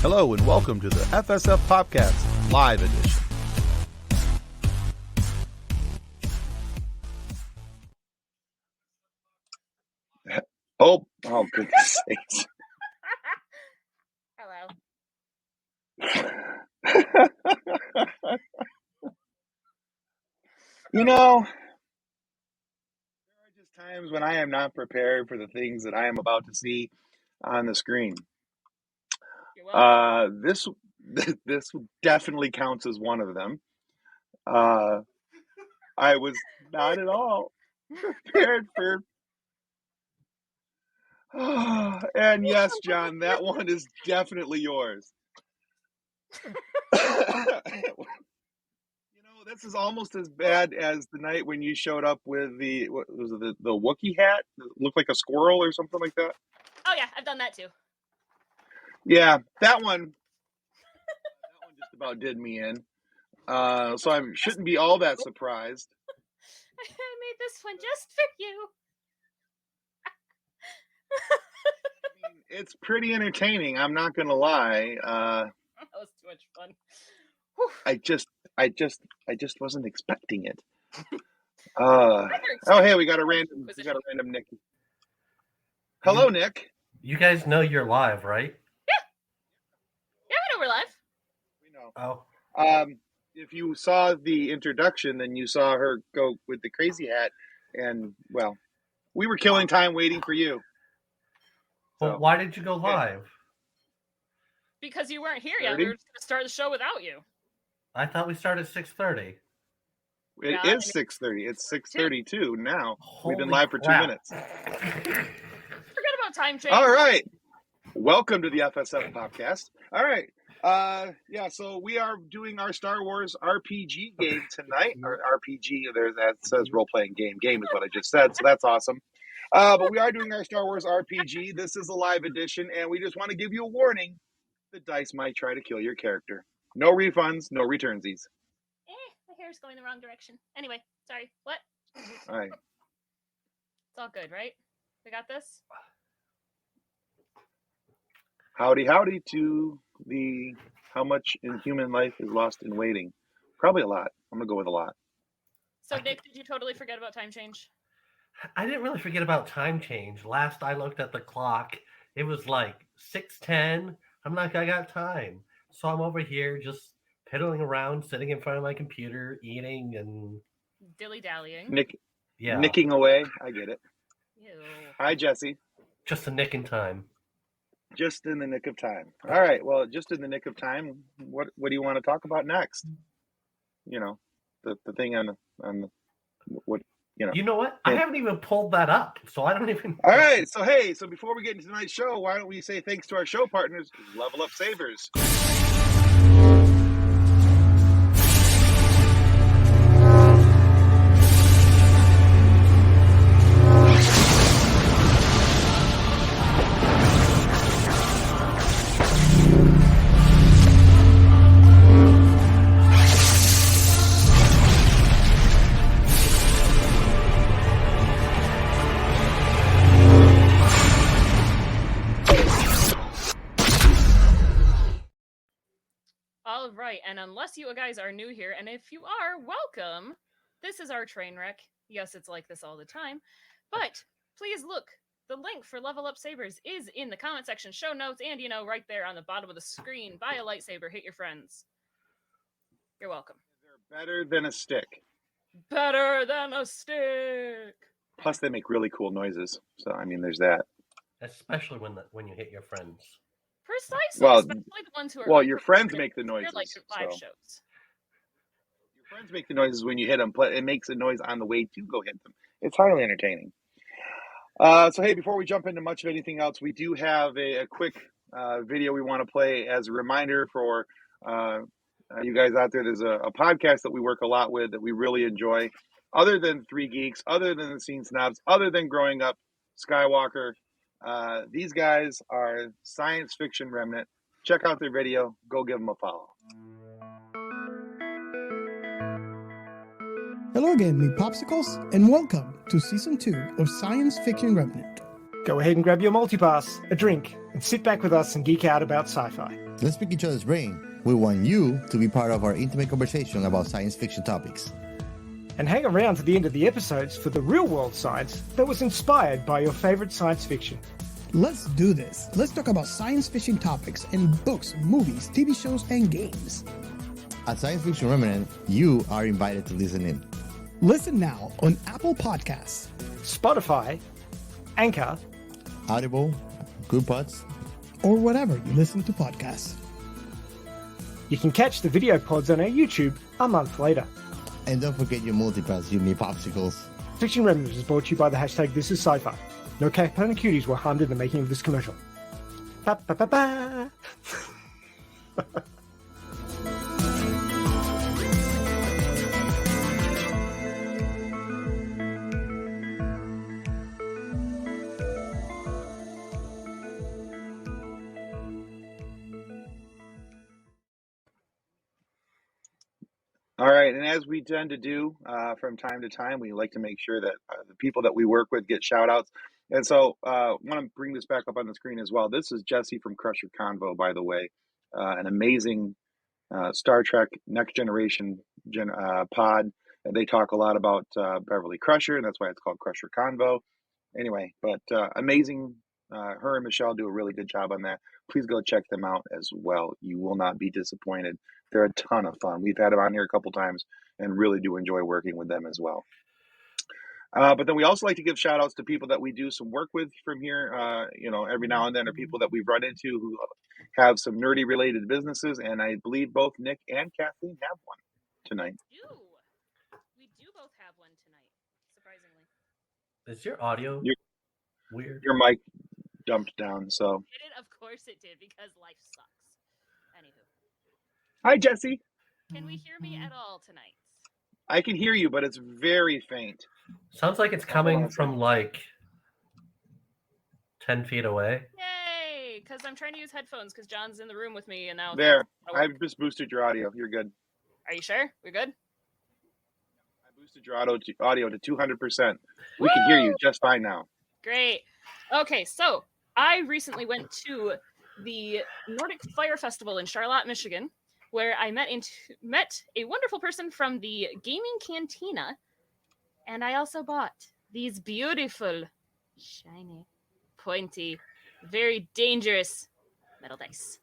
Hello and welcome to the FSF Podcast Live Edition. Oh, goodness sakes. Hello. You know, there are just times when I am not prepared for the things that I am about to see on the screen. You're welcome. This definitely counts as one of them. I was not at all prepared for. And yes, John, that one is definitely yours. This is almost as bad as the night when you showed up with the Wookiee hat that looked like a squirrel or something like that. Oh yeah, I've done that too. Yeah, that one just about did me in. So I shouldn't be all that surprised. I made this one just for you. I mean, it's pretty entertaining. I'm not gonna lie. That was too much fun. I just wasn't expecting it. Oh, hey, we got a random Nick. Hello, Nick. You guys know you're live, right? Yeah, we know we're live. We know. Oh. If you saw the introduction, then you saw her go with the crazy hat, and well, we were killing time waiting for you. Well, why did you go live? Because you weren't here yet. We were just going to start the show without you. I thought we started at 6:30. It is 6:30. It's 6:32 now. We've been Holy live for crap. 2 minutes. Forget about time change. All right. Welcome to the FSF Podcast. All right. So we are doing our Star Wars RPG game tonight. Our RPG, that says role-playing game. Game is what I just said, so that's awesome. But we are doing our Star Wars RPG. This is a live edition, and we just want to give you a warning. The dice might try to kill your character. No refunds, no returnsies. My hair's going the wrong direction. Anyway, sorry. What? All right. It's all good, right? We got this? Howdy to how much in human life is lost in waiting. Probably a lot. I'm going to go with a lot. So, Nick, did you totally forget about time change? I didn't really forget about time change. Last I looked at the clock, it was like 6:10. I'm like, I got time. So I'm over here just piddling around, sitting in front of my computer, eating and dilly-dallying. Nicking away. I get it. Ew. Hi, Jesse. Just a nick in time. Just in the nick of time. All right. Well, just in the nick of time, what do you want to talk about next? You know, the thing on the what, you know. You know what? I haven't even pulled that up, so I don't even. All right. So before we get into tonight's show, why don't we say thanks to our show partners, Level Up Savers. All right, and unless you guys are new here, and if you are, welcome. This is our train wreck. Yes, it's like this all the time. But please look. The link for Level Up Sabers is in the comment section, show notes, and, right there on the bottom of the screen. Buy a lightsaber, hit your friends. You're welcome. They're better than a stick. Better than a stick. Plus, they make really cool noises. So, I mean, there's that. Especially when you hit your friends. Precisely. Well, especially the ones who are your friends make the noises. Like live shows. Your friends make the noises when you hit them, but it makes a noise on the way to go hit them. It's highly entertaining. So, hey, before we jump into much of anything else, we do have a quick video we want to play as a reminder for you guys out there. There's a podcast that we work a lot with that we really enjoy. Other than Three Geeks, other than the Scene Snobs, other than Growing Up Skywalker, these guys are Science Fiction Remnant. Check out their video. Go give them a follow. Hello again, me popsicles, and welcome to Season 2 of Science Fiction Remnant. Go ahead and grab your multipass, a drink, and sit back with us and geek out about sci-fi. Let's pick each other's brain. We want you to be part of our intimate conversation about science fiction topics. And hang around to the end of the episodes for the real-world science that was inspired by your favorite science fiction. Let's do this. Let's talk about science fiction topics in books, movies, TV shows, and games. At Science Fiction Remnant, you are invited to listen in. Listen now on Apple Podcasts, Spotify, Anchor, Audible, Good Pods, or whatever you listen to podcasts. You can catch the video pods on our YouTube a month later. and don't forget your multipass, you me popsicles. Fiction Remnants is brought to you by the hashtag This Is Sci-Fi. No cat and cuties were harmed in the making of this commercial. Ba ba ba ba. All right, and as we tend to do from time to time, we like to make sure that the people that we work with get shout outs. And so I want to bring this back up on the screen as well. This is Jesse from Crusher Convo, by the way, an amazing Star Trek Next Generation pod. And they talk a lot about Beverly Crusher, and that's why it's called Crusher Convo. Anyway, but amazing. Her and Michelle do a really good job on that. Please go check them out as well. You will not be disappointed. They're a ton of fun. We've had them on here a couple times and really do enjoy working with them as well. But then we also like to give shout outs to people that we do some work with from here, every now and then, or people that we've run into who have some nerdy related businesses. And I believe both Nick and Kathleen have one tonight. We do both have one tonight, surprisingly. Is your audio weird? Your mic dumped down, so. Of course it did, because life sucks. Anywho. Hi, Jesse. Can we hear me at all tonight? I can hear you, but it's very faint. Sounds like it's coming from like 10 feet away. Yay! Because I'm trying to use headphones because John's in the room with me, and now There. I just boosted your audio. You're good. Are you sure? We're good? I boosted your audio to 200%. We can hear you just fine now. Great. Okay, so I recently went to the Nordic Fire Festival in Charlotte, Michigan, where I met a wonderful person from the Gaming Cantina, and I also bought these beautiful, shiny, pointy, very dangerous metal dice.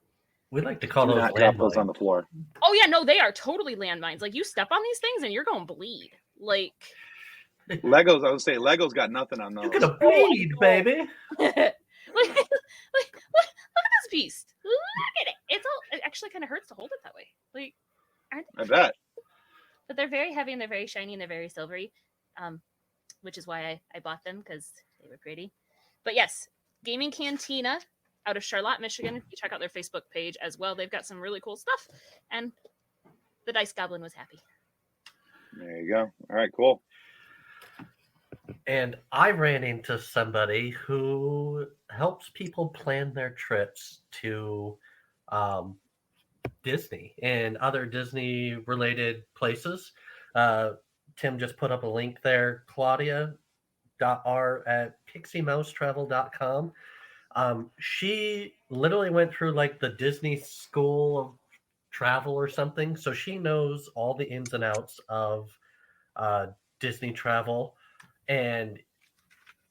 We like to call Do those not drop those landmines. on the floor. Oh yeah, no, they are totally landmines. Like, you step on these things and you're going to bleed. Like, Legos, I would say Legos got nothing on those. You're gonna bleed, baby. look at this beast. Look at it. It actually kind of hurts to hold it that way. Like, aren't they? I bet. But they're very heavy and they're very shiny and they're very silvery, which is why I bought them, because they were pretty. But yes, Gaming Cantina out of Charlotte, Michigan. You check out their Facebook page as well. They've got some really cool stuff, and the Dice Goblin was happy. There you go. All right, cool. And I ran into somebody who helps people plan their trips to Disney and other Disney-related places. Tim just put up a link there, Claudia.r at pixiemousetravel.com. She literally went through like the Disney School of Travel or something, so she knows all the ins and outs of Disney travel. And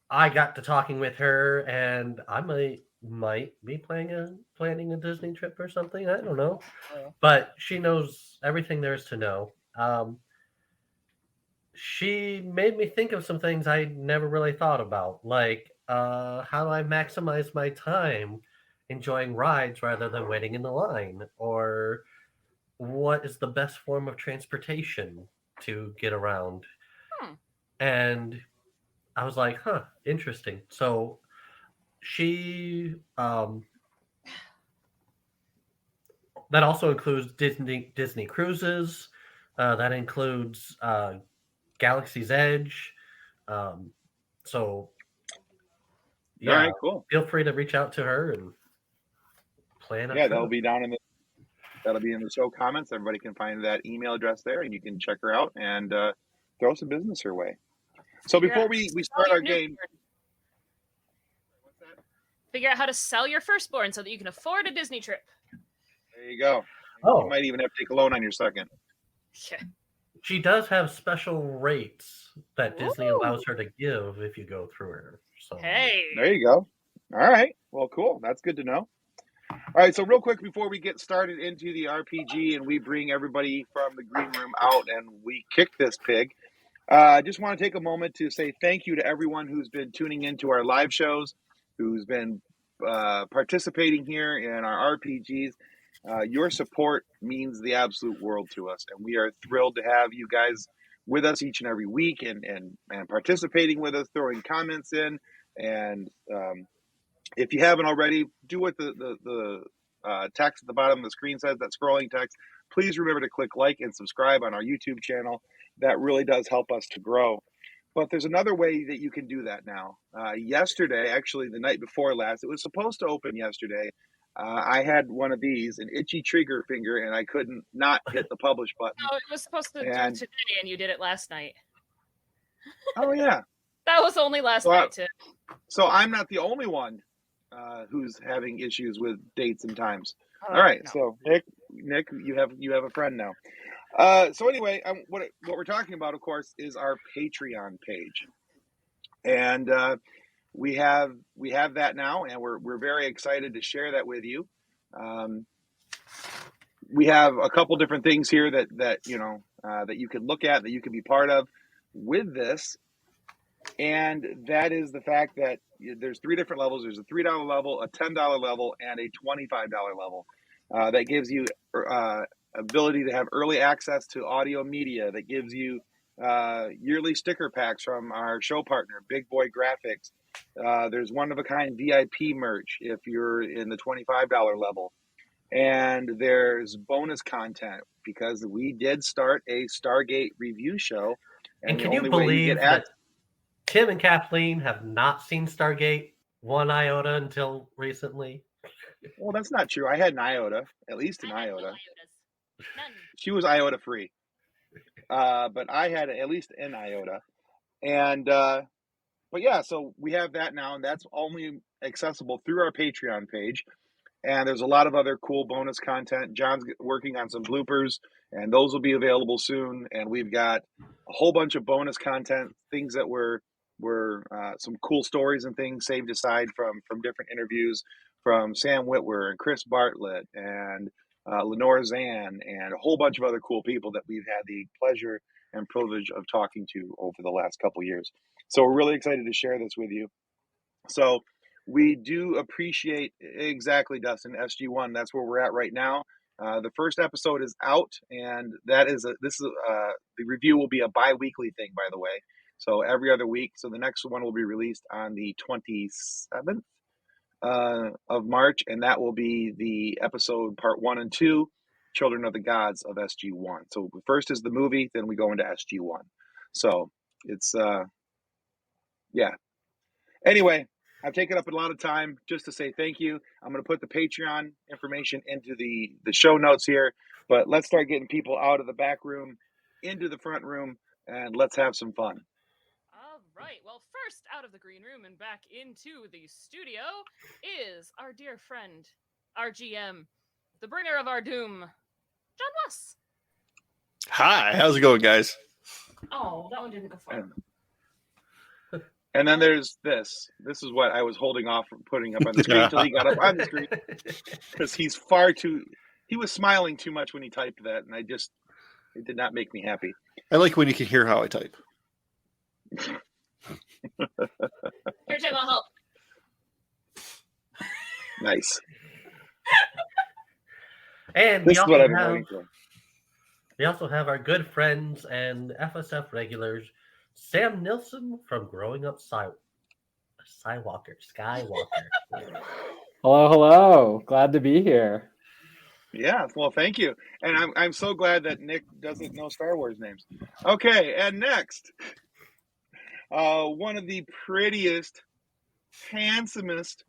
I got to talking with her, and I might be planning a Disney trip or something. I don't know, but she knows everything there is to know. She made me think of some things I never really thought about, like how do I maximize my time enjoying rides rather than waiting in the line, or what is the best form of transportation to get around. And I was like, interesting. So she, that also includes Disney cruises. That includes Galaxy's Edge. So yeah, All right, cool. Feel free to reach out to her and plan. Yeah, that'll be in the show comments. Everybody can find that email address there, and you can check her out and throw some business her way. So before we start our game, figure out how to sell your firstborn so that you can afford a Disney trip. There you go. Oh. You might even have to take a loan on your second. Yeah. She does have special rates that Disney Ooh. allows her to give if you go through her. So Hey. There you go. All right. Well, cool. That's good to know. All right. So real quick before we get started into the RPG and we bring everybody from the green room out and we kick this pig, I just want to take a moment to say thank you to everyone who's been tuning into our live shows, who's been participating here in our RPGs. Your support means the absolute world to us, and we are thrilled to have you guys with us each and every week and participating with us, throwing comments in. And if you haven't already, do what the text at the bottom of the screen says, that scrolling text. Please remember to click like and subscribe on our YouTube channel. That really does help us to grow. But there's another way that you can do that now. Yesterday, actually the night before last, it was supposed to open yesterday. I had one of these, an itchy trigger finger, and I couldn't not hit the publish button. Oh, it was supposed to do it today, and you did it last night. Oh, yeah. That was only last night, too. So I'm not the only one who's having issues with dates and times. Oh, all right, no. so Nick, you have a friend now. So anyway, what we're talking about, of course, is our Patreon page, and we have that now, and we're very excited to share that with you. We have a couple different things here that you can look at, that you can be part of with this, and that is the fact that there's 3 different levels. There's a $3 level, a $10 level, and a $25 level. That gives you ability to have early access to audio media, that gives you yearly sticker packs from our show partner, Big Boy Graphics. There's one-of-a-kind VIP merch if you're in the $25 level. And there's bonus content because we did start a Stargate review show. And can you believe that Tim and Kathleen have not seen Stargate one iota until recently? Well, that's not true. I had an iota, at least an iota. None. She was iota free, but I had at least an iota. And but yeah, so we have that now, and that's only accessible through our Patreon page. And there's a lot of other cool bonus content. John's working on some bloopers, and those will be available soon. And we've got a whole bunch of bonus content, things that were some cool stories and things saved aside from different interviews from Sam Witwer and Chris Bartlett and Lenore Zan and a whole bunch of other cool people that we've had the pleasure and privilege of talking to over the last couple years. So we're really excited to share this with you. So we do appreciate, exactly, Dustin, SG1. That's where we're at right now. The first episode is out, and the review will be a bi-weekly thing, by the way. So every other week. So the next one will be released on the 27th of March, and that will be the episode part 1 and 2, Children of the Gods of SG1. So first is the movie, then we go into SG1. So it's yeah. Anyway, I've taken up a lot of time just to say thank you. I'm going to put the Patreon information into the show notes here, but let's start getting people out of the back room into the front room, and let's have some fun. All right. Well, first out of the green room and back into the studio is our dear friend, our GM, the bringer of our doom, John Moss. Hi, how's it going, guys? Oh, that one didn't go far. And then there's this. This is what I was holding off from putting up on the screen until he got up on the screen. Because he was smiling too much when he typed that, and it did not make me happy. I like when you can hear how I type. Here, Jim, I'll help. Nice. And This is what I've been waiting for. we also have our good friends and FSF regulars, Sam Nilsson from Growing Up Skywalker. Hello. Glad to be here. Yeah, well, thank you. And I'm so glad that Nick doesn't know Star Wars names. Okay, and next, one of the prettiest, handsomest,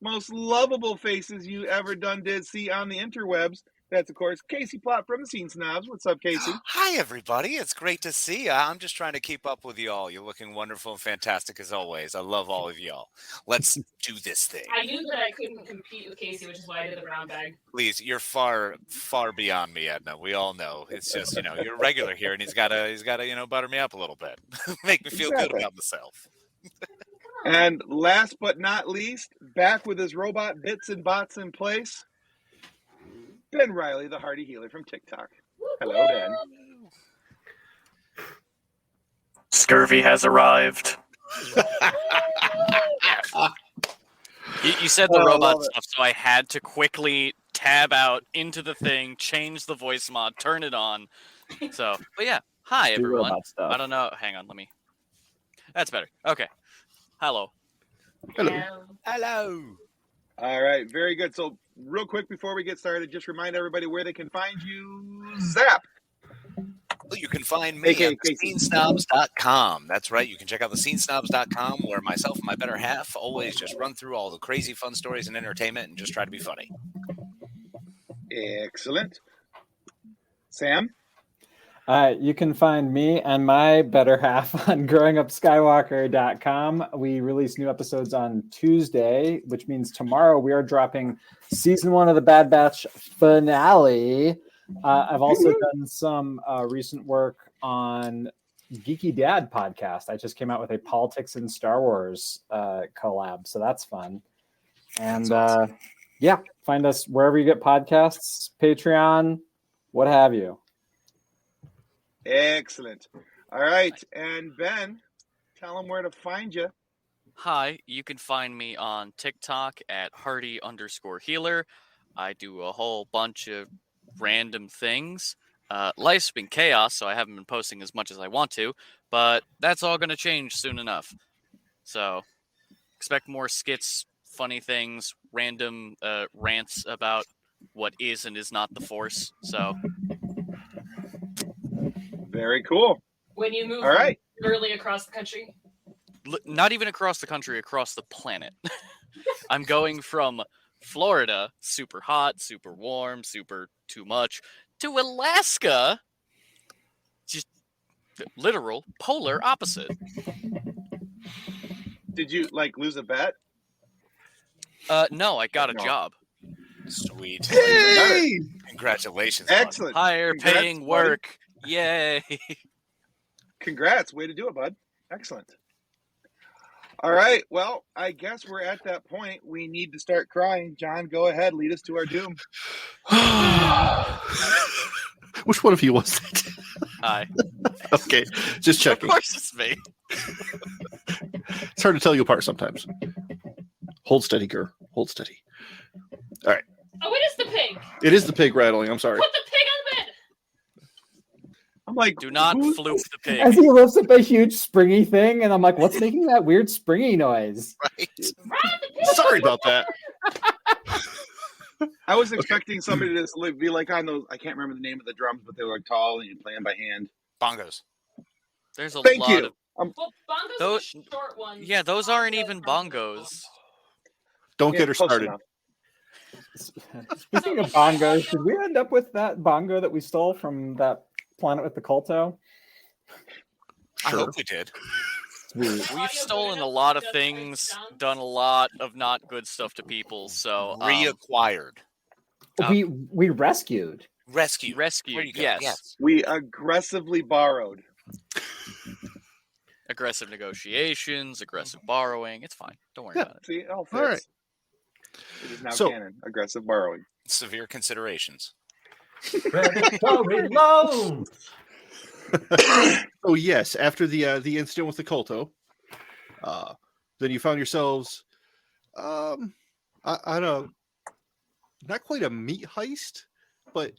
most lovable faces you ever did see on the interwebs, That's, of course, Casey Plott from the Scene Snobs. What's up, Casey? Hi, everybody. It's great to see you. I'm just trying to keep up with y'all. You're looking wonderful and fantastic as always. I love all of y'all. Let's do this thing. I knew that I couldn't compete with Casey, which is why I did the brown bag. Please, you're far, far beyond me, Edna. We all know. It's just, you're a regular here, and he's gotta, butter me up a little bit, make me feel good about myself. And last but not least, back with his robot bits and bots in place, Ben Riley, the Hardy Healer from TikTok. Hello, Ben. Scurvy has arrived. You said the robot stuff, so I had to quickly tab out into the thing, change the voice mod, turn it on. So, but yeah, hi everyone. I don't know. Hang on, let me. That's better. Okay. Hello. Hello. All right, very good. So, real quick before we get started, just remind everybody where they can find you. Zap. Well, you can find me at scenesnobs.com. That's right. You can check out the scenesnobs.com, where myself and my better half always just run through all the crazy fun stories and entertainment and just try to be funny. Excellent. Sam? You can find me and my better half on growingupskywalker.com. We release new episodes on Tuesday, which means tomorrow we are dropping season 1 of the Bad Batch finale. I've also done some recent work on Geeky Dad podcast. I just came out with a Politics in Star Wars collab, so that's fun. And awesome. Yeah, find us wherever you get podcasts, Patreon, what have you. Excellent. All right. And Ben, tell them where to find you. Hi, you can find me on TikTok at Hardy_Healer. I do a whole bunch of random things. Life's been chaos, so I haven't been posting as much as I want to, but that's all going to change soon enough. So expect more skits, funny things, random rants about what is and is not the Force. So very cool. When you move literally across the country? Not even across the country, across the planet. I'm going from Florida, super hot, super warm, super too much, to Alaska, just literal polar opposite. Did you lose a bet? No, I got a job. Sweet. Hey! Congratulations. Excellent. Higher paying work. Yay. Congrats. Way to do it, bud. Excellent. All right. Well, I guess we're at that point. We need to start crying. John, go ahead. Lead us to our doom. Which one of you was that? Hi. Okay. Just checking. Of course it's me. It's hard to tell you apart sometimes. Hold steady, girl. Hold steady. All right. Oh, it is the pig. It is the pig rattling. I'm sorry. Put the pig on the bed. I'm like, do not floof the pig. As he lifts up a huge springy thing, and I'm like, what's making that weird springy noise? Right. Sorry about that. I was expecting somebody to just be like on those. I can't remember the name of the drums, but they were tall and you play them by hand. Bongos. There's a Thank lot you. of Well, bongos are the short ones. Yeah, those aren't even bongos. Don't get her started. Speaking of bongos, did we end up with that bongo that we stole from that planet with the kolto? I hope we did. We've stolen a lot of things, done a lot of not good stuff to people, so reacquired. We rescued. Rescued. Yes. We aggressively borrowed. Aggressive negotiations, aggressive borrowing. It's fine. Don't worry about it. See, it all fits. All right. It is now canon. Aggressive borrowing. Severe considerations. Predatory loans. Oh yes, after the incident with the kolto, then you found yourselves on a not quite a meat heist, but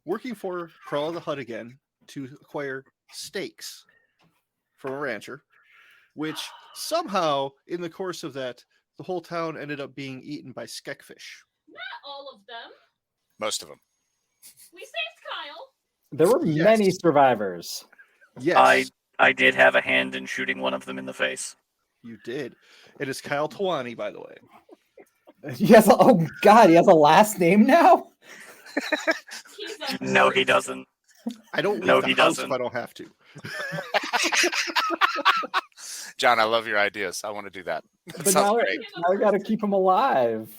working for Prella the Hutt again to acquire steaks from a rancher, which somehow in the course of that, the whole town ended up being eaten by skekfish. Not all of them. Most of them. We saved Kyle. There were many survivors. Yes. I did have a hand in shooting one of them in the face. You did. It is Kyle Towani, by the way. He has he has a last name now? No, he doesn't. I don't leave No, the he house doesn't. if I don't have to. John, I love your ideas. I want to do that. That But sounds now, great. now we got to keep him alive.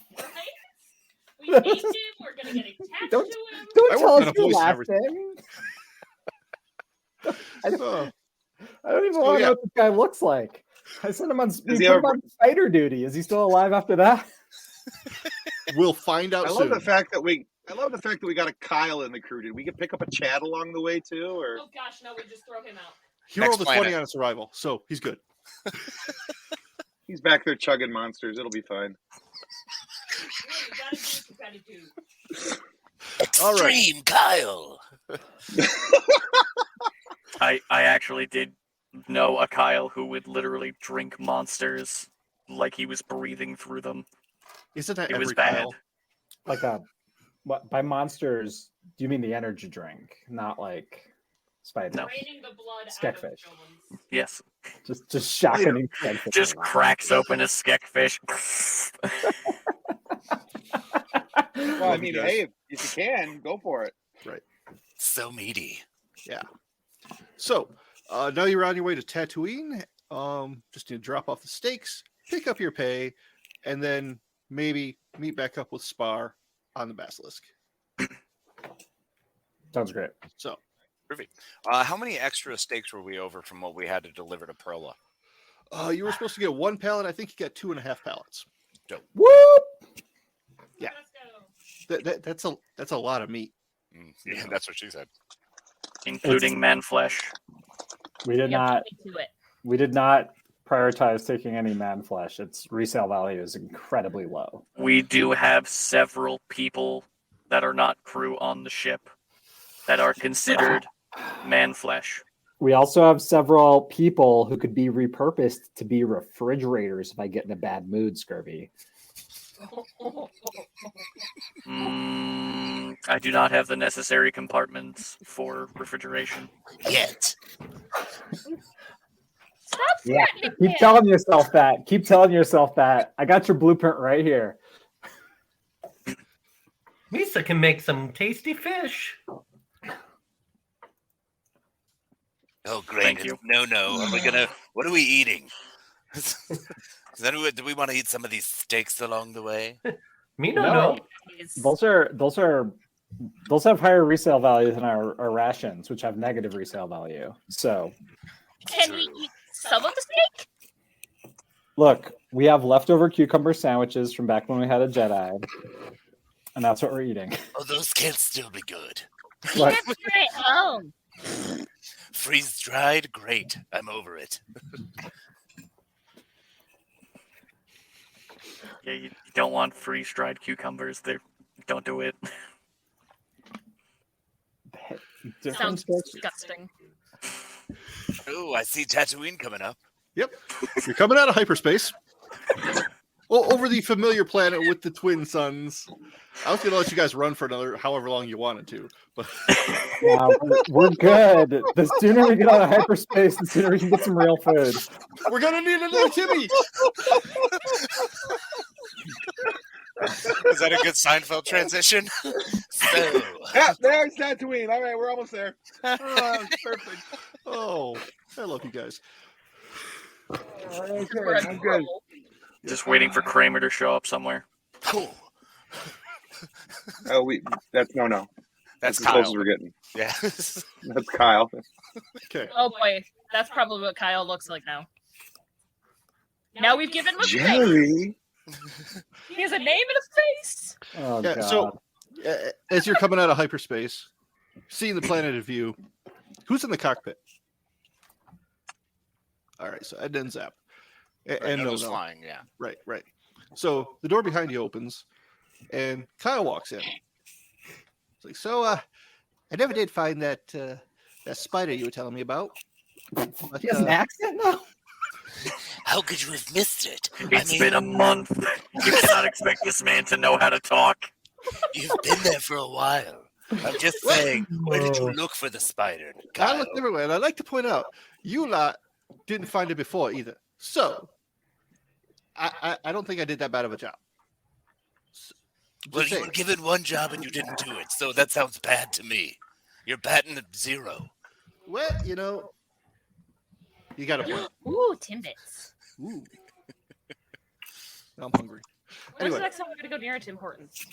We named him. We're gonna get attached Don't to him. don't I tell work us on a you're voice and everything. laughing. I don't, Oh, I don't even So, want to yeah. know what this guy looks like. I sent him on, he put ever- him on spider duty. Is he still alive after that? we'll find out I soon. love the fact that we got a Kyle in the crew. Did we get pick up a Chad along the way too, or Oh gosh, no, we just throw him out. He Next rolled a 20 planet. on a survival, so he's good. he's back there chugging monsters? It'll be fine. No, you gotta do what you gotta do. All right. Extreme Kyle. I actually did know a Kyle who would literally drink monsters like he was breathing through them. Isn't that It every was bad. Kyle? Like what? By monsters, do you mean the energy drink, not like spider? No. Draining the blood Skekfish. out of villains. Yes. Just shocking. Just cracks open a skekfish. Well, I mean, hey, if you can, go for it. Right. So meaty. Yeah. So now you're on your way to Tatooine. Just to drop off the stakes, pick up your pay, and then maybe meet back up with Spar on the Basilisk. Sounds great. So, Perfect. How many extra stakes were we over from what we had to deliver to Prella? you were supposed to get 1 pallet. I think you got 2.5 pallets. Whoop! Yeah. Let's go. That's a lot of meat. Yeah, that's what she said. Including man flesh. We did not. To it. We did not prioritize taking any man flesh. Its resale value is incredibly low. We do have several people that are not crew on the ship that are considered man flesh. We also have several people who could be repurposed to be refrigerators if I get in a bad mood, Scurvy. I do not have the necessary compartments for refrigeration. Yet. Stop Yeah. threatening Keep him. telling yourself that. Keep telling yourself that. I got your blueprint right here. Misa can make some tasty fish. Oh, great. Thank you. No. Are we gonna? What are we eating? Do we want to eat some of these steaks along the way? Me no. No. Those have higher resale value than our rations, which have negative resale value. So Can we eat some of the steak? look, we have leftover cucumber sandwiches from back when we had a Jedi. And that's what we're eating. Oh, those can still be good. Look, That's right. Oh, Freeze dried, great. I'm over it. Yeah, you don't want freeze-dried cucumbers. Don't do it. different sounds sorts- disgusting. Oh, I see Tatooine coming up. Yep. You're coming out of hyperspace. Well, over the familiar planet with the twin suns. I was going to let you guys run for another however long you wanted to, but Yeah, we're good. The sooner we get out of hyperspace, the sooner we can get some real food. we're going to need another Timmy. Is that a good Seinfeld transition? So, Yeah, there's Tatooine. All right, we're almost there. Perfect. Oh, I love you guys. Okay, I'm good. Just waiting for Kramer to show up somewhere. cool. Oh, that's no. That's as close Kyle. as we're getting. Yeah. That's Kyle. Okay. Oh boy, that's probably what Kyle looks like now. Now we've given him a face. Jerry. He has a name and a face. Oh, Yeah, God. so as you're coming out of hyperspace, seeing the planet in view, who's in the cockpit? All right, so Ed and Zap. And None of us no. flying, yeah. Right. So the door behind you opens, and Kyle walks in. It's like, so I never did find that spider you were telling me about. But, He has an accent now? How could you have missed it? It's been a month. You cannot expect this man to know how to talk. You've been there for a while. I'm just saying, where did you look for the spider, I Kyle? looked everywhere, and I'd like to point out, you lot didn't find it before either. So, I don't think I did that bad of a job. Well, you were given one job and you didn't do it, so that sounds bad to me. You're batting at 0. Well, you got a point. Ooh, Timbits. Ooh. I'm hungry. When's Anyway, the next time we're going to go near Tim Hortons?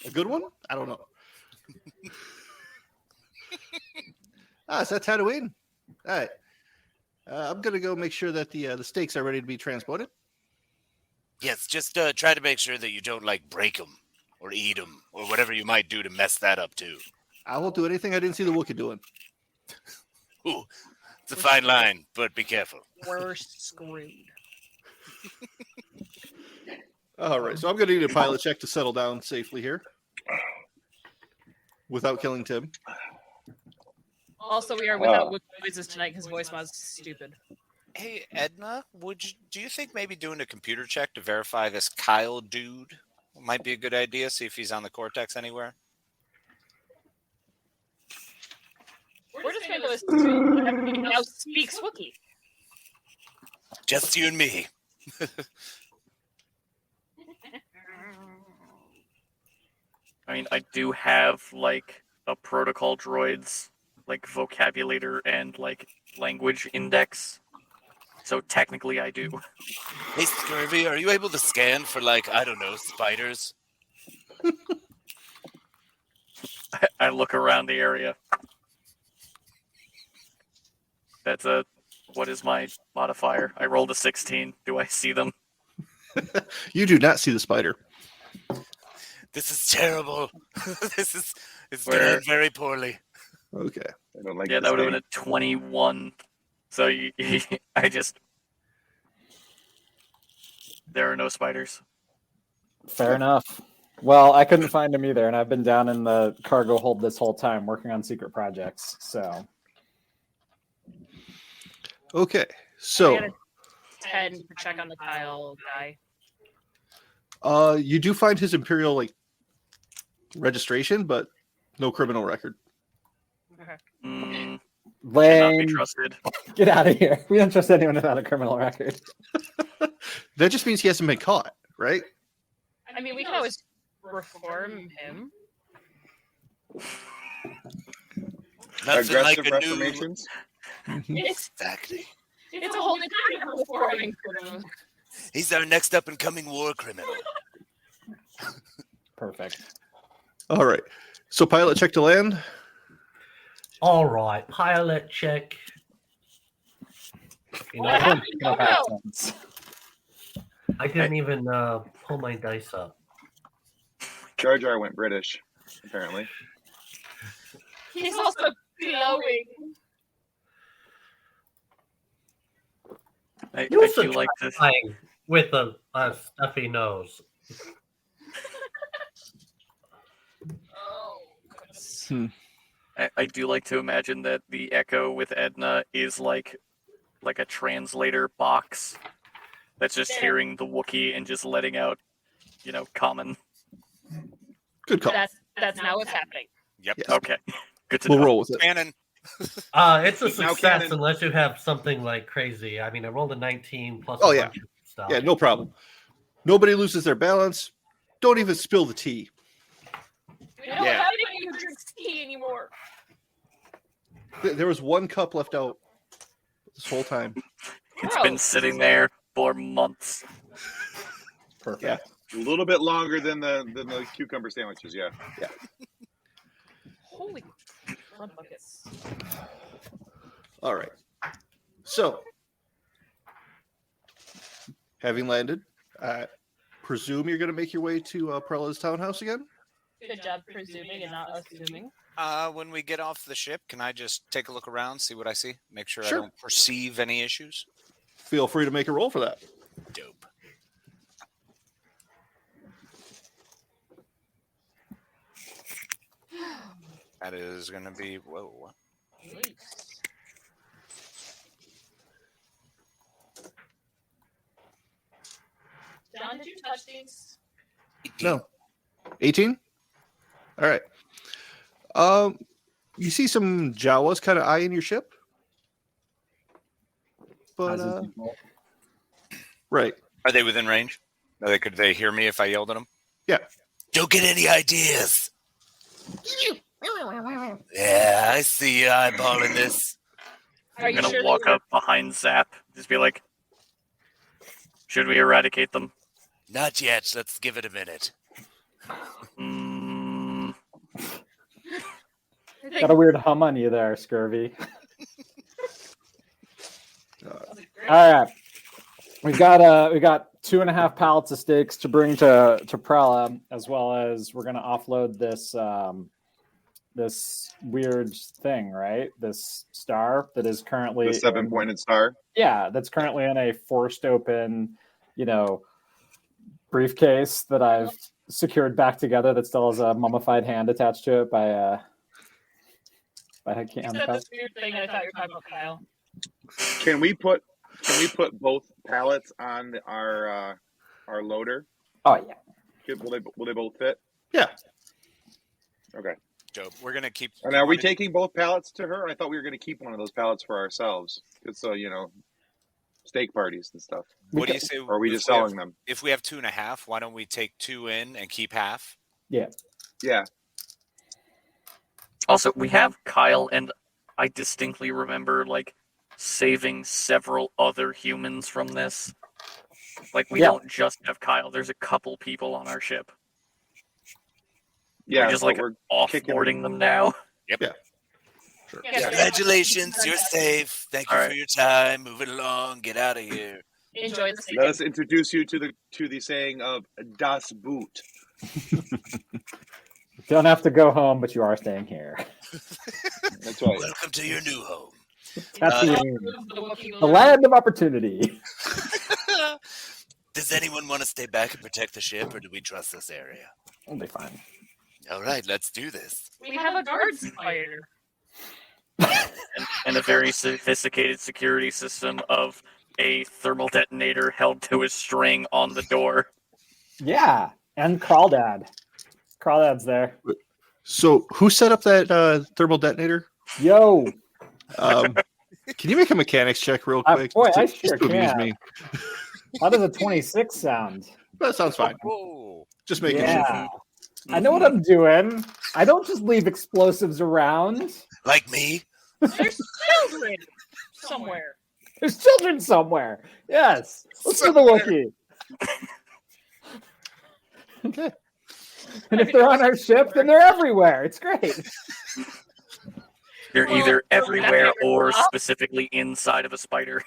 a good one? I don't know. Is that Tatooine? All right. I'm going to go make sure that the steaks are ready to be transported. Yes, just try to make sure that you don't, break them or eat them or whatever you might do to mess that up, too. I won't do anything I didn't see the Wookiee doing. Ooh, it's a fine line, but be careful. We're screwed. All right, so I'm going to need a pilot check to settle down safely here without killing Tim. Also, we are without noises tonight because voice mod's stupid. Hey, Edna, do you think maybe doing a computer check to verify this Kyle dude might be a good idea? See if he's on the Cortex anywhere? We're just going to assume now speaks Wookiee. Just you and me. I mean, I do have a protocol droid's vocabulator and language index. So technically I do. Hey, Scurvy, are you able to scan for I don't know, spiders? I look around the area. That's what is my modifier? I rolled a 16. Do I see them? You do not see the spider. This is terrible. It's doing very poorly. Okay. I don't like that would have been a 21. So there are no spiders. Fair enough. Well, I couldn't find him either, and I've been down in the cargo hold this whole time working on secret projects. So. Okay, so. I got a 10 for check on the Kyle guy. You do find his Imperial registration, but no criminal record. Okay. Lane, cannot be trusted. Get out of here. We don't trust anyone without a criminal record. That just means he hasn't been caught, right? I mean, we can always reform him. Nothing like Aggressive a reformations? Exactly. It's a whole new kind of reforming for him. He's our next up-and-coming war criminal. Perfect. All right. So pilot check to land. All right, pilot check. I didn't even pull my dice up. Jar Jar went British, apparently. He's also glowing. I You do like this. With a stuffy nose. I do like to imagine that the Echo with Edna is like a translator box that's just hearing the Wookiee and just letting out, common. Good call. That's now what's happening. Yep. Yes. Okay. Good to We'll know. roll with it. Cannon. It's a Now success cannon. unless you have something crazy. I mean, I rolled a 19 plus Oh, a yeah. bunch of stuff. Yeah, no problem. Nobody loses their balance. Don't even spill the tea. We don't have any who drinks tea anymore. There was one cup left out this whole time. It's been sitting there for months. Perfect. Yeah. A little bit longer than the cucumber sandwiches, yeah. Yeah. Holy crud buckets. All right. So, having landed, I presume you're going to make your way to Prella's townhouse again? Good job presuming and not assuming. When we get off the ship, can I just take a look around, see what I see? Make sure Sure. I don't perceive any issues? Feel free to make a roll for that. Dope. That is going to be, whoa. John, did you touch these? No. 18? All right. You see some Jawas kind of eyeing your ship? But, As is usual. right. Are they within range? Could they hear me if I yelled at them? Yeah. Don't get any ideas. Yeah, I see you eyeballing this. I'm going to walk up behind Zap. Just be like, should we eradicate them? Not yet. Let's give it a minute. Got a weird hum on you there, Scurvy. All right, we got 2.5 pallets of steaks to bring to Prella, as well as we're gonna offload this this weird thing, right? This star that is currently the 7-pointed star. Yeah, that's currently in a forced open, briefcase that I've secured back together. That still has a mummified hand attached to it by You said this weird thing. I thought you were talking about Kyle. Can we put both pallets on our loader? Oh yeah. Will they both fit? Yeah. Okay. Dope. We're gonna keep. And are we taking both pallets to her? I thought we were gonna keep one of those pallets for ourselves, so steak parties and stuff. What do you say? Or are we just selling them? If we have 2.5, why don't we take 2 in and keep half? Yeah. Yeah. Also, we have Kyle, and I distinctly remember saving several other humans from this. We don't just have Kyle. There's a couple people on our ship. Yeah, we're offboarding them now. Yep. Yeah. Sure. Yeah. Congratulations, you're safe. Thank you for your time. Move it along. Get out of here. Enjoy the steak. Let us introduce you to the saying of Das Boot. Don't have to go home, but you are staying here. That's right. Welcome to your new home. That's the land of opportunity. Does anyone want to stay back and protect the ship, or do we trust this area? We'll be fine. All right, let's do this. We have a guard spider. And a very sophisticated security system of a thermal detonator held to a string on the door. Yeah, and Crawdad. Crawdad's there. So, who set up that thermal detonator? Yo. Can you make a mechanics check real quick? Boy, just I to sure amuse can. me. How does a 26 sound? That sounds fine. Just making sure. I know what I'm doing. I don't just leave explosives around. Like me? There's children somewhere. There's children somewhere. Yes. Let's do the Wookiee. Okay. And if they're on our ship, then they're everywhere. It's great. They're either everywhere or specifically inside of a spider.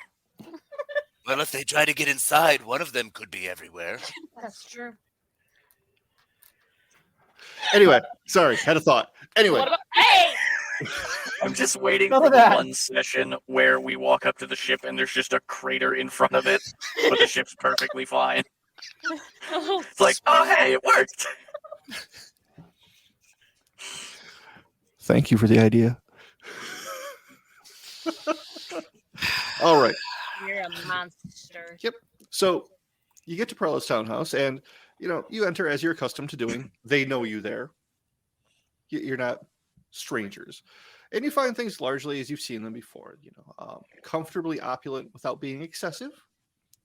Well, if they try to get inside, one of them could be everywhere. That's true. Anyway, sorry, had a thought. Anyway. What about, hey! I'm just waiting for the one session where we walk up to the ship and there's just a crater in front of it, but the ship's perfectly fine. It's like, oh, hey, it worked. Thank you for the idea. All right. You're a monster. Yep. So you get to Prella's townhouse, and you enter as you're accustomed to doing. They know you there. You're not strangers, and you find things largely as you've seen them before. Comfortably opulent without being excessive.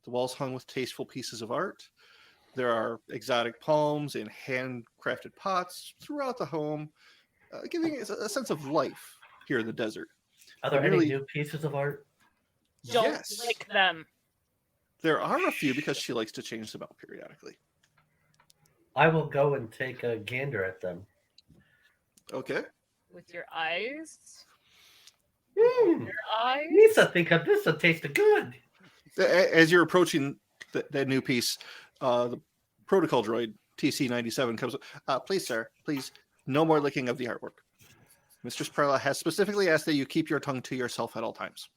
The walls hung with tasteful pieces of art. There are exotic palms and handcrafted pots throughout the home, giving it a sense of life here in the desert. Are there any new pieces of art? Don't like them. There are a few because she likes to change them out periodically. I will go and take a gander at them. Okay. With your eyes? Your eyes? Lisa, think of this will taste good. As you're approaching that new piece, the protocol droid TC-97 comes up. Please, sir, please, no more licking of the artwork. Mistress Prella has specifically asked that you keep your tongue to yourself at all times.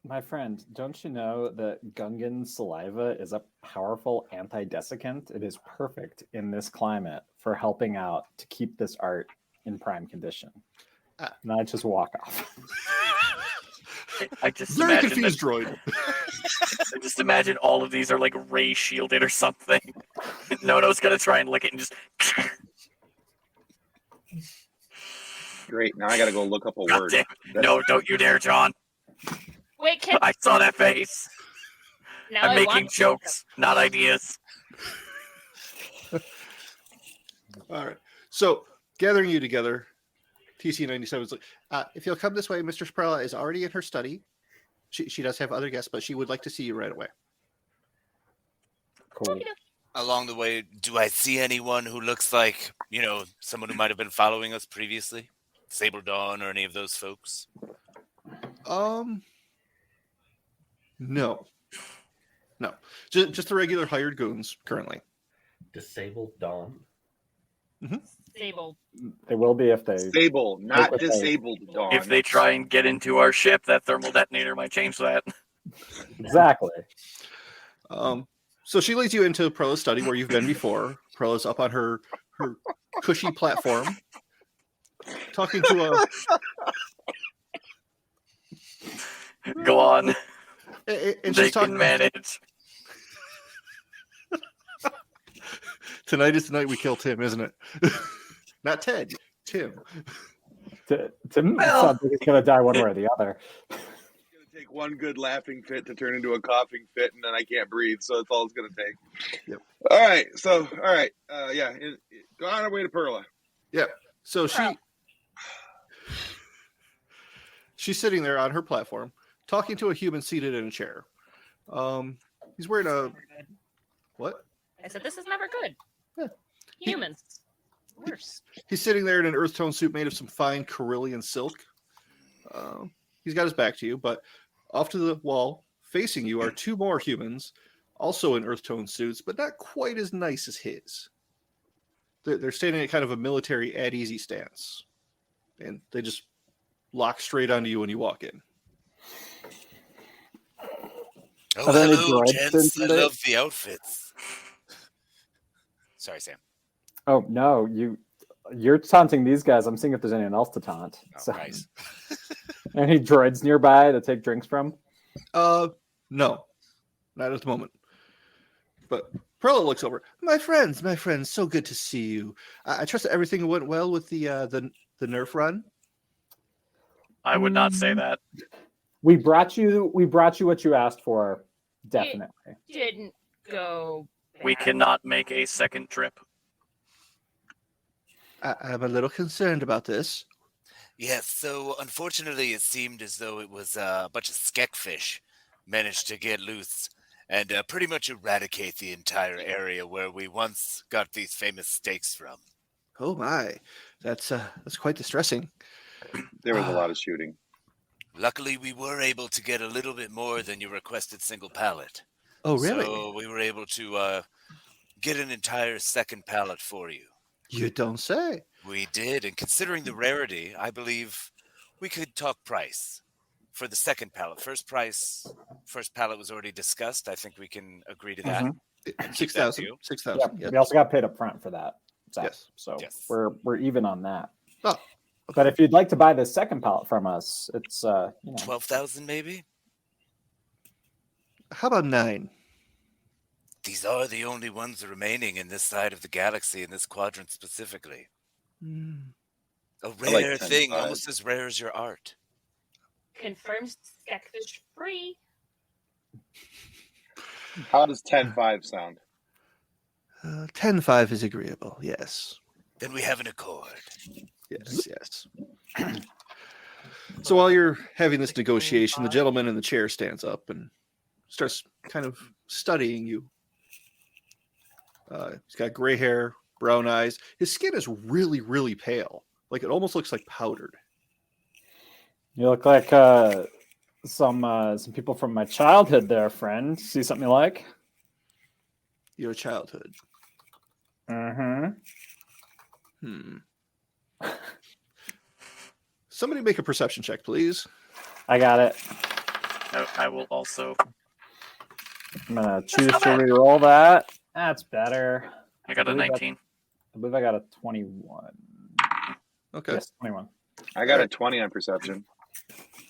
My friend, don't you know that Gungan saliva is a powerful anti-desiccant? It is perfect in this climate for helping out to keep this art in prime condition. And I just walk off. I just Very imagine confused droid. I just imagine all of these are like ray shielded or something. Nono's gonna try and lick it and just. Great. Now I gotta go look up a God word. damn. No, don't you dare, John. Wait, I saw that face. Now I'm I making want jokes, not ideas. All right. So gathering you together, TC97 is like, if you'll come this way, Mr. Prella is already in her study. She does have other guests, but she would like to see you right away. Cool. Along the way, do I see anyone who looks like, someone who might have been following us previously? Sable Dawn or any of those folks? No. Just the regular hired goons currently. Disabled Dawn. Mm-hmm. Sable. They will be if they... Sable, not disabled Dawn. If they try and get into our ship, that thermal detonator might change that. Exactly. So she leads you into Prella's study where you've been before. Prella's up on her cushy platform, talking to a... Go on. And they she's talking... can manage. Tonight is the night we kill Tim, isn't it? Not Ted, Tim. Tim sounds like he's going to die one way or the other. It's going to take one good laughing fit to turn into a coughing fit, and then I can't breathe, so that's all it's going to take. Yep. All right. Go on our way to Perla. Yeah. So she's sitting there on her platform, talking to a human seated in a chair. He's wearing a... What? I said, this is never good. Yeah. Humans. Worse. He's sitting there in an earth tone suit made of some fine Carillion silk. He's got his back to you, but off to the wall, facing you, are two more humans, also in earth tone suits, but not quite as nice as his. They're standing at kind of a military at-easy stance, and they just lock straight onto you when you walk in. Oh, hello, gents. I love the outfits. Sorry, Sam. Oh, no. You're taunting these guys. I'm seeing if there's anyone else to taunt. Oh, nice. Any droids nearby to take drinks from? No. Not at the moment. But Prella looks over. My friends, so good to see you. I trust that everything went well with the nerf run. I would not say that. We brought you what you asked for. Definitely. It didn't go bad. We cannot make a second trip. I'm a little concerned about this. Yes, so unfortunately it seemed as though it was a bunch of skekfish managed to get loose and pretty much eradicate the entire area where we once got these famous steaks from. Oh my, that's quite distressing. There was a lot of shooting. Luckily, we were able to get a little bit more than your requested single pallet. Oh, really? So we were able to get an entire second pallet for you. You don't say. We did, and considering the rarity, I believe we could talk price. For the second pallet, first pallet was already discussed. I think we can agree to that. Mm-hmm. 6,000. 6,000. Yeah, yes. We also got paid up front for that. Yes. So yes. we're even on that. Oh, okay. But if you'd like to buy the second pallet from us, it's 12,000 maybe. How about 9? These are the only ones remaining in this side of the galaxy, in this quadrant specifically. A rare thing, almost as rare as your art. Confirmed skekfish free. How does 10-5 sound? 10-5 is agreeable, yes. Then we have an accord. Yes. So while you're having this negotiation, the gentleman in the chair stands up and starts kind of studying you. He's got gray hair, brown eyes. His skin is really, really pale. Like it almost looks like powdered. You look like some people from my childhood there, friend. See something you like? Your childhood. Somebody make a perception check, please. I got it. I will also. I'm going to choose to re-roll that. That's better. I got a 19. I believe I got a 21. Okay. Yes, 21. I got a 20 on perception.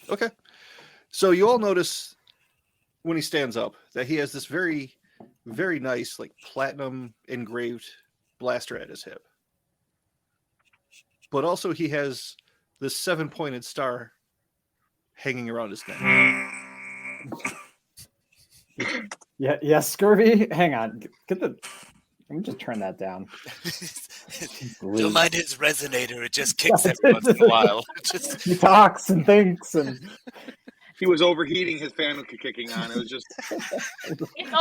Okay. So you all notice when he stands up that he has this very, very nice, like platinum engraved blaster at his hip. But also he has this 7-pointed star hanging around his neck. Yeah, scurvy. Hang on. Get the Let me just turn that down. Don't mind his resonator; it just kicks every once in a while. He talks and thinks, and he was overheating. His fan was kicking on. It was just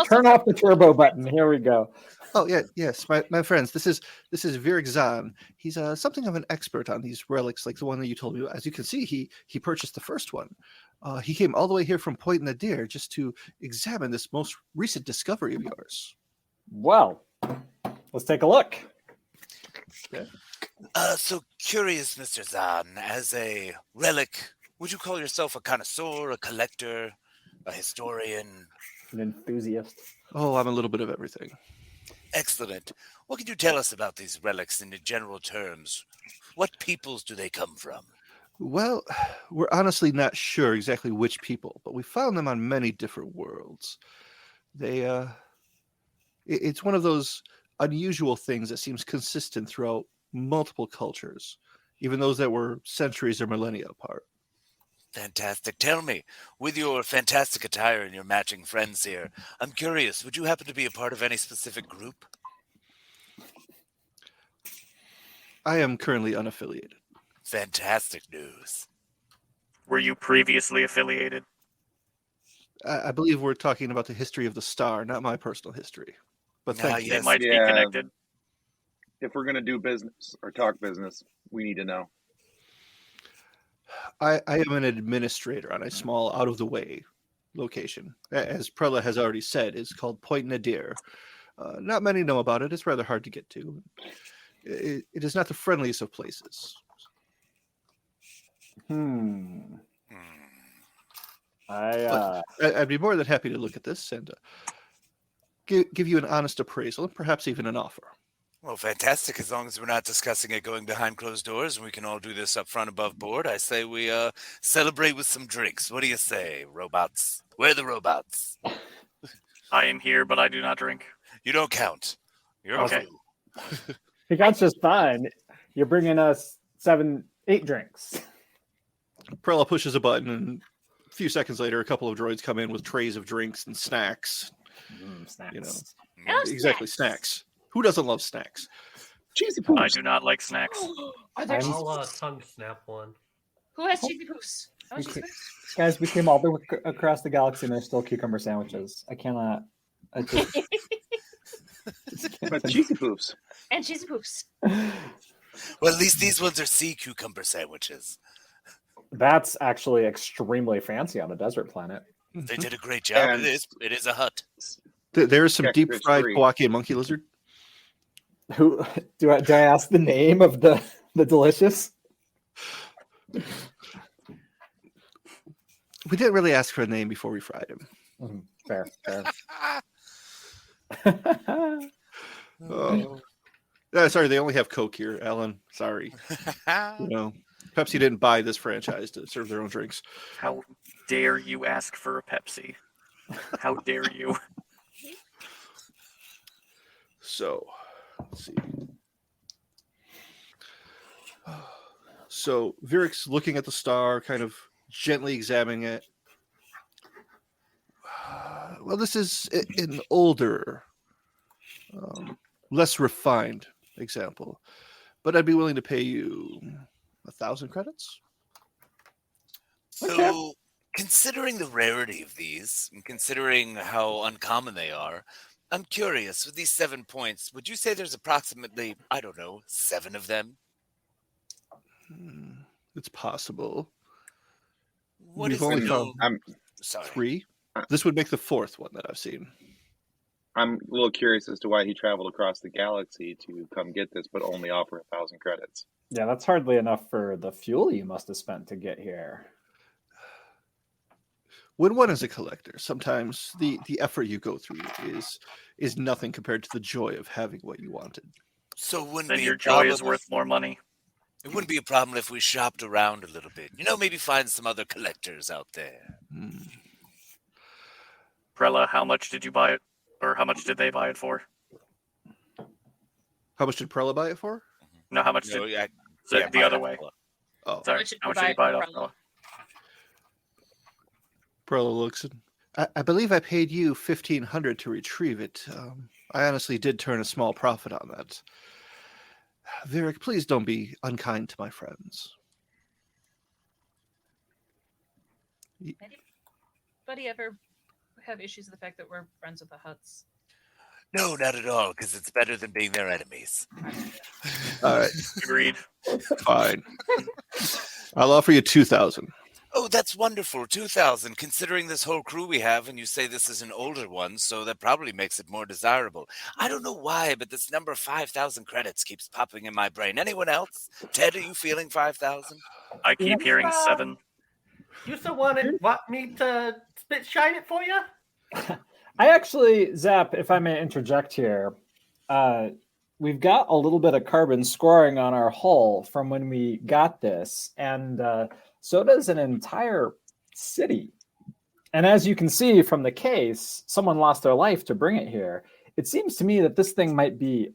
turn off the turbo button. Here we go. Oh yeah, yes, my friends. This is Virik Zahn. He's something of an expert on these relics, like the one that you told me. As you can see, he purchased the first one. He came all the way here from Point Nadir just to examine this most recent discovery of yours. Well, let's take a look. Yeah. So curious, Mr. Zahn, as a relic, would you call yourself a connoisseur, a collector, a historian? An enthusiast. Oh, I'm a little bit of everything. Excellent. What can you tell us about these relics in general terms? What peoples do they come from? Well, we're honestly not sure exactly which people, but we found them on many different worlds. It's one of those unusual things that seems consistent throughout multiple cultures, even those that were centuries or millennia apart. Fantastic. Tell me, with your fantastic attire and your matching friends here, I'm curious, would you happen to be a part of any specific group? I am currently unaffiliated. Fantastic news. Were you previously affiliated? I believe we're talking about the history of the star, not my personal history. But thank you. They might be connected. If we're going to do business or talk business, we need to know. I am an administrator on a small, out-of-the-way location. As Prella has already said, it's called Point Nadir. Not many know about it. It's rather hard to get to. It is not the friendliest of places. I'd be more than happy to look at this and give you an honest appraisal and perhaps even an offer. Well, fantastic. As long as we're not discussing it going behind closed doors and we can all do this up front above board, I say we celebrate with some drinks. What do you say, robots? Where are the robots? I am here, but I do not drink. You don't count. You're okay. He counts just fine. You're bringing us 8 drinks. Prella pushes a button, and a few seconds later, a couple of droids come in with trays of drinks and snacks. Snacks. You know, exactly, snacks. Who doesn't love snacks? Cheesy poops. I do not like snacks. Are there cheesy I'll poops? tongue snap one. Who has cheesy poops? I want cheesy poops. Guys, we came all the way across the galaxy and there's still cucumber sandwiches. I cannot. But cheesy poops. And cheesy poops. Well, at least these ones are sea cucumber sandwiches. That's actually extremely fancy on a desert planet. They did a great job. And it is a hut. There's some deep fried free. Kawaki and monkey lizard. Who do I ask the name of the delicious? We didn't really ask for a name before we fried him. Fair. Sorry, they only have Coke here, Alan. Sorry. Pepsi didn't buy this franchise to serve their own drinks. How dare you ask for a Pepsi? How dare you? So, let's see. So, Virik's looking at the star, kind of gently examining it. Well, this is an older, less refined example, but I'd be willing to pay you 1,000 credits. So, considering the rarity of these, and considering how uncommon they are, I'm curious, with these 7 points, would you say there's approximately, 7 of them? It's possible. We've only found sorry. 3. This would make the 4th one that I've seen. I'm a little curious as to why he traveled across the galaxy to come get this, but only offer 1,000 credits. Yeah, that's hardly enough for the fuel you must have spent to get here. When one is a collector, sometimes the effort you go through is nothing compared to the joy of having what you wanted. So it wouldn't Then be your a joy problem is worth more money. It wouldn't be a problem if we shopped around a little bit. Maybe find some other collectors out there. Prella, how much did you buy it? Or how much did they buy it for? How much did Prella buy it for? No, how much did the other way? Oh, sorry. How much did you buy it off, Prella? Prella looks and I believe I paid you 1,500 to retrieve it. I honestly did turn a small profit on that. Virik, please don't be unkind to my friends. Anybody ever have issues with the fact that we're friends with the Hutts? No, not at all, because it's better than being their enemies. All right. Agreed. Fine. I'll offer you 2,000. Oh, that's wonderful. 2,000, considering this whole crew we have, and you say this is an older one, so that probably makes it more desirable. I don't know why, but this number 5,000 credits keeps popping in my brain. Anyone else? Ted, are you feeling 5,000? I keep hearing 7. You still want me to shine it for you? I actually, Zap, if I may interject here, we've got a little bit of carbon scoring on our hull from when we got this, and so does an entire city. And as you can see from the case, someone lost their life to bring it here. It seems to me that this thing might be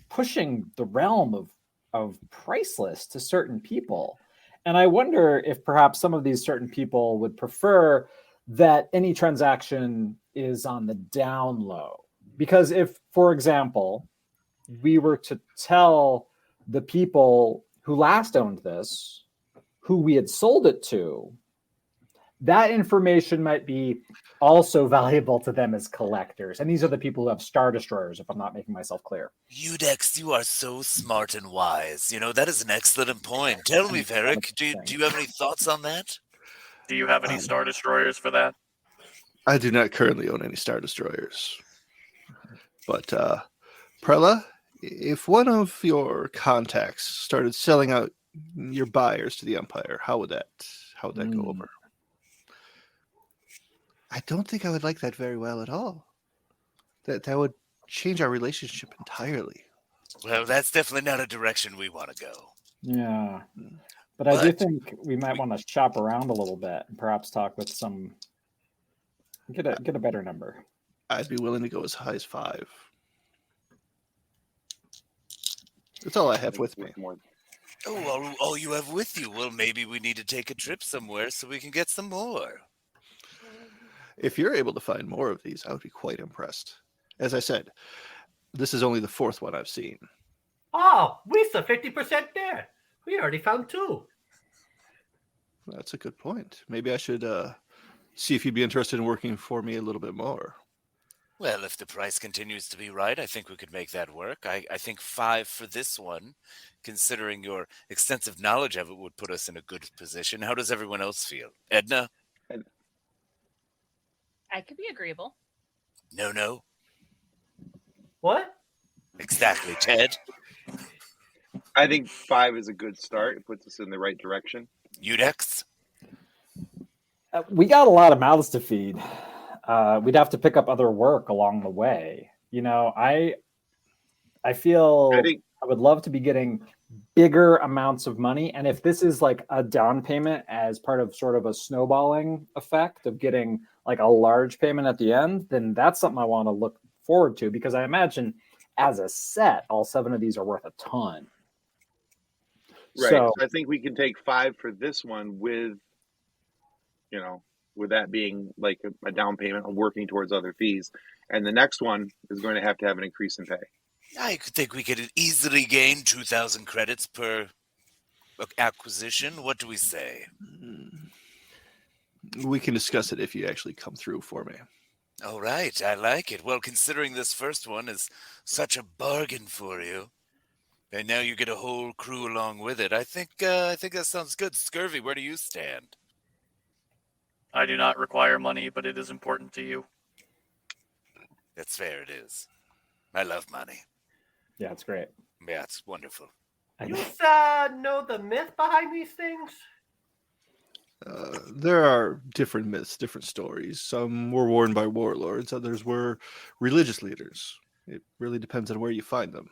pushing the realm of priceless to certain people. And I wonder if perhaps some of these certain people would prefer that any transaction is on the down low. Because if, for example, we were to tell the people who last owned this, who we had sold it to, that information might be also valuable to them as collectors. And these are the people who have Star Destroyers, if I'm not making myself clear. Udex, you are so smart and wise. You know, that is an excellent point. Tell me, Virik, do you have any thoughts on that? Do you have any Star Destroyers for that? I do not currently own any Star Destroyers. But, Prella, if one of your contacts started selling out your buyers to the Empire, how would that go over? I don't think I would like that very well at all. That would change our relationship entirely. Well, that's definitely not a direction we want to go. Yeah. But I do think we might want to shop around a little bit and perhaps talk with some... Get a better number. I'd be willing to go as high as 5. That's all I have with me. Oh, all you have with you. Well, maybe we need to take a trip somewhere so we can get some more. If you're able to find more of these, I would be quite impressed. As I said, this is only the 4th one I've seen. Oh, we saw 50% there. We already found 2. That's a good point. Maybe I should see if you'd be interested in working for me a little bit more. Well, if the price continues to be right, I think we could make that work. I think 5 for this one, considering your extensive knowledge of it, would put us in a good position. How does everyone else feel? Edna? I could be agreeable. No. What? Exactly, Ted. I think 5 is a good start. It puts us in the right direction. Udex? We got a lot of mouths to feed. We'd have to pick up other work along the way. You know, I feel I would love to be getting bigger amounts of money. And if this is like a down payment as part of sort of a snowballing effect of getting like a large payment at the end, then that's something I want to look forward to, because I imagine as a set, all 7 of these are worth a ton. Right. So I think we can take 5 for this one with that being like a down payment of working towards other fees. And the next one is going to have an increase in pay. I think we could easily gain 2,000 credits per acquisition. What do we say? We can discuss it if you actually come through for me. All right, I like it. Well, considering this first one is such a bargain for you, and now you get a whole crew along with it, I think that sounds good. Scurvy, where do you stand? I do not require money, but it is important to you. That's fair, it is. I love money. yeah, it's great. Yeah, it's wonderful. You know the myth behind these things? There are different myths, different stories. Some were worn by warlords, others were religious leaders. It really depends on where you find them.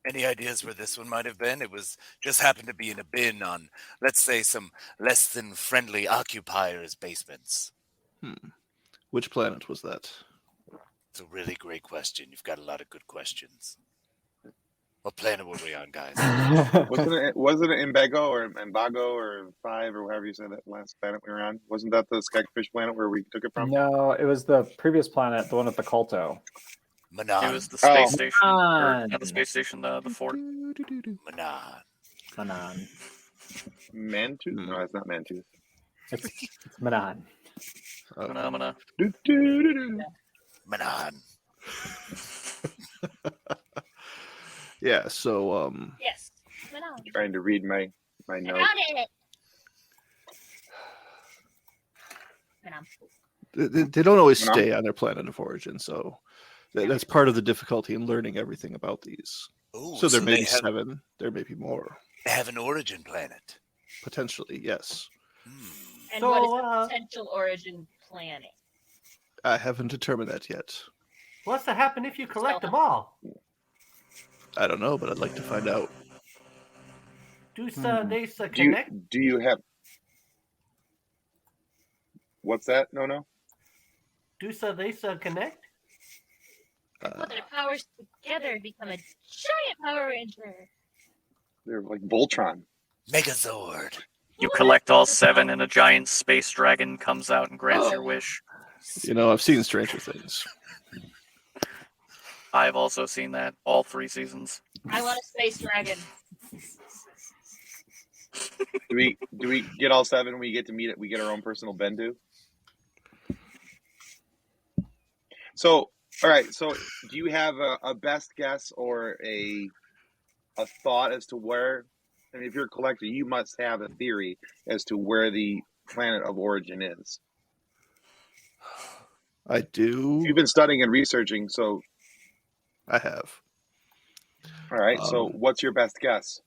Any ideas where this one might have been? It was just happened to be in a bin on, let's say, some less than friendly occupiers' basements. Which planet was that? It's a really great question. You've got a lot of good questions. What planet were we on, guys? Wasn't it Imbago or Imbago or 5 or whatever you said that last planet we were on? Wasn't that the skekfish planet where we took it from? No, it was the previous planet, the one with the kolto. Manan. It was the space Oh. station. Or Manan. not the space station, the fort. Manan. Manan. Mantooth? No, it's not Mantooth. It's Manan. Phenomena. Manan. Yeah, so Yes. Manan. Trying to read my notes. Manan. Manan. they don't always No. stay on their planet of origin, so that's part of the difficulty in learning everything about these. Ooh, So there may they be have, 7, there may be more. they have an origin planet. Potentially, yes. And So, what is the potential origin planet? I haven't determined that yet. What's to happen if you collect them all? I don't know, but I'd like to find out. Do Do connect? you have... What's that? No? Do they connect? Put their powers together, become a giant Power Ranger. They're like Voltron. Megazord. You collect all 7 and a giant space dragon comes out and grants your wish. You know, I've seen Stranger Things. I've also seen that all 3 seasons. I want a space dragon. Do we get all 7? We get to meet it. We get our own personal Bendu. So, all right. So, do you have a best guess or a thought as to where? I mean, if you're a collector, you must have a theory as to where the planet of origin is. I do. You've been studying and researching, so I have. all right. So, what's your best guess?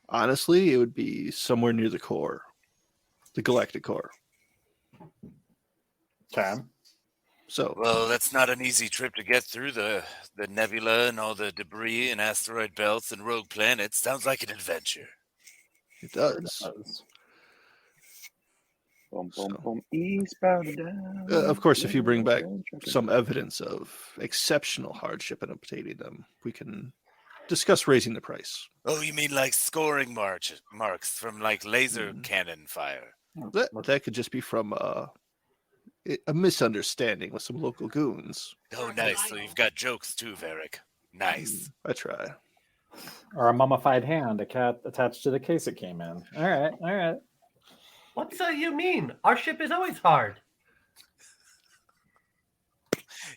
Honestly, it would be somewhere near the core, the galactic core. Okay. So, Well, that's not an easy trip to get through the nebula and all the debris and asteroid belts and rogue planets. Sounds like an adventure. it does. Boom, boom, boom. Eastbound and down. Of course, if you bring back some evidence of exceptional hardship in obtaining them, we can discuss raising the price. Oh, you mean like scoring marks from like laser cannon fire? That could just be from a misunderstanding with some local goons. Oh, nice. So you've got jokes too, Varric. Nice. I try. Or a mummified hand, a cat attached to the case it came in. All right. What's you mean? Our ship is always hard.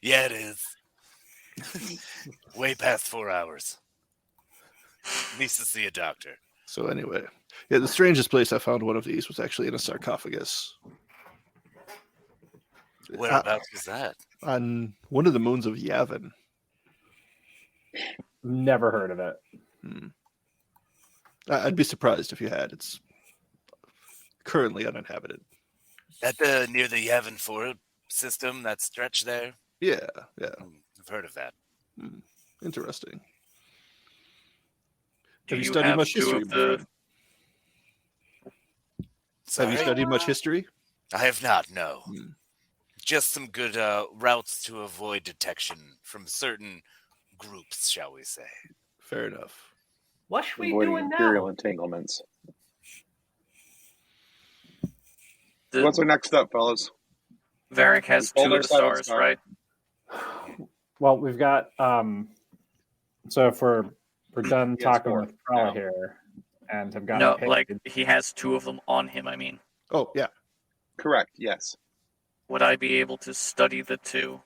Yeah, it is. Way past 4 hours. Needs to see a doctor. So anyway, yeah, the strangest place I found one of these was actually in a sarcophagus. Whereabouts is that? On one of the moons of Yavin. Never heard of it. I'd be surprised if you had. It's currently uninhabited. At near the Yavin 4 system, that stretch there? Yeah. I've heard of that. Interesting. Do Have you you studied have much 2 history? of my the... friend? Have you studied much history? I have not, no. Just some good routes to avoid detection from certain groups, shall we say. Fair enough. What should we Avoiding doing imperial now? entanglements. What's our next step, fellas? Varric has 2 of the stars, right? Well, we've got so if we're done Yes, talking 4 with Prella now. here and have gotten No, paid. like he has 2 of them on him, I mean. Oh, yeah. Correct, yes. Would I be able to study the 2?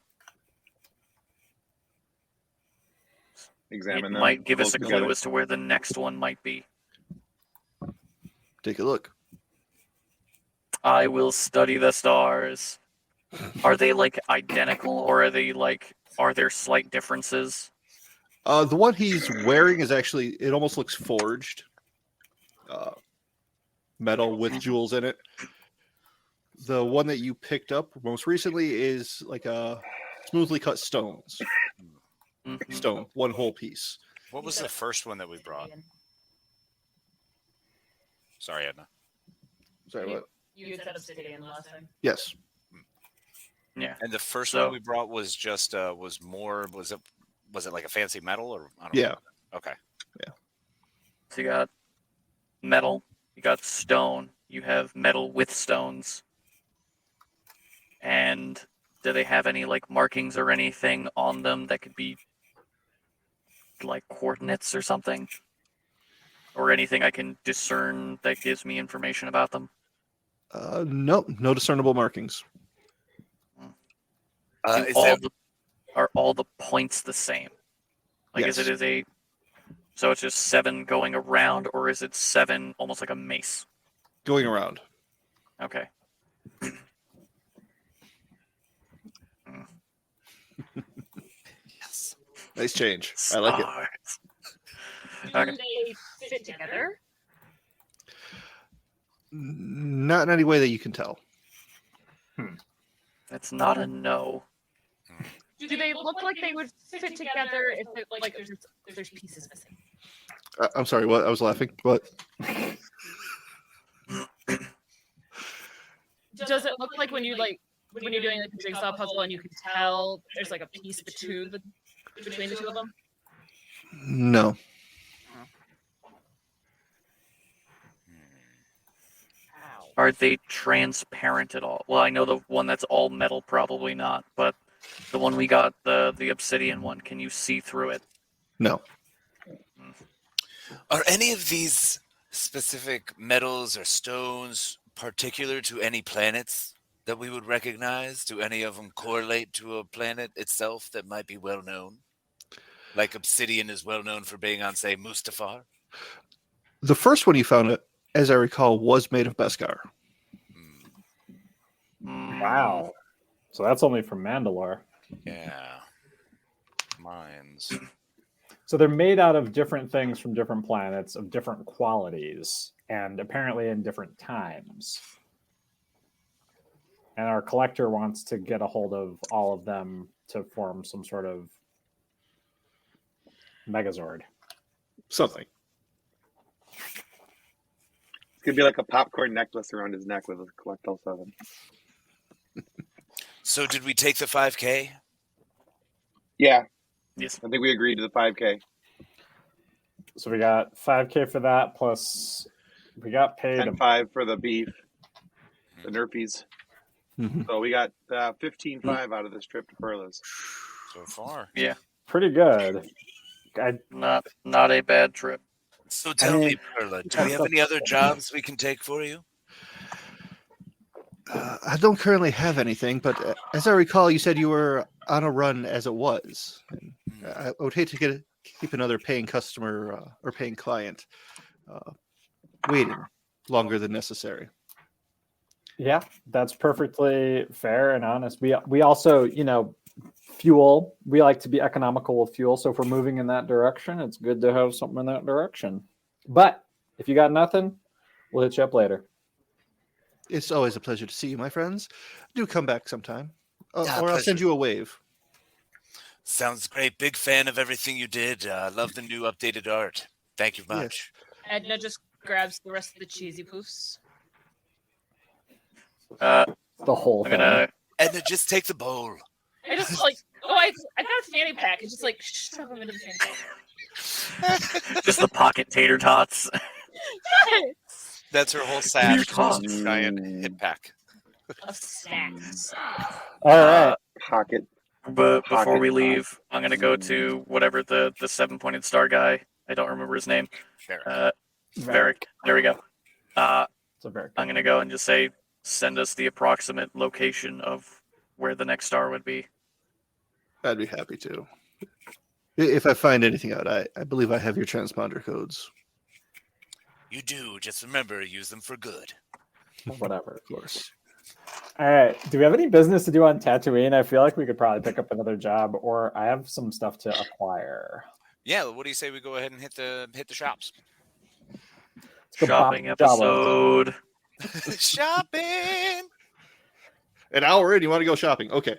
Examine It them. might give us a both clue together. as to where the next one might be. Take a look. I will study the stars. Are they like identical, or are there slight differences? The one he's wearing is actually, it almost looks forged. Metal with jewels in it. The one that you picked up most recently is like a smoothly cut stones. Stone, one whole piece. What was the first one that we brought? Sorry, Edna. Sorry, what? You said obsidian last time. Yes. Yeah. And the first So- one we brought was just was it like a fancy metal or I don't Yeah. know. Okay. So you got metal, you got stone, you have metal with stones. And do they have any like markings or anything on them that could be like coordinates or something? Or anything I can discern that gives me information about them? Nope, no discernible markings. Are all the points the same? Like, Yes. so it's just 7 going around, or is it 7 almost like a mace? Going around. Okay. Yes. Nice change. I like it. Okay. Do they fit together? Not in any way that you can tell. That's not a no. Do they look like they would fit together if there's pieces missing? I'm sorry, what? I was laughing. What? Does it look like when you're doing like a jigsaw puzzle and you can tell there's like a piece between the two of them? No. Are they transparent at all? Well, I know the one that's all metal, probably not, but the one we got, the obsidian one, can you see through it? No. Are any of these specific metals or stones particular to any planets that we would recognize? Do any of them correlate to a planet itself that might be well known? Like obsidian is well known for being on, say, Mustafar? The first one you found, as I recall, was made of Beskar. Wow. So that's only from Mandalore. Yeah. Mines. So they're made out of different things from different planets of different qualities and apparently in different times. And our collector wants to get a hold of all of them to form some sort of Megazord. Something. It's gonna be like a popcorn necklace around his neck with a collect all 7. So did we take the 5K? Yeah. Yes. I think we agreed to the 5K. So we got 5K for that, plus we got paid 10-5 for the beef, the nerfies. Mm-hmm. So we got 15-5 out of this trip to Perla's. So far. Yeah. Pretty good. Not a bad trip. So tell me, Perla, do we have any other jobs we can take for you? I don't currently have anything, but as I recall, you said you were on a run as it was. And I would hate to keep another paying customer or paying client waiting longer than necessary. Yeah, that's perfectly fair and honest. We also, fuel. We like to be economical with fuel. So if we're moving in that direction, it's good to have something in that direction. But if you got nothing, we'll hit you up later. It's always a pleasure to see you, my friends. Do come back sometime, or I'll pleasure. send you a wave. Sounds great. Big fan of everything you did. Love the new updated art. Thank you much. Edna just grabs the rest of the cheesy poofs. The whole thing. Edna, just take the bowl. I just I got a fanny pack. It's just like shove them into the fanny pack. Just the pocket tater tots. Yes. That's her whole sack. Just a giant hip pack. Of snacks. All right. Pocket. But before we leave, I'm gonna go to whatever the 7-pointed star guy. I don't remember his name. Varric. There we go. I'm gonna go and just say, send us the approximate location of where the next star would be. I'd be happy to. If I find anything out, I believe I have your transponder codes. You do. Just remember, use them for good. Whatever. Of course. All right. Do we have any business to do on Tatooine? I feel like we could probably pick up another job, or I have some stuff to acquire. Yeah. What do you say we go ahead and hit the shops? Shopping episode. Shopping. An hour in, you want to go shopping? Okay.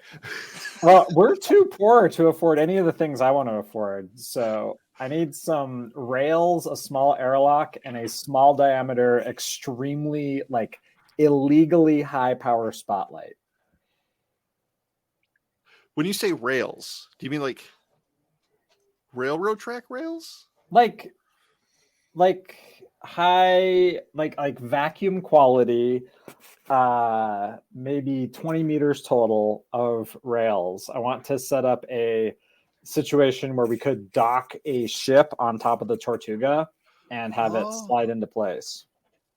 Well, we're too poor to afford any of the things I want to afford. So I need some rails, a small airlock, and a small diameter, extremely illegally high power spotlight. When you say rails, do you mean like railroad track rails? Like high, like vacuum quality, maybe 20 meters total of rails. I want to set up a situation where we could dock a ship on top of the Tortuga and have it slide into place.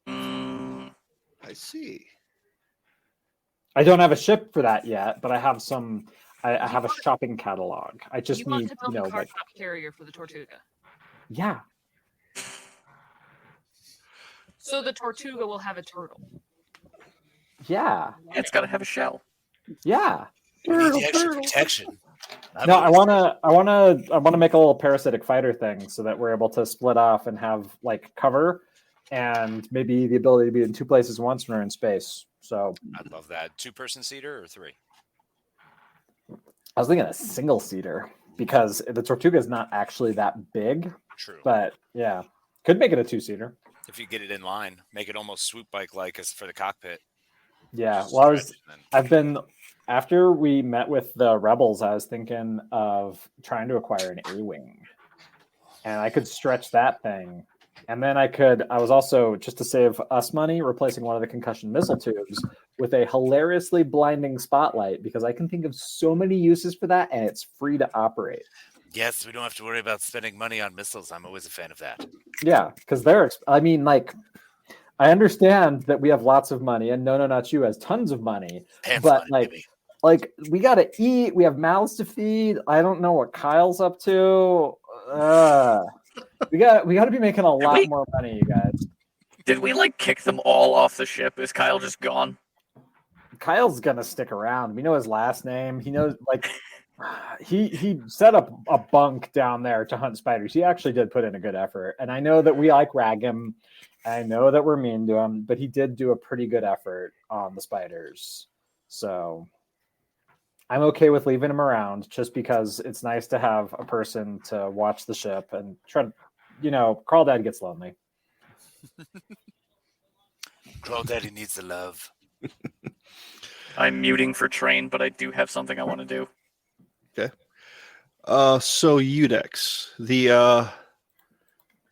I see. I don't have a ship for that yet, but I have some. I have a shopping catalog. I just you want need, to build you know, a car like, top carrier for the Tortuga. yeah. So the Tortuga will have a turtle. Yeah. It's got to have a shell. Yeah. You need the extra protection. No, I wanna make a little parasitic fighter thing so that we're able to split off and have like cover and maybe the ability to be in two places once when we're in space. So I'd love that. 2-person seater or 3? I was thinking a single seater because the Tortuga is not actually that big. True. But yeah, could make it a 2-seater. If you get it in line, make it almost swoop bike like as for the cockpit. Yeah. Well, after we met with the rebels, I was thinking of trying to acquire an A-wing, and I could stretch that thing. And then I was also, just to save us money, replacing one of the concussion missile tubes with a hilariously blinding spotlight, because I can think of so many uses for that, and it's free to operate. Yes, we don't have to worry about spending money on missiles. I'm always a fan of that. Yeah, because I understand that we have lots of money, and No Not You has tons of money, but like we gotta eat. We have mouths to feed. I don't know what Kyle's up to. We got to be making a lot more money, you guys. Did we like kick them all off the ship? Is Kyle just gone? Kyle's gonna stick around. We know his last name. He knows, like, he set up a bunk down there to hunt spiders. He actually did put in a good effort, and I know that we like rag him. I know that we're mean to him, but he did do a pretty good effort on the spiders. So I'm okay with leaving him around just because it's nice to have a person to watch the ship and try to, Crawdad gets lonely. Crawdaddy needs the love. I'm muting for train, but I do have something I want to do. Okay. So Udex, the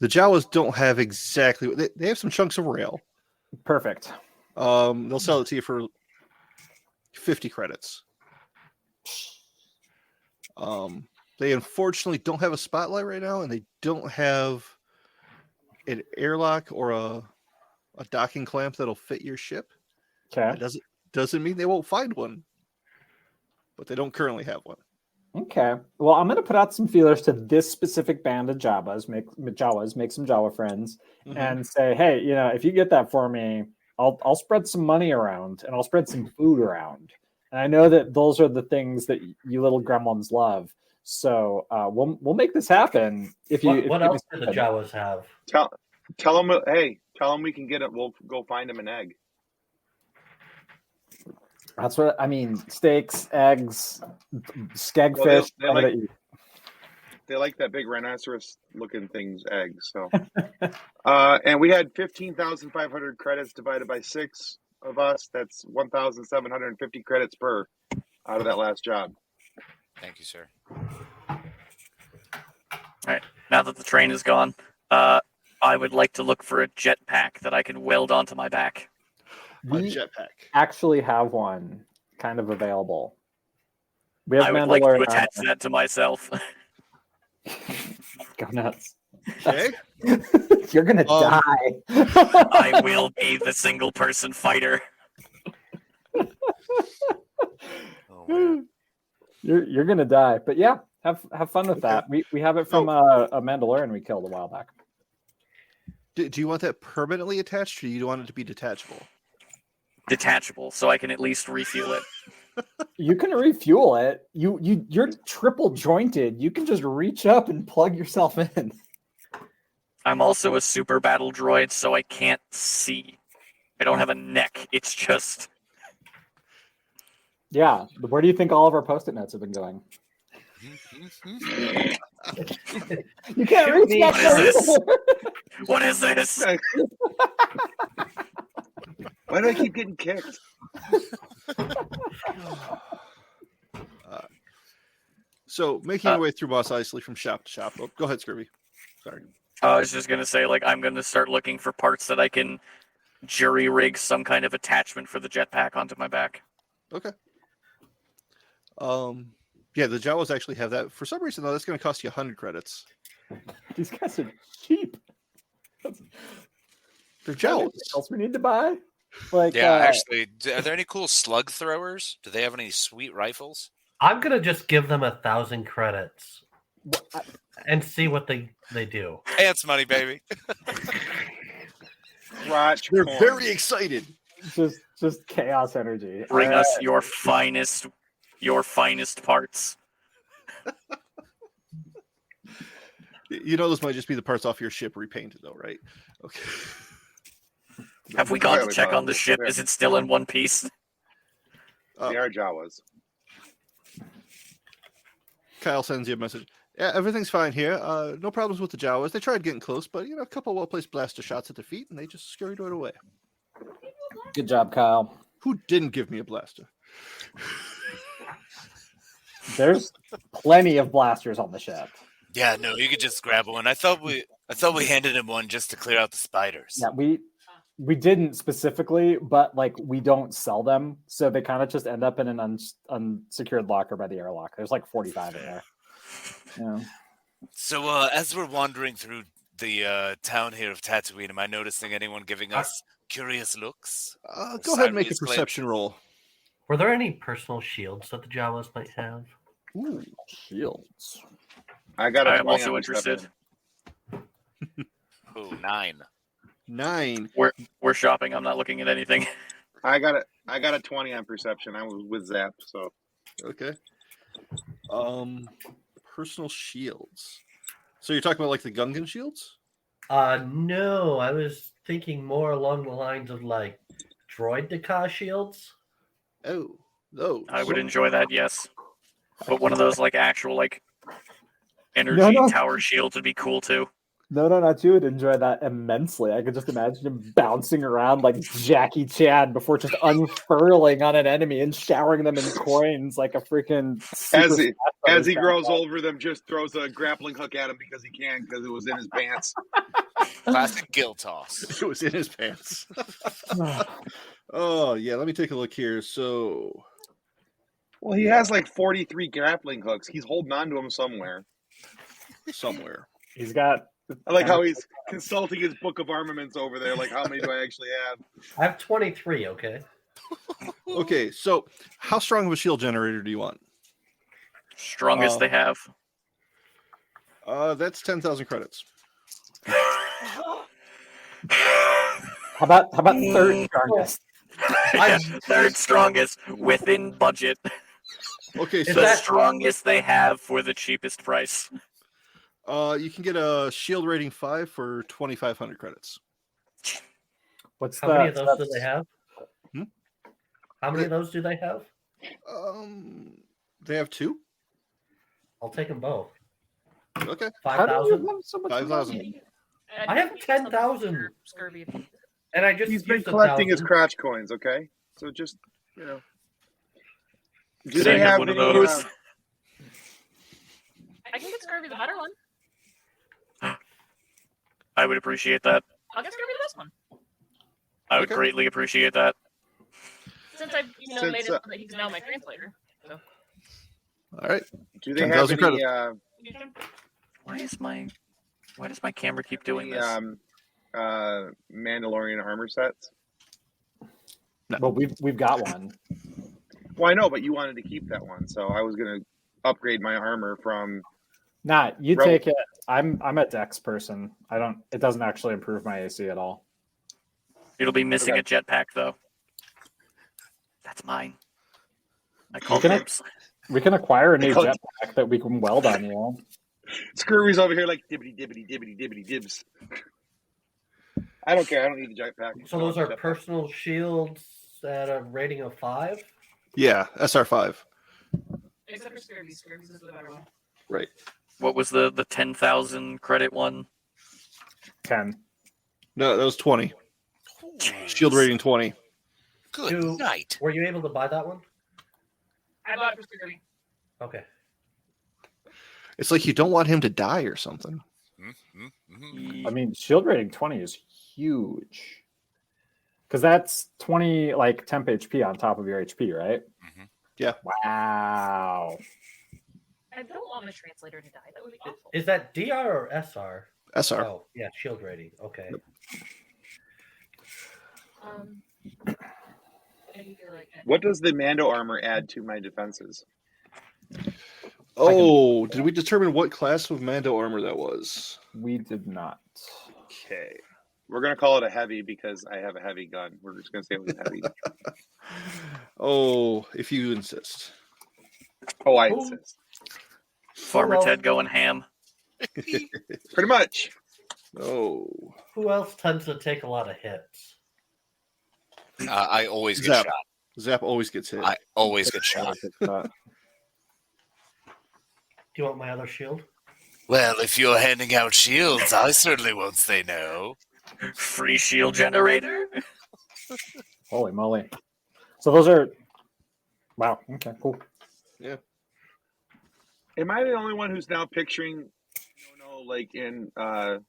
Jawas don't have exactly. They have some chunks of rail. Perfect. They'll sell it to you for 50 credits. They unfortunately don't have a spotlight right now, and they don't have an airlock or a docking clamp that'll fit your ship. Okay. It doesn't mean they won't find one, but they don't currently have one. Okay. Well, I'm going to put out some feelers to this specific band of Jawas, make some Jawa friends, and say, hey, if you get that for me, I'll spread some money around, and I'll spread some food around. And I know that those are the things that you little gremlins love. So we'll make this happen. What else do the Jawas have? Tell them, we can get it. We'll go find them an egg. That's what I mean. Steaks, eggs, skegfish. Well, they like that big rhinoceros-looking thing's eggs. So, and we had 15,500 credits divided by 6 of us. That's 1,750 credits per out of that last job. Thank you, sir. All right. Now that the train is gone, I would like to look for a jetpack that I can weld onto my back. We actually have one kind of available. We have I would like to attach that to myself. Go nuts. Okay. You're gonna die. I will be the single person fighter. You're gonna die. But yeah, have fun with that. We have it from a Mandalorian we killed a while back. Do you want that permanently attached, or do you want it to be detachable? Detachable, so I can at least refuel it. You can refuel it. You're triple jointed. You can just reach up and plug yourself in. I'm also a super battle droid, so I can't see. I don't have a neck. It's just... Yeah. Where do you think all of our Post-it notes have been going? You can't reach What is this? What is this? Why do I keep getting kicked? So making your way through Mos Eisley from shop to shop. Oh, go ahead, Scurvy. Sorry. I was just gonna say, like, I'm gonna start looking for parts that I can jury rig some kind of attachment for the jetpack onto my back. Okay. Yeah, the Jawas actually have that. For some reason, though, that's going to cost you 100 credits. These guys are cheap. They're Jawas. Anything else we need to buy? Like, Yeah, actually, are there any cool slug throwers? Do they have any sweet rifles? I'm gonna just give them 1,000 credits and see what they do. Ants money, baby. They're very excited. Just chaos energy. Bring us your finest parts. You know, those might just be the parts off your ship repainted, though, right? Okay. Have we gone to check on the ship? Is it still in one piece? They are Jawas. Kyle sends you a message. Yeah, everything's fine here. No problems with the Jawas. They tried getting close, but a couple well-placed blaster shots at their feet, and they just scurried right away. Good job, Kyle. Who didn't give me a blaster? There's plenty of blasters on the ship. Yeah, no, you could just grab one. I thought we handed him one just to clear out the spiders. Yeah, we didn't specifically, but like we don't sell them, so they kind of just end up in an unsecured locker by the airlock. There's like 45 in there. Yeah. So as we're wandering through the town here of Tatooine, am I noticing anyone giving us curious looks? Go ahead and make a perception roll. Were there any personal shields that the Jawas might have? Ooh, shields. I am also interested. Ooh, 9. 9. We're shopping. I'm not looking at anything. I got a 20 on perception. I was with Zap, so okay. Personal shields. So you're talking about like the Gungan shields? No, I was thinking more along the lines of like droid Dakar shields. Oh, those. I would enjoy that, yes. But one of those like actual like energy tower shields would be cool too. No, not you would enjoy that immensely. I could just imagine him bouncing around like Jackie Chan before just unfurling on an enemy and showering them in coins like a freaking. As he grows over them, just throws a grappling hook at him because he can, because it was in his pants. Classic gill toss. It was in his pants. Oh yeah, let me take a look here. So, well, he has like 43 grappling hooks. He's holding on to them somewhere. He's got. I like how he's consulting his book of armaments over there. Like, how many do I actually have? I have 23, okay? Okay, so how strong of a shield generator do you want? Strongest they have. That's 10,000 credits. How about third strongest? Third strongest within budget. Okay, so the strongest they have for the cheapest price. You can get a shield rating 5 for 2,500 credits. How many of those do they have? How many of those do they have? They have 2. I'll take them both. Okay. 5,000. 5,000. I have 10,000. Scurvy. And I just He's been used collecting 1,000. his crotch coins. Okay, so just Do Same they as have one of any, those. I can get Scurvy the better one. I would appreciate that. I'll get Scurvy the best one. I would greatly appreciate that. Since I've made it so that he's now my translator. So. All right. Do they have any? Why does my camera keep doing this? Mandalorian armor sets? No. Well, we've got one. Well, I know, but you wanted to keep that one, so I was going to upgrade my armor from. Nah, you take it. I'm a Dex person. It doesn't actually improve my AC at all. It'll be missing a jetpack though. That's mine. We can acquire a new jetpack that we can weld on you. Scurvy's over here like dibbity dibs. I don't care. I don't need the jetpack. So those are personal shields at a rating of 5? Yeah, SR5. Except for Scurvy. Scurvy's is the better one. Right. What was the 10,000 credit one? 10. No, that was 20. Shield rating 20. Good night. Were you able to buy that one? I bought it for Scurvy. Okay. It's like you don't want him to die or something. I mean, shield rating 20 is huge. Because that's 20, like, temp HP on top of your HP, right? Yeah. Wow. I don't want my translator to die. That would be awful. Is that DR or SR? SR. Oh, yeah, shield rating. Okay. What does the Mando armor add to my defenses? Oh, did we determine what class of Mando armor that was? We did not. Okay. We're going to call it a heavy because I have a heavy gun. We're just going to say it was heavy. Oh, if you insist. Oh, I insist. Farmer Ted going ham. Pretty much. Oh. Who else tends to take a lot of hits? I always get Zap. shot. Zap always gets hit. I always get shot. Do you want my other shield? Well, if you're handing out shields, I certainly won't say no. Free shield generator. Holy moly. So those are... Wow. Okay, cool. Yeah. Am I the only one who's now picturing, like in Dumb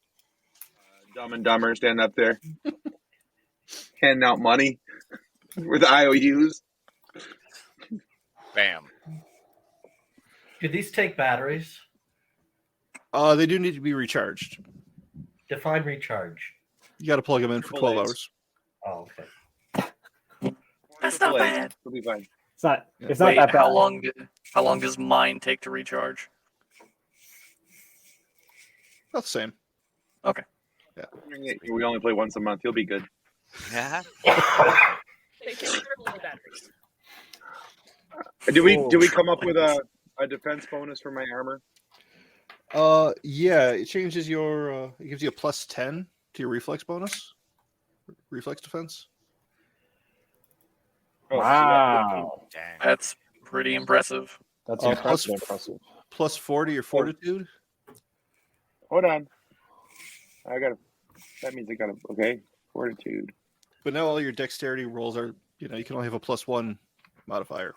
and Dumber, standing up there, handing out money with IOUs? Bam. Do these take batteries? They do need to be recharged. Define recharge. You got to plug them in for 12 hours. Oh, okay. That's not bad. It'll be fine. It's not Wait, that bad. How long does mine take to recharge? About the same. Okay. Yeah. We only play once a month. You'll be good. Yeah. They can triple the batteries. Do we come up with a defense bonus for my armor? Yeah, it changes your it gives you a plus 10 to your reflex bonus. Reflex defense. Oh, Wow. That's pretty impressive. That's plus impressive. Plus 40 your fortitude. Hold on. That means I got okay. Fortitude. But now all your dexterity rolls are, you can only have a plus 1 modifier.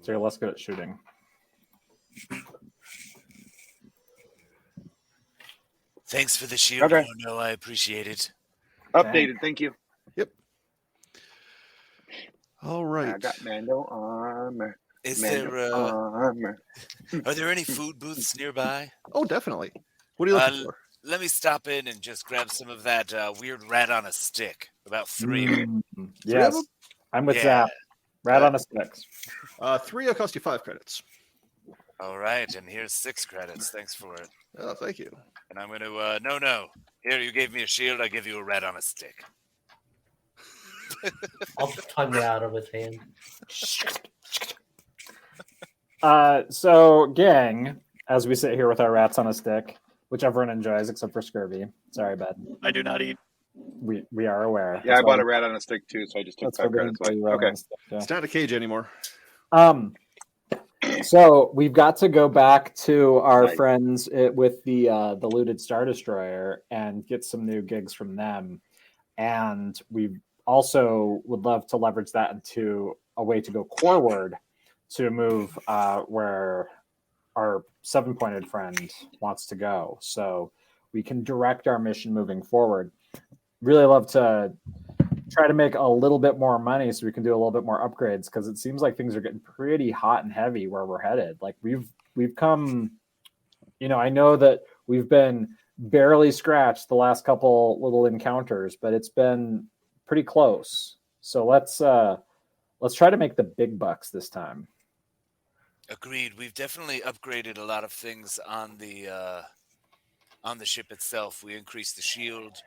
So you're less good at shooting. Thanks for the shield. Okay. Oh, no, I appreciate it. Updated. Thank you. Yep. All right. I got Mando armor. Is Mando there armor. are there any food booths nearby? Oh, definitely. What are you looking for? Let me stop in and just grab some of that weird rat on a stick. About 3. Yes. I'm with Yeah. Zap. Rat on a stick. 3 will cost you 5 credits. All right, and here's 6 credits. Thanks for it. Oh, thank you. And I'm going to, no. Here, you gave me a shield. I give you a rat on a stick. I'll tongue it out of his hand. So, gang, as we sit here with our rats on a stick, which everyone enjoys except for Scurvy. Sorry, bud. I do not eat. We are aware. Yeah, I bought a rat on a stick too, so I just took 5 credits away. Okay. It's not a cage anymore. So we've got to go back to our friends with the looted Star Destroyer and get some new gigs from them, and we also would love to leverage that into a way to go forward to move where our 7-pointed friend wants to go, so we can direct our mission moving forward. Really love to try to make a little bit more money so we can do a little bit more upgrades, because it seems like things are getting pretty hot and heavy where we're headed. Like we've come, I know that we've been barely scratched the last couple little encounters, but it's been pretty close. So let's try to make the big bucks this time. Agreed. We've definitely upgraded a lot of things on the ship itself. We increased the shield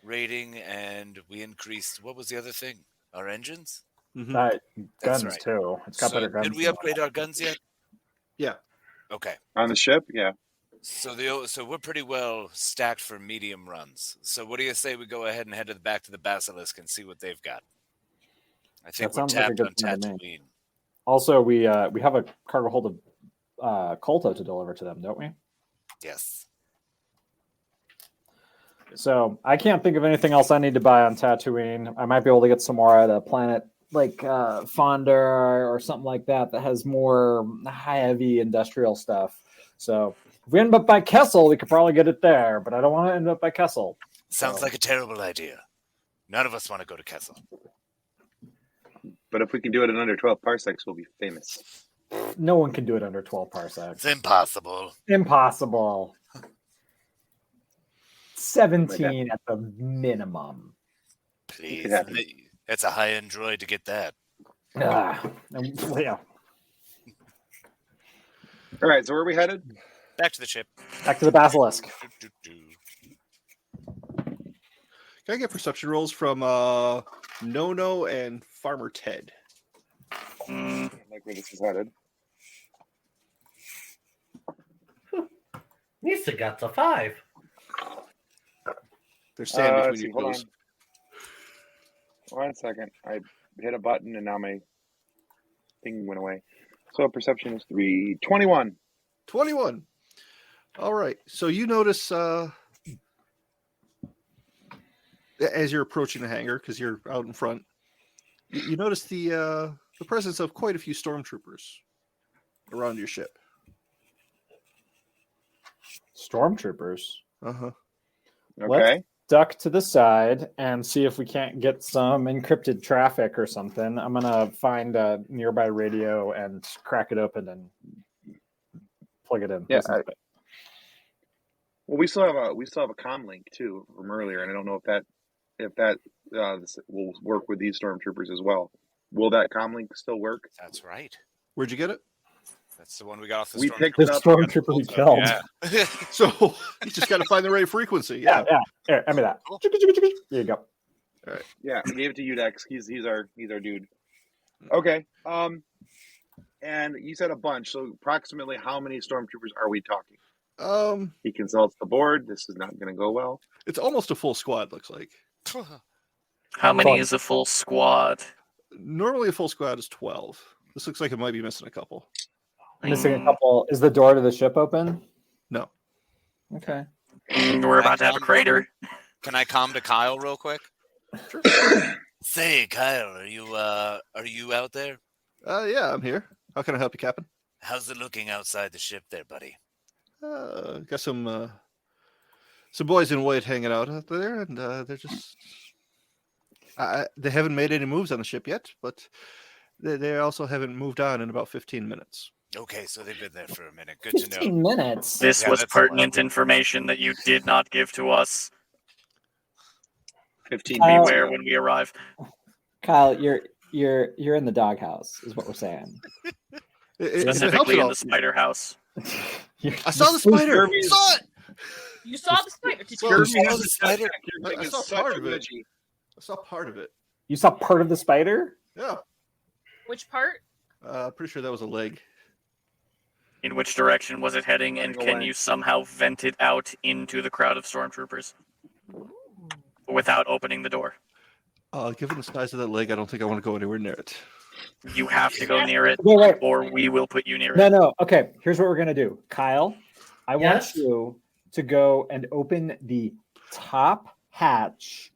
rating, and we increased, what was the other thing? Our engines? Guns right. Too. It's got better guns. Did we upgrade our guns yet? Yeah. Okay. On the ship? Yeah. So we're pretty well stacked for medium runs. So what do you say we go ahead and head back to the Basilisk and see what they've got? I think we're tapped on Tatooine. Also, we have a cargo hold of kolto to deliver to them, don't we? Yes. So I can't think of anything else I need to buy on Tatooine. I might be able to get some more at a planet Fonder or something like that has more heavy industrial stuff. So if we end up by Kessel, we could probably get it there, but I don't want to end up by Kessel. Sounds like a terrible idea. None of us want to go to Kessel. But if we can do it in under 12 parsecs, we'll be famous. No one can do it under 12 parsecs. It's impossible. Impossible. 17 at the minimum. Please. That's a high-end droid to get that. Yeah. All right, so where are we headed? Back to the ship. Back to the Basilisk. Can I get perception rolls from Nono and Farmer Ted? I like where this is headed. Nisa got a 5. They're standing between your toes. Hold on a second. I hit a button and now my thing went away. So perception is 3. 21. 21. All right. So you notice as you're approaching the hangar, because you're out in front, you notice the presence of quite a few stormtroopers around your ship. Stormtroopers? Uh-huh. Okay. Let's duck to the side and see if we can't get some encrypted traffic or something. I'm gonna find a nearby radio and crack it open and plug it in. Yeah. Well, we still have a comm link too from earlier, and I don't know if that will work with these stormtroopers as well. Will that comm link still work? That's right. Where'd you get it? That's the one we got off the We stormtrooper. picked The it up. stormtrooper we killed. Yeah. So you just got to find the right frequency. Yeah. Here, hand me that. Here you go. All right. Yeah, I gave it to Udex. He's our dude. Okay. And you said a bunch. So approximately how many stormtroopers are we talking? He consults the board. This is not going to go well. It's almost a full squad, looks like. How many is a full squad? Normally a full squad is 12. This looks like it might be missing a couple. Missing a couple. Is the door to the ship open? No. Okay. We're about to have a crater. Can I calm to Kyle real quick? Sure. Say, Kyle, are you out there? Yeah, I'm here. How can I help you, Captain? How's it looking outside the ship there, buddy? Got some boys in white hanging out there, and they're just they haven't made any moves on the ship yet, but they also haven't moved on in about 15 minutes. Okay, so they've been there for a minute. Good to know. 15 minutes. This was pertinent information that you did not give to us. 15 Beware when we arrive. Kyle, you're in the doghouse, is what we're saying. Specifically in the spider house. I saw the spider. Saw it. You saw the spider. Did you Kirby see has the a spider? I saw part of it. I saw part of it. You saw part of the spider? Yeah. Which part? Pretty sure that was a leg. In which direction was it heading, and can you somehow vent it out into the crowd of stormtroopers without opening the door? Given the size of that leg, I don't think I want to go anywhere near it. You have to go near it, Wait. or we will put you near it. No. Okay, here's what we're going to do. Kyle, I want you to go and open the top hatch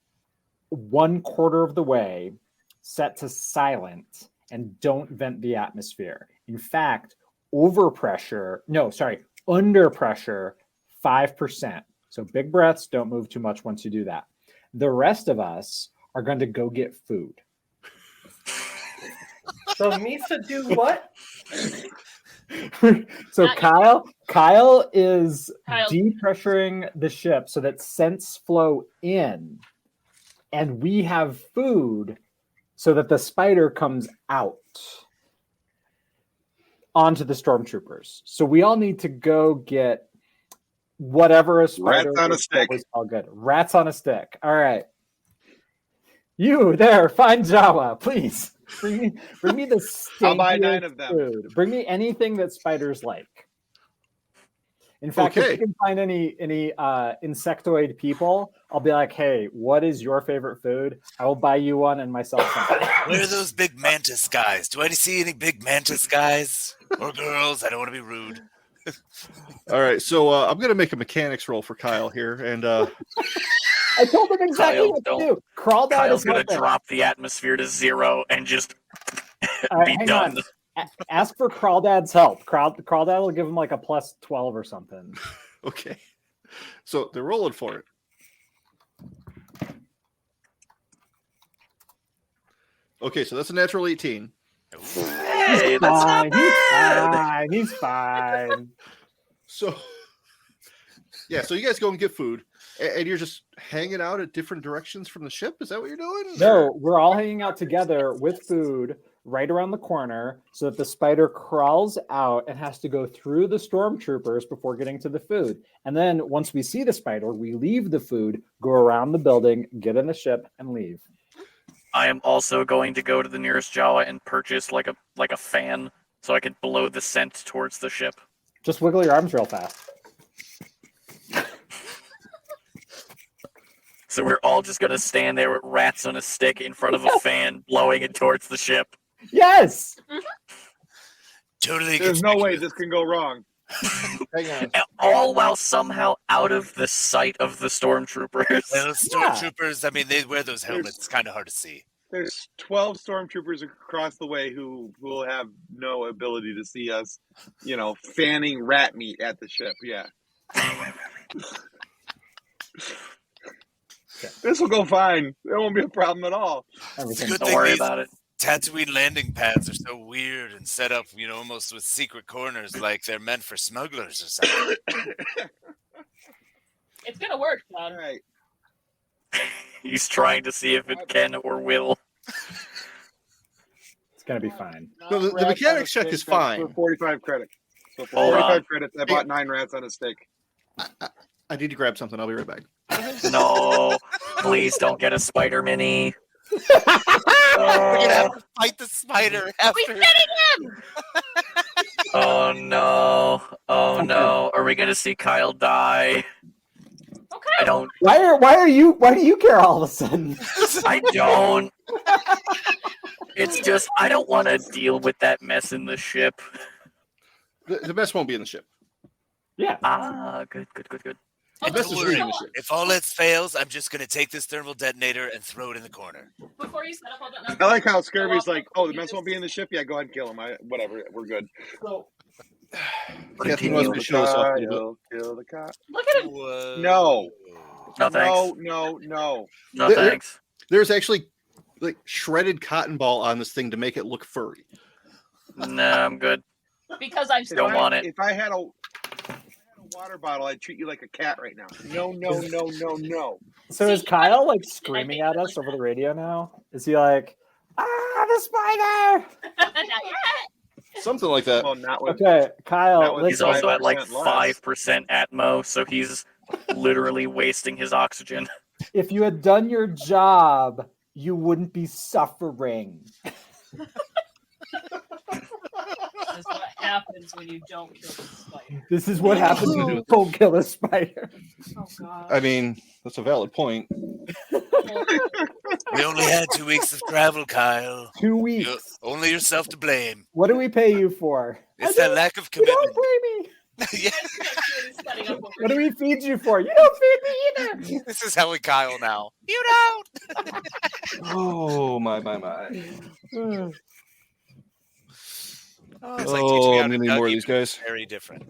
1/4 of the way, set to silent, and don't vent the atmosphere. In fact, under pressure, 5%. So big breaths, don't move too much once you do that. The rest of us are going to go get food. So Misa do what? So Kyle is depressuring the ship so that scents flow in, and we have food so that the spider comes out onto the stormtroopers. So we all need to go get whatever a spider Rats on a stick. is all good. Rats on a stick. All right. You there, find Jawa, please. Bring me the I'll buy 9 stinkiest of them. food. Bring me anything that spiders like. In fact, if you can find any insectoid people, I'll be like, hey, what is your favorite food? I will buy you one and myself some. Where are those big mantis guys? Do I see any big mantis guys or girls? I don't want to be rude. All right, so I'm going to make a mechanics roll for Kyle here, and I told him exactly Kyle, what to don't. do. Crawl down Kyle's is gonna helping. drop the atmosphere to 0 and just be hang done. on. Ask for Crawdad's help. Crawdad will give him like a plus 12 or something. okay. So they're rolling for it. Okay, so that's a natural 18. Hey, He's that's fine. not He's bad. fine. He's fine. So, yeah, so you guys go and get food, and you're just hanging out at different directions from the ship? Is that what you're doing? No, we're all hanging out together with food right around the corner so that the spider crawls out and has to go through the stormtroopers before getting to the food. And then once we see the spider, we leave the food, go around the building, get in the ship, and leave. I am also going to go to the nearest Jawa and purchase like a fan so I can blow the scent towards the ship. Just wiggle your arms real fast. So we're all just gonna stand there with rats on a stick in front of a fan, blowing it towards the ship. Yes. Totally. There's no way this can go wrong. Hang on. All while somehow out of the sight of the stormtroopers. Well, stormtroopers, I mean, they wear those helmets. It's kind of hard to see. There's 12 stormtroopers across the way who will have no ability to see us, fanning rat meat at the ship. Yeah. This will go fine. There won't be a problem at all. Don't worry about it. Tatooine landing pads are so weird and set up, almost with secret corners like they're meant for smugglers or something. It's gonna work, John. Right. He's trying to see if it can or will. It's gonna be fine. No, the mechanics check is fine. For 45 credits. So for Hold 45 on. credits, I bought 9 rats on a stick. I need to grab something. I'll be right back. No, please don't get a spider mini. We're gonna have to fight the spider after. We fitted him! Oh no! Oh no! Are we gonna see Kyle die? Okay. I don't. Why do you care all of a sudden? I don't. It's just I don't want to deal with that mess in the ship. The best won't be in the ship. Yeah. Ah, good. The best is Don't reading worry. the ship. If all else fails, I'm just going to take this thermal detonator and throw it in the corner. Before you set up all that I like how Scurvy's like, oh, the mess won't be in the ship? Yeah, go ahead and kill him. Whatever, we're good. So, Catherine wants to show us off a little bit. Kill the cop. look at him. No. No thanks. No. No There- thanks. There's actually like shredded cotton ball on this thing to make it look furry. Nah, I'm good. Because I'm Don't want it. If I had a water bottle, I'd treat you like a cat right now. No. So is Kyle like screaming at us over the radio now? Is he like, the spider? Not yet. Something like that. Well, not with. Okay, Kyle, He's listen. also at like 5% less. 5% Atmo, so he's literally wasting his oxygen. If you had done your job, you wouldn't be suffering. That's what happens when you don't kill the spider. This is what happens when you don't kill a spider. Oh god. I mean, that's a valid point. We only had 2 weeks of travel, Kyle. 2 weeks. You're only yourself to blame. What do we pay you for? It's that lack of You commitment. don't pay me. Yeah, What do we feed you for? You don't feed me either. this is how we Kyle now. You don't. Oh my. It's like teaching Oh, me how I'm to gonna need more of Dougie, these but it's guys. very different.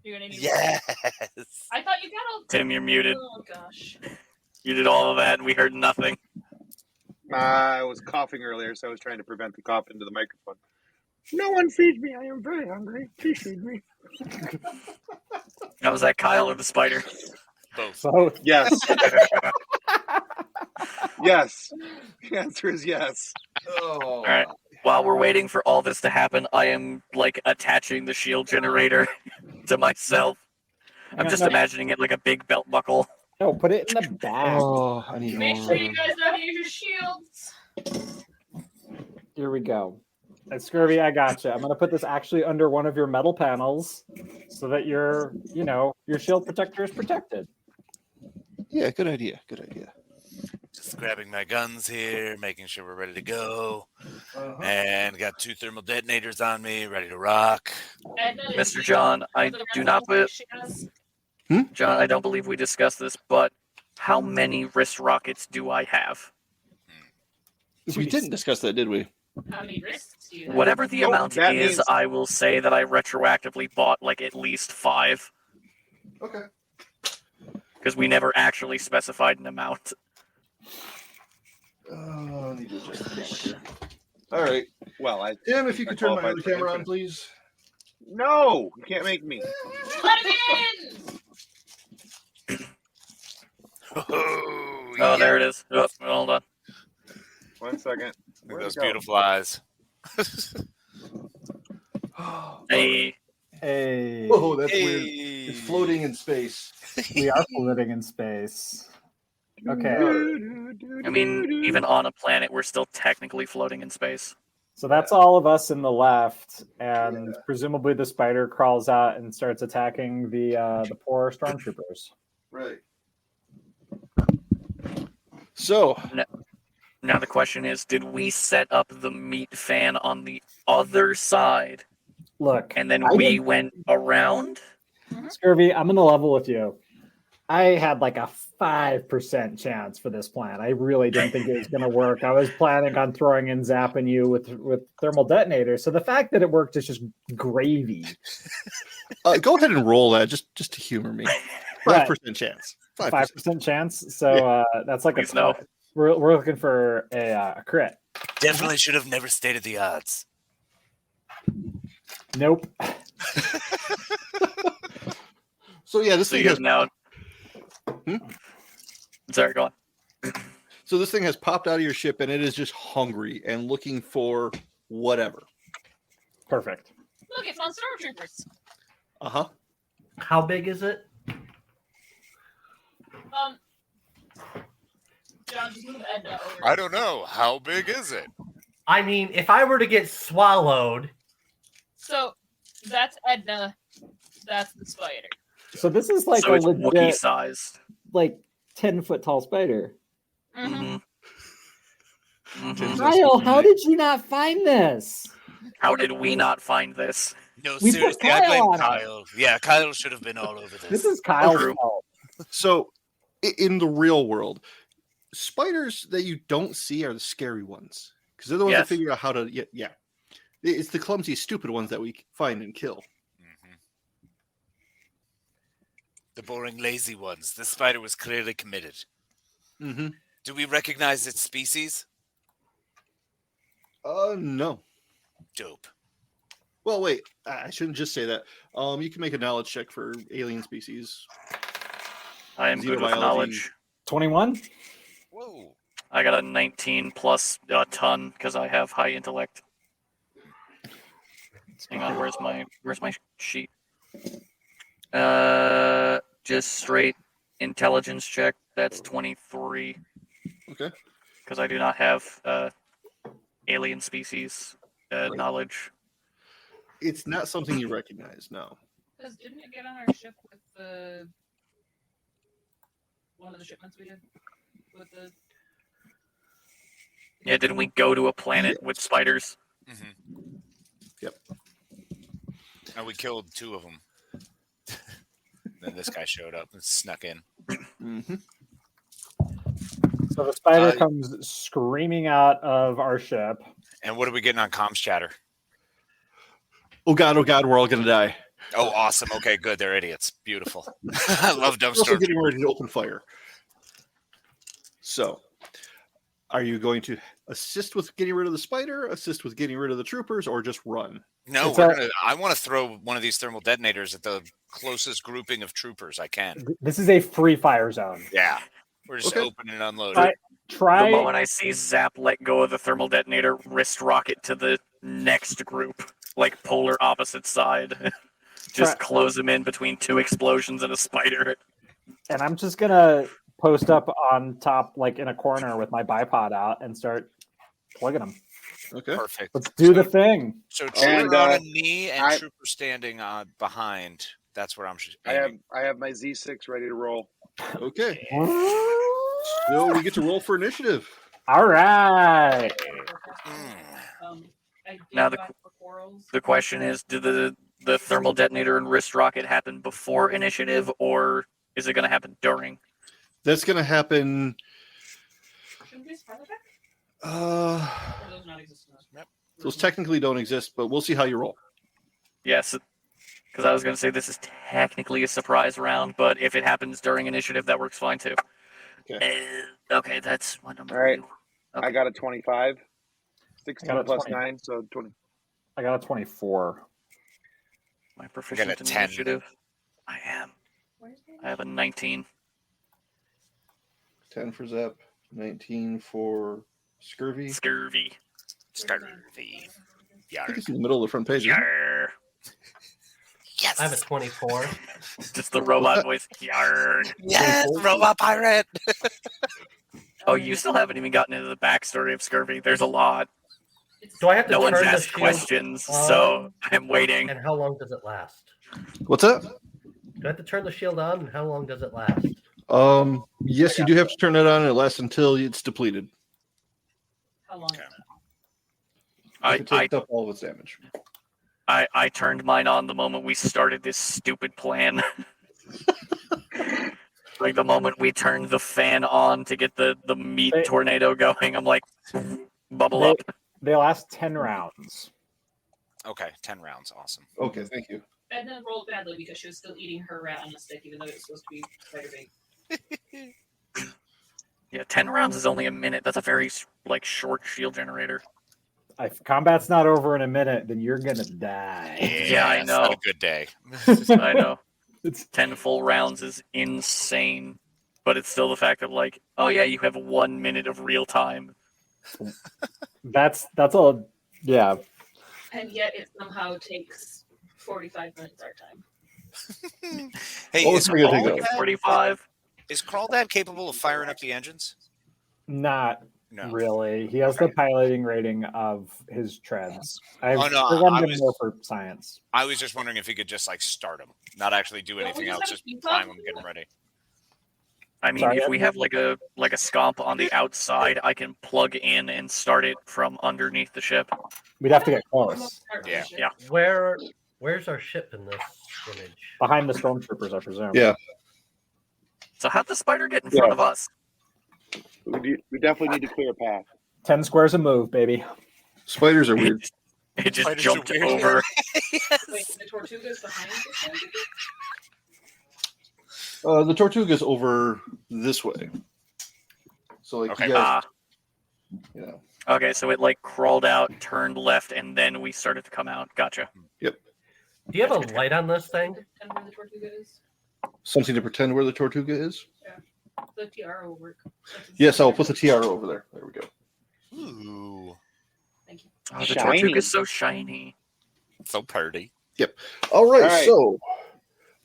You're gonna need Yes. I thought you got all. Tim, you're muted. Oh gosh. You did all of that and we heard nothing. I was coughing earlier, so I was trying to prevent the cough into the microphone. No one feeds me. I am very hungry. Please feed me. Now, was that Kyle or the spider? Both. Both. Yes. Yes. The answer is yes. Oh. All right. While we're waiting for all this to happen, I am like attaching the shield generator to myself. I'm just imagining it like a big belt buckle. No, put it in the bag. Oh, I need Make more. sure you guys know how to use your shields. Here we go. And Scurvy, I gotcha. I'm gonna put this actually under one of your metal panels so that your shield protector is protected. Yeah, good idea. Just grabbing my guns here, making sure we're ready to go. And got 2 thermal detonators on me, ready to rock. Mr. John, I do not John, I don't believe we discussed this, but how many wrist rockets do I have? We didn't discuss that, did we? How many wrists do you have? Whatever the amount that is, means- I will say that I retroactively bought like at least 5. Okay. Because we never actually specified an amount. I need to adjust the camera here. All right. Well, Tim, if you I could turn my qualified other for camera on, infinite. please. No, you can't make me. Let him in! Oh, there it is. Oh, hold on. 1 second. Look at those beautiful eyes. Hey. Hey. Oh, that's weird. It's floating in space. We are floating in space. Okay. I mean, even on a planet, we're still technically floating in space. So that's all of us in the left, and presumably the spider crawls out and starts attacking the poor stormtroopers. Right. So now the question is, did we set up the meat fan on the other side? Look, and then we went around? Scurvy, I'm gonna level with you. I had like a 5% chance for this plan. I really didn't think it was going to work. I was planning on throwing and zapping you with thermal detonators. So the fact that it worked is just gravy. Go ahead and roll that just to humor me. 5% chance. 5% chance. So that's like we're looking for a crit. Definitely should have never stated the odds. Nope. So yeah, this thing has now. Sorry, go on. So this thing has popped out of your ship and it is just hungry and looking for whatever. Perfect. Look, it's on stormtroopers. Uh-huh. How big is it? John, just move Edna over. I don't know. How big is it? I mean, if I were to get swallowed. So that's Edna. That's the spider. So this is like so it's legit, Wookiee sized, like 10-foot tall spider. Mm-hmm. Kyle, how did you not find this? How did we not find this? No, We seriously, put I Kyle blame on it. Kyle. Yeah, Kyle should have been all over this. This is Kyle's fault. So in the real world, spiders that you don't see are the scary ones because they're the ones that figure out how to. Yeah. It's the clumsy, stupid ones that we find and kill. The boring, lazy ones. This spider was clearly committed. Mm-hmm. Do we recognize its species? No. Dope. Well, wait. I shouldn't just say that. You can make a knowledge check for alien species. I am good with knowledge. 21? Whoa. I got a 19 plus a ton because I have high intellect. Hang on, where's my sheet? Just straight intelligence check. That's 23. Okay. Because I do not have alien species knowledge. It's not something you recognize, no. Because didn't it get on our ship with the one of the shipments we did with the? Yeah, didn't we go to a planet with spiders? Mm-hmm. Yep. And we killed 2 of them. Then this guy showed up and snuck in. Mm-hmm. So the spider comes screaming out of our ship. And what are we getting on comms chatter? Oh God, we're all going to die. Oh, awesome. Okay, good. They're idiots. Beautiful. I love dumb Also stormtroopers. getting ready to open fire. So, are you going to assist with getting rid of the spider, assist with getting rid of the troopers, or just run? No, I want to throw one of these thermal detonators at the closest grouping of troopers I can. This is a free fire zone. Yeah. We're just opening and unloading. The moment I see Zap let go of the thermal detonator, wrist rocket to the next group, like polar opposite side. Just close him in between 2 explosions and a spider. And I'm just gonna post up on top, like in a corner with my bipod out and start plugging them. Okay. Perfect. Let's do the thing. So trooper on a knee and trooper standing behind. That's where I'm. I have my Z6 ready to roll. Okay. So we get to roll for initiative. All right. Now the question is, do the thermal detonator and wrist rocket happen before initiative, or is it going to happen during? That's going to happen. Those technically don't exist, but we'll see how you roll. Yes, because I was going to say this is technically a surprise round, but if it happens during initiative, that works fine too. Okay, that's my number. All right. Okay. I got a 25. 16 I got a plus 20. 9, so 20. I got a 24. My proficient in 10. initiative. I have a 19. 10 for Zep, 19 for Scurvy. Scurvy. I think it's in the middle of the front page. Yarr. Yes. I have a 24. Just the robot voice. Yarr. Yes, robot pirate. Oh, you still haven't even gotten into the backstory of Scurvy. There's a lot. Do I have to No turn one's the asked shield questions, on? so I'm waiting. And how long does it last? What's that? Do I have to turn the shield on, and how long does it last? Yes, you do have to turn it on, and it lasts until it's depleted. How long? I takes up all of its damage. I turned mine on the moment we started this stupid plan. Like the moment we turned the fan on to get the meat tornado going, I'm like, bubble up. They last 10 rounds. Okay, 10 rounds. Awesome. Okay, thank you. Edna rolled badly because she was still eating her rat on a stick, even though it was supposed to be spider bait. Yeah, 10 rounds is only a minute. That's a very short shield generator. If combat's not over in a minute, then you're gonna die. Yeah, I know. Not a good day. I know. 10 full rounds is insane, but it's still the fact of oh yeah, you have 1 minute of real time. That's all. Yeah. And yet it somehow takes 45 minutes our time. Hey, What is was I gonna take Crawdad- 45. Is Crawdad capable of firing up the engines? Not No. really. He has the piloting rating of his treads. I've Oh, no, programmed I him was- more for science. I was just wondering if he could just start them, not actually do anything else, just prime them, get them ready. I mean, Sorry, if we have like a scomp on the outside, I can plug in and start it from underneath the ship. We'd have to get close. Yeah. Where's our ship in this image? Behind the stormtroopers, I presume. Yeah. So how'd the spider get in front of us? We definitely need to clear a path. 10 squares a move, baby. Spiders are weird. It just Spiders jumped are weird. over. Wait, the Tortuga's behind this one? The Tortuga's over this way. So Okay. you guys, you know. Okay, so it crawled out, turned left, and then we started to come out. Gotcha. Yep. Do you have a light on this thing? And where the Tortuga is? Something to pretend where the Tortuga is? The tiara will work. Yes, I'll put the tiara over there. There we go. Ooh. Thank you. Oh, the Shiny. Tortuga's so shiny. So pretty. Yep. All right, All right. so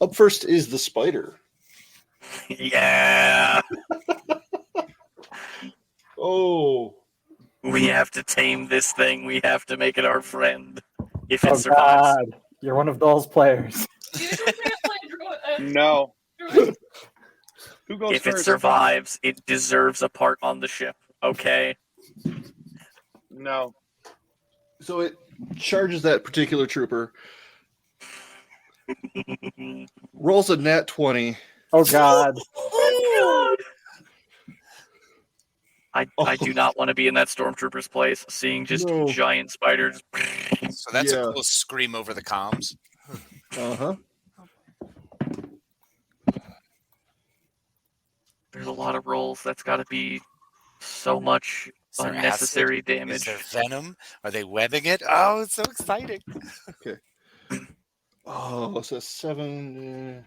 up first is the spider. Yeah. Oh. We have to tame this thing. We have to make it our friend. If it Oh, survives. God. You're one of those players. No. Who goes If it first? survives, it deserves a part on the ship. Okay. No. So it charges that particular trooper, rolls a nat 20. Oh, God. I do not want to be in that stormtrooper's place, seeing just No. giant spiders. So that's Yeah. a close scream over the comms. Uh-huh. There's a lot of rolls. That's got to be so much Is there unnecessary acid? damage. Is there venom? Are they webbing it? Oh, it's so exciting. Okay. Oh, so 7.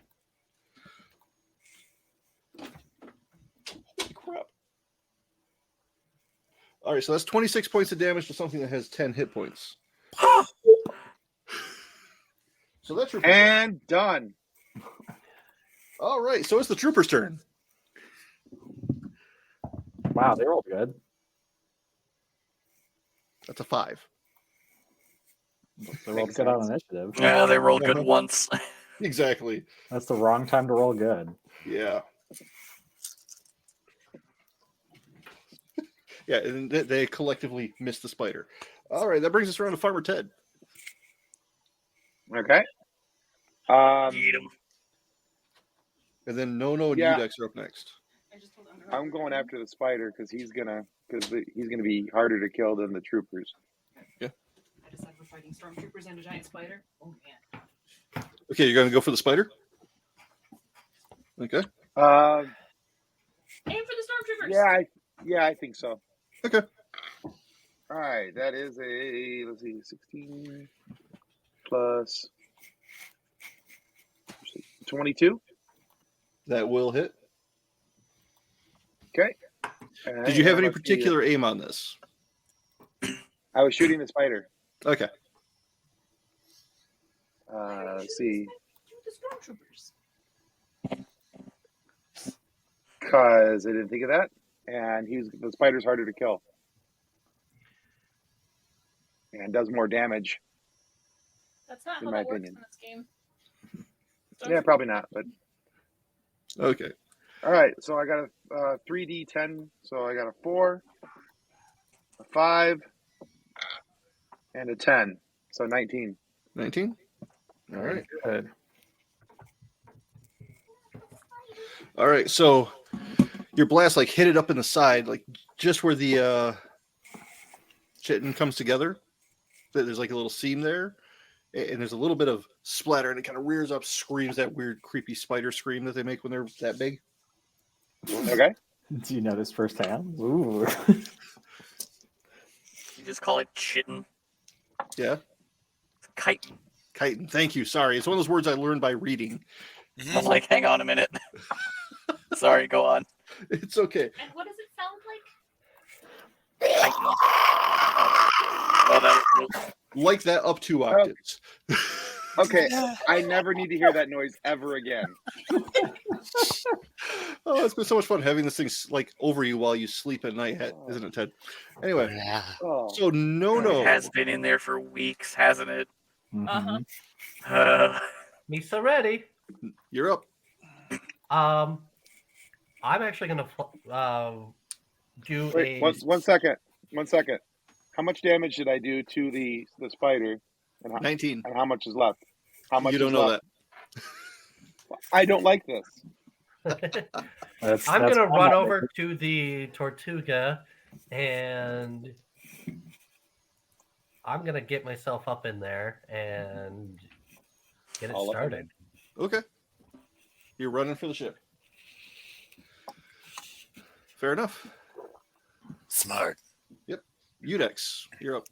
Holy crap. All right, so that's 26 points of damage to something that has 10 hit points. So that's your And done. All right, so it's the trooper's turn. Wow, they rolled good. That's a 5. They rolled good on initiative. Yeah, they rolled good once. Exactly. That's the wrong time to roll good. Yeah. Yeah, and they collectively miss the spider. All right, that brings us around to Farmer Ted. Okay. Eat 'em. And then Nono and Yeah. Udex are up next. I'm going after the spider because he's gonna be harder to kill than the troopers. Yeah. I decide we're fighting stormtroopers and a giant spider. Oh man. Okay, you're going to go for the spider? Okay. Aim for the stormtroopers. Yeah, I think so. Okay. All right, that is a 16 plus 22. That will hit. Okay. Did you have any particular aim on this? I was shooting the spider. Okay. Let's see. The stormtroopers. Because I didn't think of that, and the spider's harder to kill, and does more damage. That's not In how my that works opinion. in this game. Yeah, probably not, but Okay. all right. So I got a 3d10. So I got a 4, a 5, and a 10. So 19. 19? All right. Good. All right, so your blast like hit it up in the side, like just where the chitin comes together. There's like a little seam there, and there's a little bit of splatter, and it kind of rears up, screams that weird, creepy spider scream that they make when they're that big. Okay. Do you know this firsthand? Ooh. You just call it chitin. Yeah. Chitin. Chitin. Thank you. Sorry, it's one of those words I learned by reading. I'm like, hang on a minute. Sorry, go on. It's okay. And what does it sound Chitin. Oh, that was Like that up 2 octaves. Okay. I never need to hear that noise ever again. Oh, it's been so much fun having this thing like over you while you sleep at night, isn't it, Ted? Anyway, Oh. so Nono It has been in there for weeks, hasn't it? Uh-huh. Me so ready. You're up. I'm actually gonna do Wait, a. one second. 1 second. How much damage did I do to the spider? And 19. And how much is left? How much? You don't is know left? that. I don't like this. I'm gonna run over to the Tortuga, and I'm gonna get myself up in there and get it All up in started. Okay. You're running for the ship. Fair enough. Smart. Yep. Udex, you're up.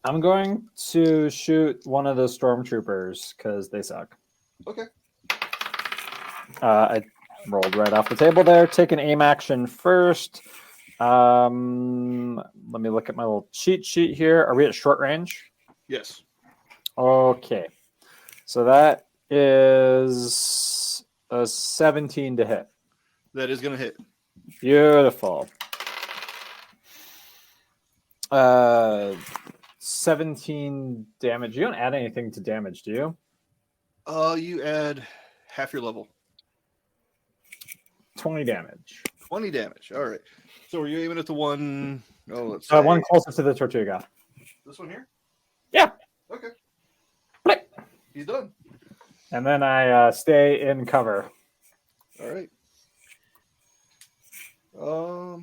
I'm going to shoot one of the stormtroopers because they suck. Okay. I rolled right off the table there. Take an aim action first. Let me look at my little cheat sheet here. Are we at short range? Yes. Okay. So that is a 17 to hit. That is going to hit. Beautiful. 17 damage. You don't add anything to damage, do you? You add half your level. 20 damage. 20 damage. All right. So are you aiming at the one? Oh, let's One closer to the Tortuga. This one here? Yeah. Okay. Click. He's done. And then I stay in cover. All right. Wow.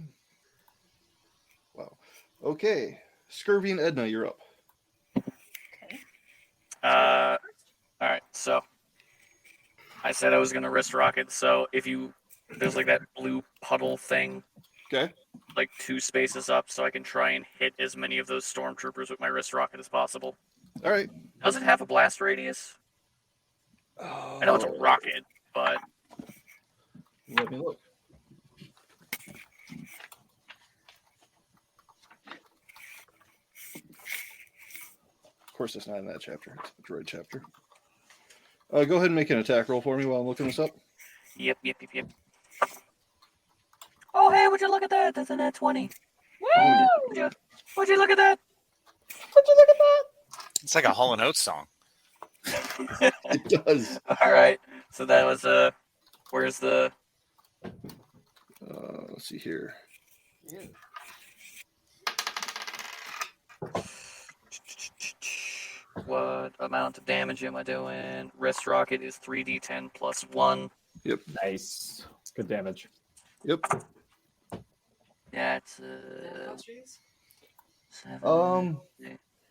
Okay. Scurvy and Edna, you're up. all right, so I said I was gonna wrist rocket, so if there's like that blue puddle thing. Okay. Like 2 spaces up, so I can try and hit as many of those stormtroopers with my wrist rocket as possible. All right. Does it have a blast radius? I know it's a rocket, but Let me look. Of course, it's not in that chapter. It's the droid chapter. Go ahead and make an attack roll for me while I'm looking this up. Yep. Oh, hey, would you look at that? That's a nat 20. Woo! Would you look at that? Would you look at that? It's like a Hall & Oates song. It does. All right. So that was where's the? Let's see here. What amount of damage am I doing? Wrist rocket is 3d10 plus 1. Yep. Nice. Good damage. Yep. Yeah, it's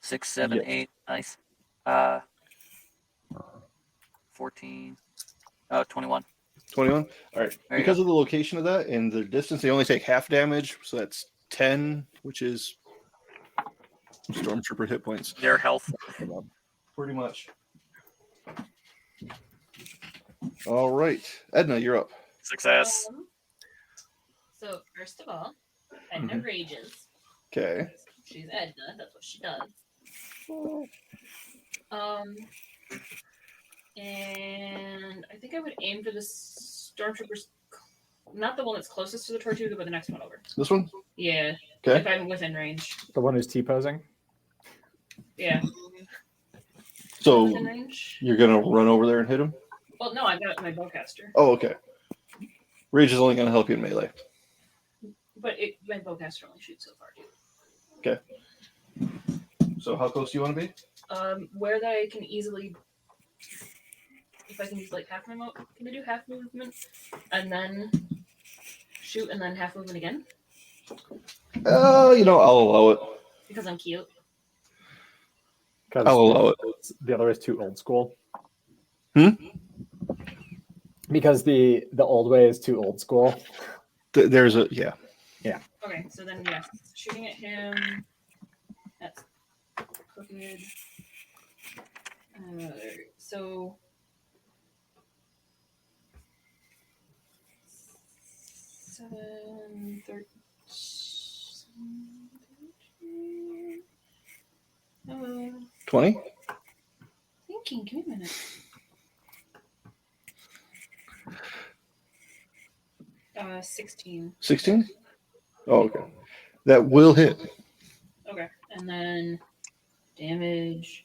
6, 7, 8. Nice. 14. 21. 21. All right. There you Because go. of the location of that and the distance, they only take half damage. So that's 10, which is Stormtrooper hit points. Their health. Pretty much. All right. Edna, you're up. Success. So first of all, Edna rages. Okay. She's Edna. That's what she does. And I think I would aim for the Stormtroopers, not the one that's closest to the Tortuga, but the next one over. This one? Yeah. Okay. If I'm within range. The one who's T-posing? Yeah. So Within range? you're going to run over there and hit him? Well, no, I've got my bowcaster. Oh, okay. Rage is only going to help you in melee. But my bowcaster only shoots so far, too. Okay. So how close do you want to be? Where that I can easily, if I can use like half my can I do half movement and then shoot and then half movement again? I'll allow it. Because I'm cute. Because I'll allow it. The other is too old school. Because the old way is too old school. There's a yeah. Okay, so then yes, shooting at him. That's crooked. So 7, 13. 20? Thinking, give me a minute. Uh, 16. 16? Oh, okay. That will hit. Okay, and then damage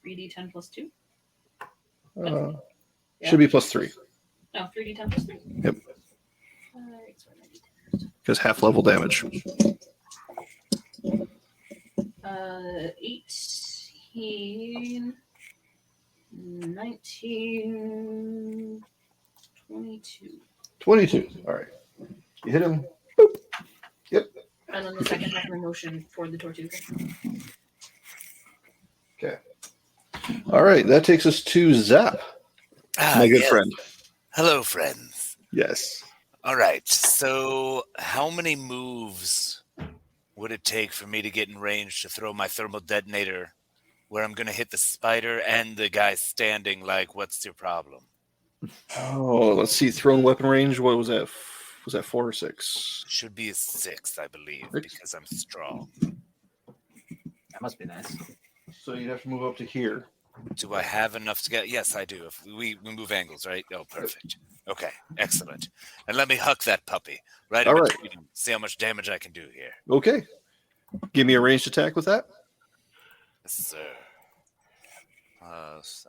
3d10 plus 2. Should be plus 3. No, 3d10 plus 3. Yep. Alright, so Because half level damage. 18, 19, 22. 22. All right. You hit him. Boop. Yep. And then the second half of my motion for the Tortuga. Okay. All right. That takes us to Zap. My good friend. Hello, friends. Yes. All right. So, how many moves would it take for me to get in range to throw my thermal detonator where I'm going to hit the spider and the guy standing? Like, what's your problem? Oh, let's see. Thrown weapon range. What was that? Was that 4 or 6? Should be a 6, I believe, because I'm strong. That must be nice. So you'd have to move up to here. Do I have enough to get? Yes, I do. If we move angles, right? Oh, perfect. Okay, excellent. And let me huck that puppy right in between and see how much damage I can do here. Okay. Give me a ranged attack with that. Yes, sir. That's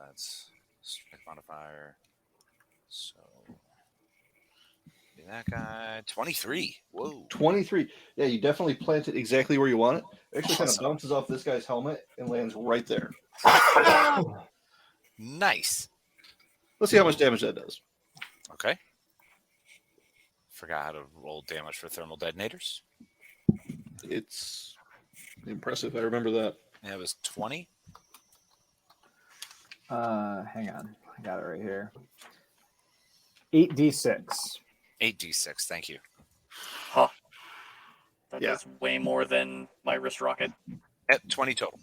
strength modifier. So that guy 23. Whoa. 23. Yeah, you definitely plant it exactly where you want it. It actually kind of bounces off this guy's helmet and lands right there. Nice. Let's see how much damage that does. Okay. Forgot how to roll damage for thermal detonators. It's impressive. I remember that. Yeah, it was 20. Hang on. I got it right here. 8d6. 8d6. Thank you. Huh. That's way more than my wrist rocket. At 20 total.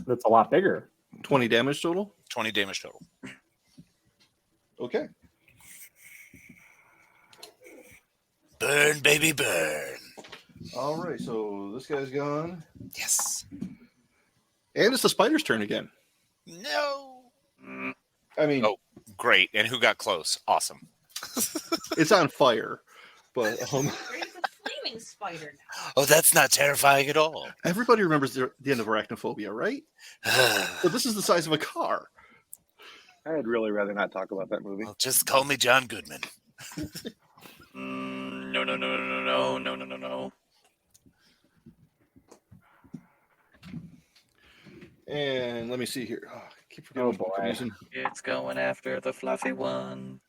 That's a lot bigger. 20 damage total? 20 damage total. Okay. Burn, baby, burn. All right, so this guy's gone. Yes. And it's the spider's turn again. No. I mean... Oh, great. And who got close? Awesome. It's on fire. But Where's the flaming spider now? Oh, that's not terrifying at all. everybody remembers the end of Arachnophobia, right? So this is the size of a car. I'd really rather not talk about that movie. Well, just call me John Goodman. No. And let me see here. Oh, I keep forgetting what book I'm using. It's going after the fluffy one.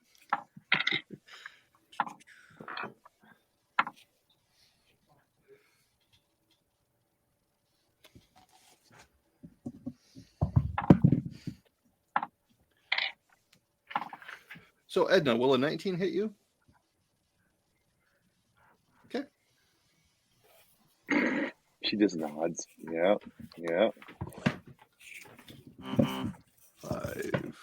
So, Edna, will a 19 hit you? Okay. She just nods. Yeah. Yeah. 5.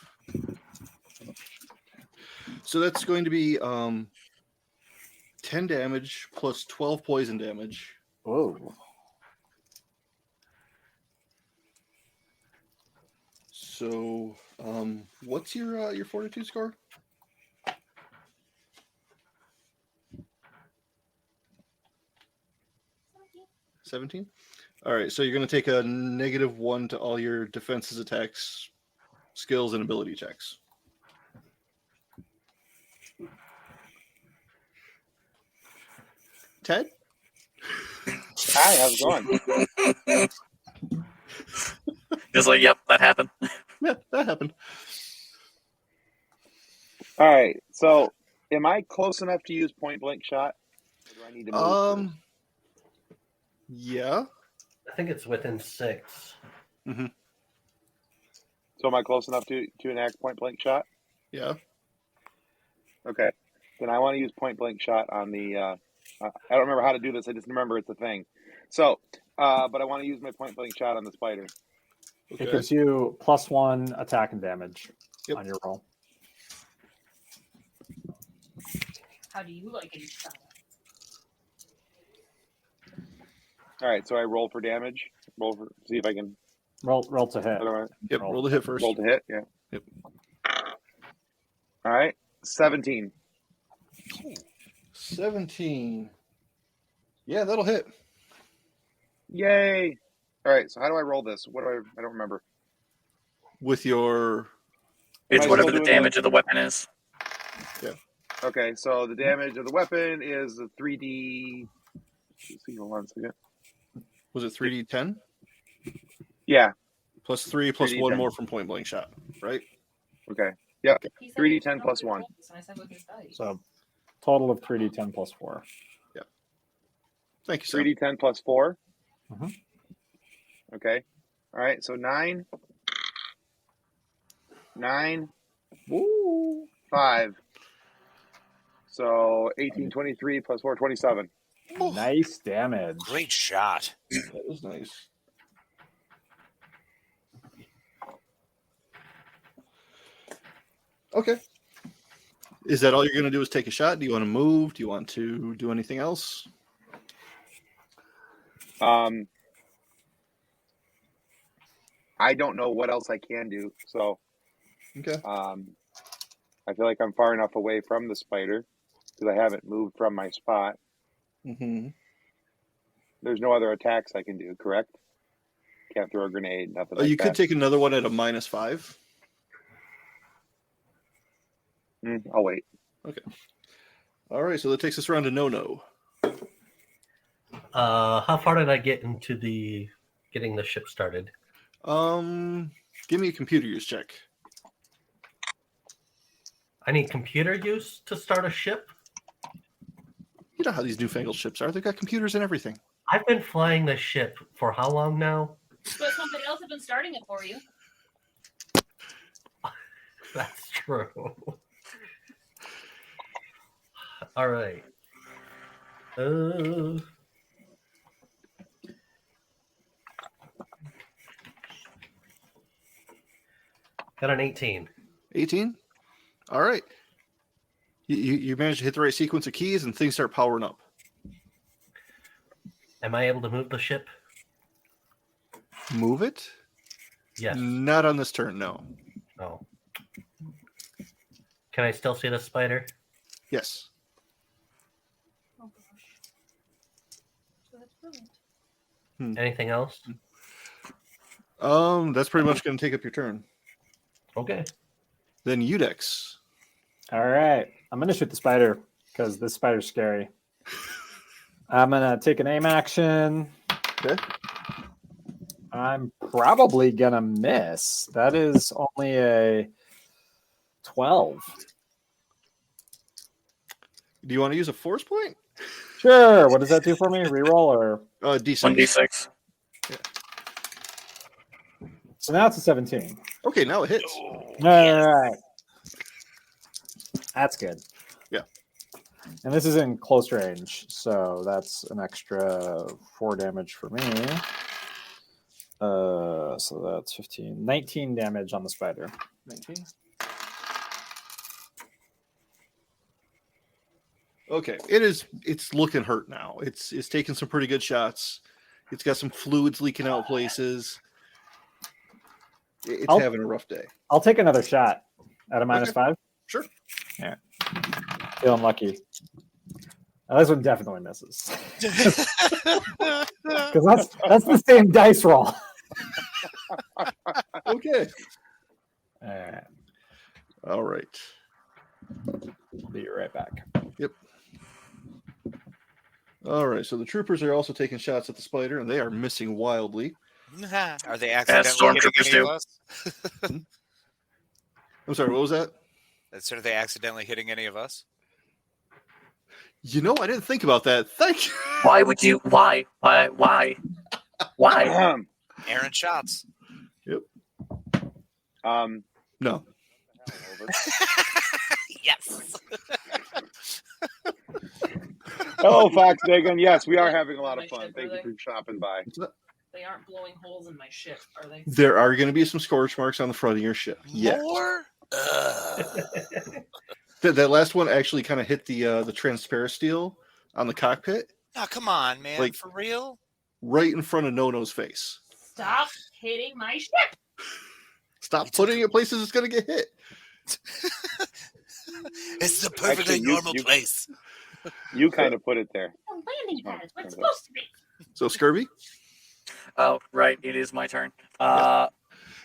So that's going to be 10 damage plus 12 poison damage. Whoa. So, what's your fortitude score? $17? All right, so you're going to take a -1 to all your defenses, attacks, skills, and ability checks. Ted? Hi, how's it going? Just like, yep, that happened. Yeah, that happened. All right, so am I close enough to use point blank shot? Or do I need to move? Yeah. I think it's within 6. Mm-hmm. So am I close enough to enact point blank shot? Yeah. Okay. Then I want to use point blank shot on the. I don't remember how to do this. I just remember it's a thing. So, but I want to use my point blank shot on the spider. It gives you +1 attack and damage on your roll. How do you like it? All right, so I roll for damage. See if I can roll to hit. Yep, roll to hit first. Roll to hit. Yeah. Yep. All right, 17. 17. Yeah, that'll hit. Yay! All right, so how do I roll this? What do I don't remember. With your. It's whatever the damage of the weapon is. Yeah. Okay, so the damage of the weapon is a 3D. Let's see, hold on a second. Was it 3d10? Yeah. Plus 3 plus 3d10. 1 more from point blank shot, right? Okay. Yep. 3d10 plus 1. So total of 3d10 plus 4. Yeah. Thank you, sir. 3d10 plus 4. Mm-hmm. Okay. All right, so 9. 9. Woo. 5. So 18, 23 plus 4, 27. Nice damage. Great shot. That was nice. Okay. Is that all you're going to do is take a shot? Do you want to move? Do you want to do anything else? I don't know what else I can do. So okay. I feel like I'm far enough away from the spider because I haven't moved from my spot. Mm-hmm. There's no other attacks I can do, correct? Can't throw a grenade, nothing like You that. could take another one at a -5. I'll wait. Okay. All right, so that takes us around to no. How far did I get into getting the ship started? Give me a computer use check. I need computer use to start a ship? You know how these newfangled ships are. They've got computers and everything. I've been flying this ship for how long now? But somebody else has been starting it for you. That's true. All right. Got an 18. 18? All right. You managed to hit the right sequence of keys and things start powering up. Am I able to move the ship? Move it? Yes. Not on this turn, no. Oh. Can I still see the spider? Yes. Oh gosh. So that's brilliant. Anything else? That's pretty much going to take up your turn. Okay. Then Udex. All right. I'm going to shoot the spider because this spider's scary. I'm going to take an aim action. Okay. I'm probably gonna miss. That is only a 12. Do you want to use a force point? Sure. What does that do for me? Reroll or D6. 1d6. Yeah. So now it's a 17. Okay, now it hits. All right. That's good. Yeah. And this is in close range, so that's an extra 4 damage for me. So that's 15. 19 damage on the spider. 19. Okay, it's looking hurt now. It's taking some pretty good shots. It's got some fluids leaking out places. It's having a rough day. I'll take another shot at a -5. Sure. Yeah. Feeling lucky. Now, this one definitely misses. Because that's the same dice roll. Okay. All right. All right. Be right back. Yep. All right. So the troopers are also taking shots at the spider, and they are missing wildly. Are they accidentally hitting any of us? I'm sorry. What was that? Are they accidentally hitting any of us? You know, I didn't think about that. Thank you. Why would you? Why? Aaron shots. Yep. No. Yes. Hello, Fox Dagon. Yes, we are having a lot of fun. Thank you for stopping by. They aren't blowing holes in my ship, are they? There are going to be some scorch marks on the front of your ship. Yes. More? That last one actually kind of hit the transparent steel on the cockpit. Oh, come on, man. Like, for real? Right in front of Nono's face. Stop hitting my ship! Stop putting it places it's going to get hit. It's the perfectly normal place. You kind of put it there. The landing pad is what it's supposed to be. So, Scurvy? Oh, right. It is my turn. Yeah.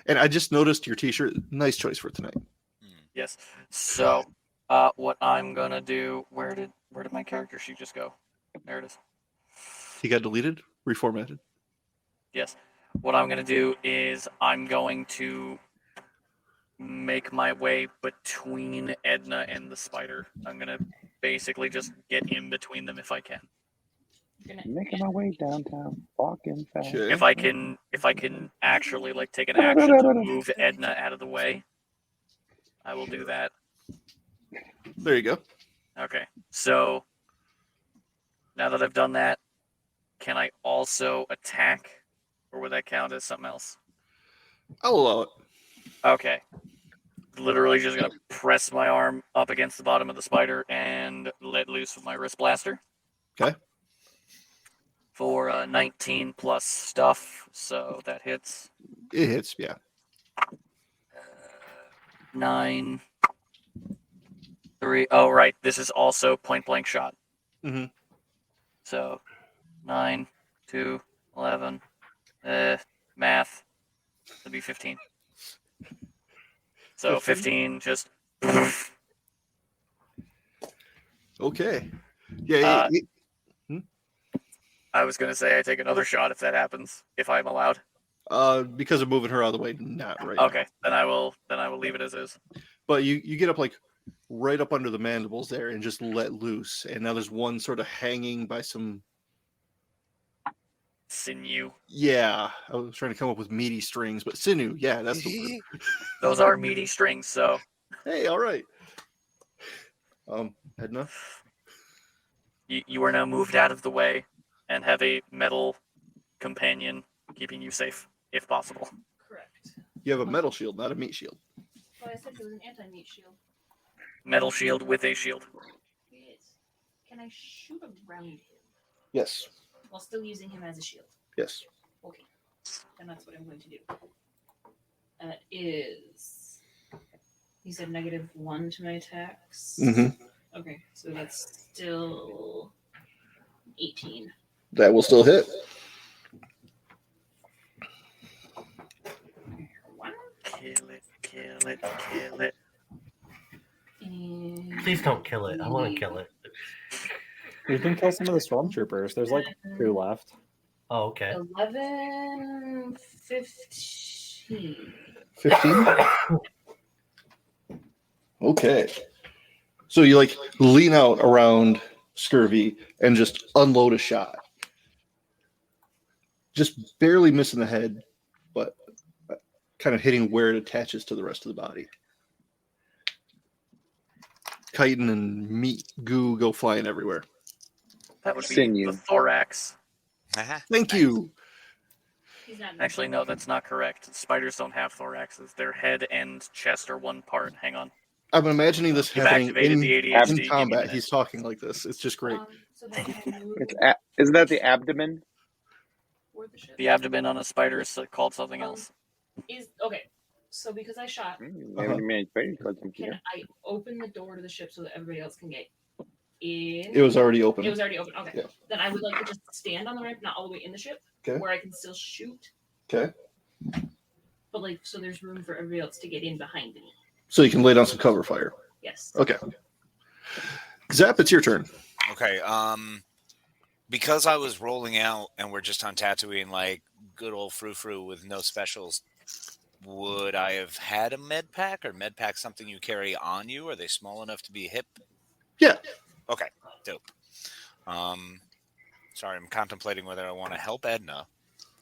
And I just noticed your t-shirt. Nice choice for tonight. Yes. So, what I'm going to do... Where did my character sheet just go? There it is. He got deleted? Reformatted? Yes. What I'm going to do is I'm going to make my way between Edna and the spider. I'm going to basically just get in between them if I can. Making my way downtown, walking fast. If I can actually like take an action to move Edna out of the way, I will do that. There you go. Okay. So now that I've done that, can I also attack, or would that count as something else? I'll allow it. Okay. Literally just gonna press my arm up against the bottom of the spider and let loose with my wrist blaster. Okay. For 19 plus stuff, so that hits. It hits, yeah. 9, 3. Oh, right. This is also point blank shot. Mm-hmm. So 9, 2, 11. Math. That'd be 15. So 15 just. Okay. Yeah. I was going to say I take another shot if that happens, if I'm allowed. Because of moving her out of the way, not right. Okay, then I will leave it as is. But you get up like right up under the mandibles there and just let loose, and now there's one sort of hanging by some sinew. Yeah, I was trying to come up with meaty strings, but sinew. Yeah, that's the word. Those are meaty strings. So hey, all right. Edna, you are now moved out of the way and have a metal companion keeping you safe, if possible. Correct. You have a metal shield, not a meat shield. Well, I said it was an anti-meat shield. Metal shield with a shield. Yes. Can I shoot around him? Yes. While still using him as a shield? Yes. Okay. And that's what I'm going to do. That is... You said -1 to my attacks? Mm-hmm. Okay, so that's still 18. That will still hit. Kill it, kill it, kill it. And Please don't kill it. I want to kill it. You can kill some of the stormtroopers. There's like 2 left. Oh, okay. 11, 15. 15? Okay. So you like lean out around Scurvy and just unload a shot. Just barely missing the head, but kind of hitting where it attaches to the rest of the body. Chitin and meat goo go flying everywhere. That would be Sinew. the thorax. Thank you. Actually, no, that's not correct. Spiders don't have thoraxes. Their head and chest are one part. Hang on. I'm imagining this You've happening activated in, the ADHD. Give me a combat. minute. He's talking like this. It's just great. Isn't that the abdomen? The abdomen on a spider is called something else. Is okay. So because I shot, can I open the door to the ship so that everybody else can get in? It was already open. It was already open. Okay. Yeah. Then I would like to just stand on the ramp, not all the way in the ship, Okay. where I can still shoot, Okay. but like so there's room for everybody else to get in behind me. So you can lay down some cover fire. Yes. Okay. Zap, it's your turn. Okay. Because I was rolling out and we're just on Tatooine, like good old frou-frou with no specials, would I have had a med pack, or med pack something you carry on you? Are they small enough to be hip? Yeah. Okay. Dope. Sorry, I'm contemplating whether I want to help Edna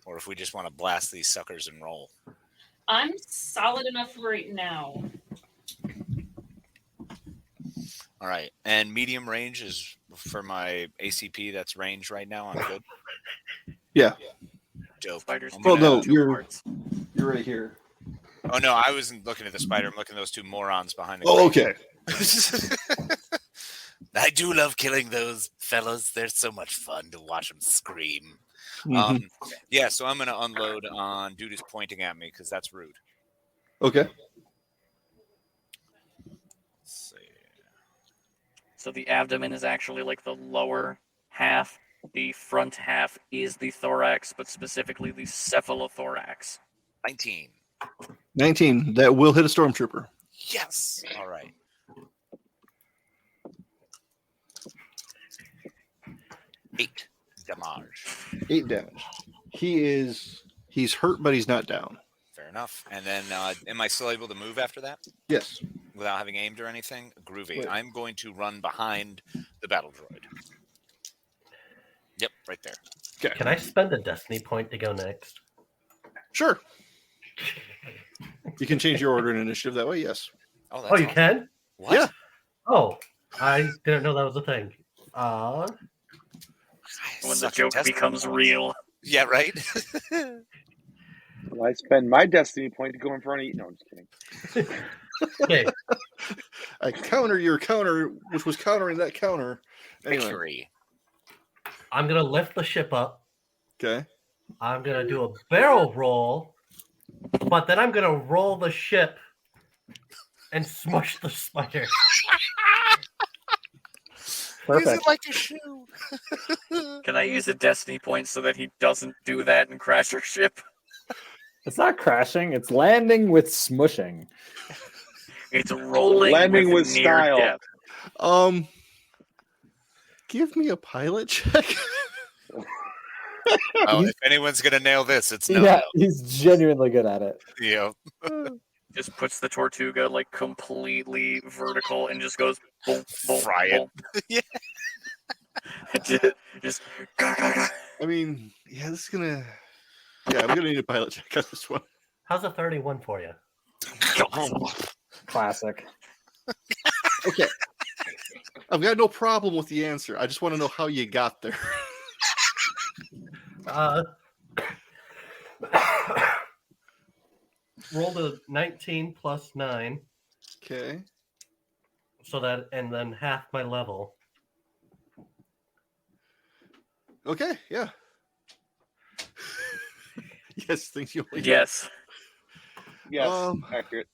or if we just want to blast these suckers and roll. I'm solid enough right now. All right. And medium range is for my ACP. That's range right now. I'm good. Yeah. Dope. Spiders. Well, no, you're right here. Oh, no, I wasn't looking at the spider. I'm looking at those two morons behind the Oh, crate. okay. I do love killing those fellas. They're so much fun to watch them scream. Mhm. Yeah, so I'm going to unload on dude who's pointing at me because that's rude. Okay. Let's see. So the abdomen is actually like the lower half. The front half is the thorax, but specifically the cephalothorax. 19. 19. That will hit a stormtrooper. Yes. All right. 8 damage. 8 damage. He's hurt, but he's not down. Fair enough. And then, am I still able to move after that? Yes. Without having aimed or anything? Groovy. Wait. I'm going to run behind the battle droid. Yep, right there. Okay. Can I spend a destiny point to go next? Sure. You can change your order in initiative that way, yes. Oh, Oh, you can? What? Yeah. Oh, I didn't know that was a thing. When the joke becomes real. Yeah, right? Well, I spend my destiny point to go in front of you. No, I'm just kidding. Okay. I counter your counter, which was countering that counter. Anyway. Victory. I'm going to lift the ship up. Okay. I'm going to do a barrel roll, but then I'm going to roll the ship and smush the spider. Use it like a shoe. Can I use a destiny point so that he doesn't do that and crash our ship? It's not crashing, it's landing with smushing. It's rolling. Landing with near style. death. Give me a pilot check. Oh, if anyone's going to nail this, it's no. Yeah, he's genuinely good at it. Yeah. Just puts the Tortuga like completely vertical and just goes boom, boom, Fry it. boom. Yeah. just. I mean, yeah, this is gonna. Yeah, I'm gonna need a pilot check on this one. How's a 31 for you? Classic. Okay. I've got no problem with the answer. I just want to know how you got there. Rolled a 19 plus 9. Okay. So that, and then half my level. Okay, yeah. Yes, things you only Yes. Yes, accurate.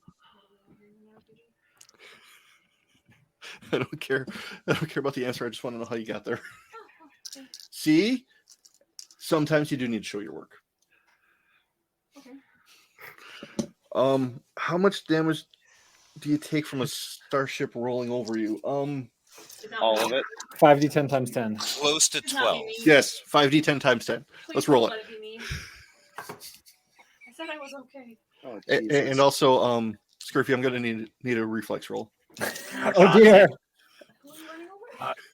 I don't care. I don't care about the answer. I just want to know how you got there. See? Sometimes you do need to show your work. Okay. How much damage do you take from a starship rolling over you? All of it. 5d10 times 10. Close to It's not 12. me. Yes, 5d10 times 10. Please Let's don't roll let it. be me. I said I was okay. Oh, And also, Scurfy, I'm going to need a reflex roll. Oh dear.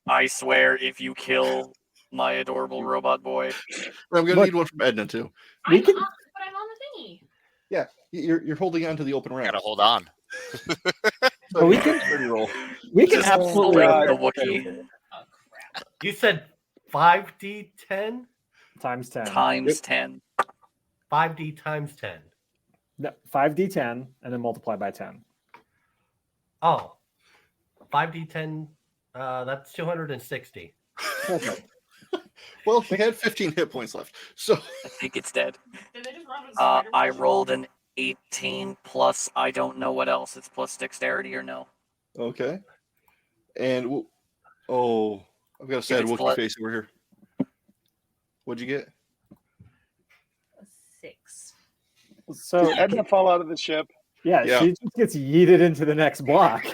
I swear, if you kill my adorable robot boy, I'm going to need one from Edna too. But I'm on the thingy. Yeah, you're holding on to the open ramp. Gotta hold on. But we can roll. We can Just absolutely. the Wookiee. You said 5d10 times 10. Times 10. 5d times 10. No, 5d10 and then multiply by 10. Oh, 5d10. That's 260. Perfect. Well, he had 15 hit points left, so I think it's dead. Did they just run with spider? I rolled an 18 plus I don't know what else. It's plus dexterity or no? okay. And I've got a sad it's Wookiee blood. face over here. What'd you get? A 6. So Did Edna fall out of the ship? yeah, Yeah. she just gets yeeted into the next block.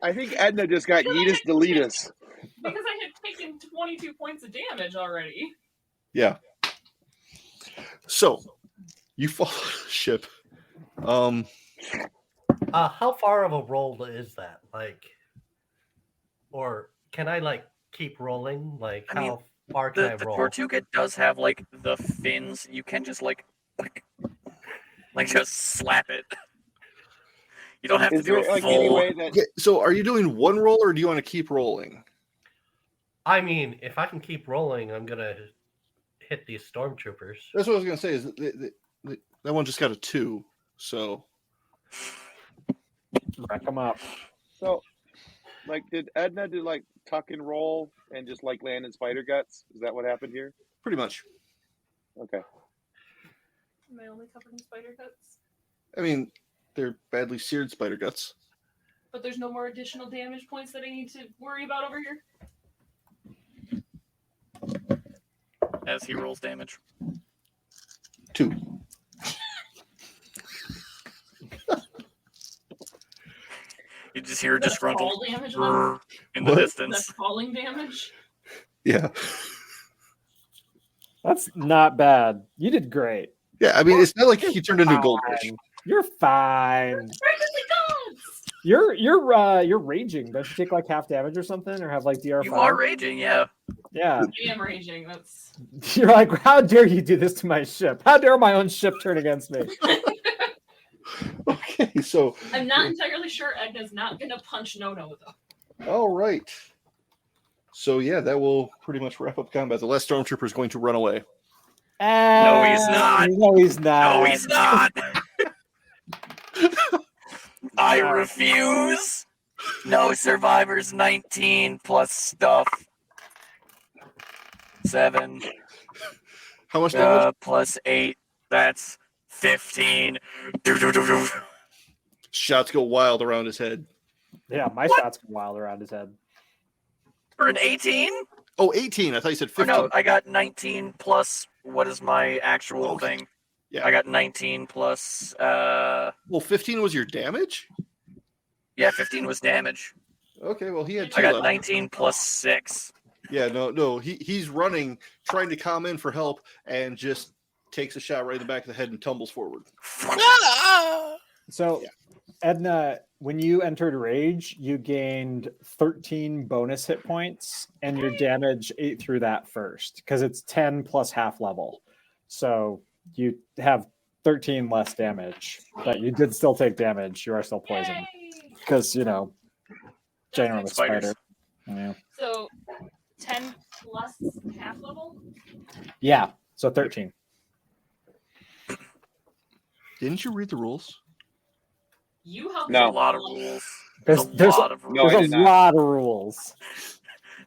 I think Edna just got Yeetus Deletus. Because I had taken 22 points of damage already. Yeah. So you fall out of the ship. How far of a roll is that? Like, or can I keep rolling? Like, I mean, how far can I The roll? Tortuga does have the fins. You can just just slap it. You don't have to Is do there a any full. way that Yeah, so are you doing one roll or do you want to keep rolling? I mean, if I can keep rolling, I'm gonna hit these stormtroopers. That's what I was going to say. Is that one just got a 2? So Rack them up. So, did Edna do tuck and roll and just land in spider guts? Is that what happened here? pretty much. Okay. Am I only covered in spider guts? I mean, they're badly seared spider guts. But there's no more additional damage points that I need to worry about over here? As he rolls damage. 2. You just hear a That's disgruntled fall damage "Grrr" in the What? distance. That's falling damage? Yeah. That's not bad. You did great. Yeah, I mean, it's not like he turned into a goldfish. Fine. You're fine. Practically gods! You're raging. Don't you take half damage or something, or have DR5? You are raging, yeah. Yeah. I am raging. That's You're like, how dare you do this to my ship? How dare my own ship turn against me? Okay, so I'm not entirely sure Edna's not gonna punch Nono though. all right. So yeah, that will pretty much wrap up combat. The last stormtrooper is going to run away. No, he's not. No, he's not. No, he's not. I refuse. No survivors 19 plus stuff. 7. How much damage? Plus 8. That's 15. Shots go wild around his head. Yeah, my shots go wild around his head. For an 18? Oh, 18. I thought you said 15. No, I got 19 plus. What is my actual thing? Yeah. I got 19 plus. Well, 15 was your damage? Yeah, 15 was damage. Okay, well, he had 2 I got left. 19 plus 6. Yeah, no. He's running, trying to come in for help, and just takes a shot right in the back of the head and tumbles forward. So, Edna, when you entered rage, you gained 13 bonus hit points, and your damage ate through that first because it's 10 plus half level. So you have 13 less damage, but you did still take damage. You are still poisoned because ginormous Spiders. spider. Yeah. So 10 plus half level? Yeah. So 13. Didn't you read the rules? You helped No. A lot of rules. There's a lot of rules. No, I There's did a not. lot of rules.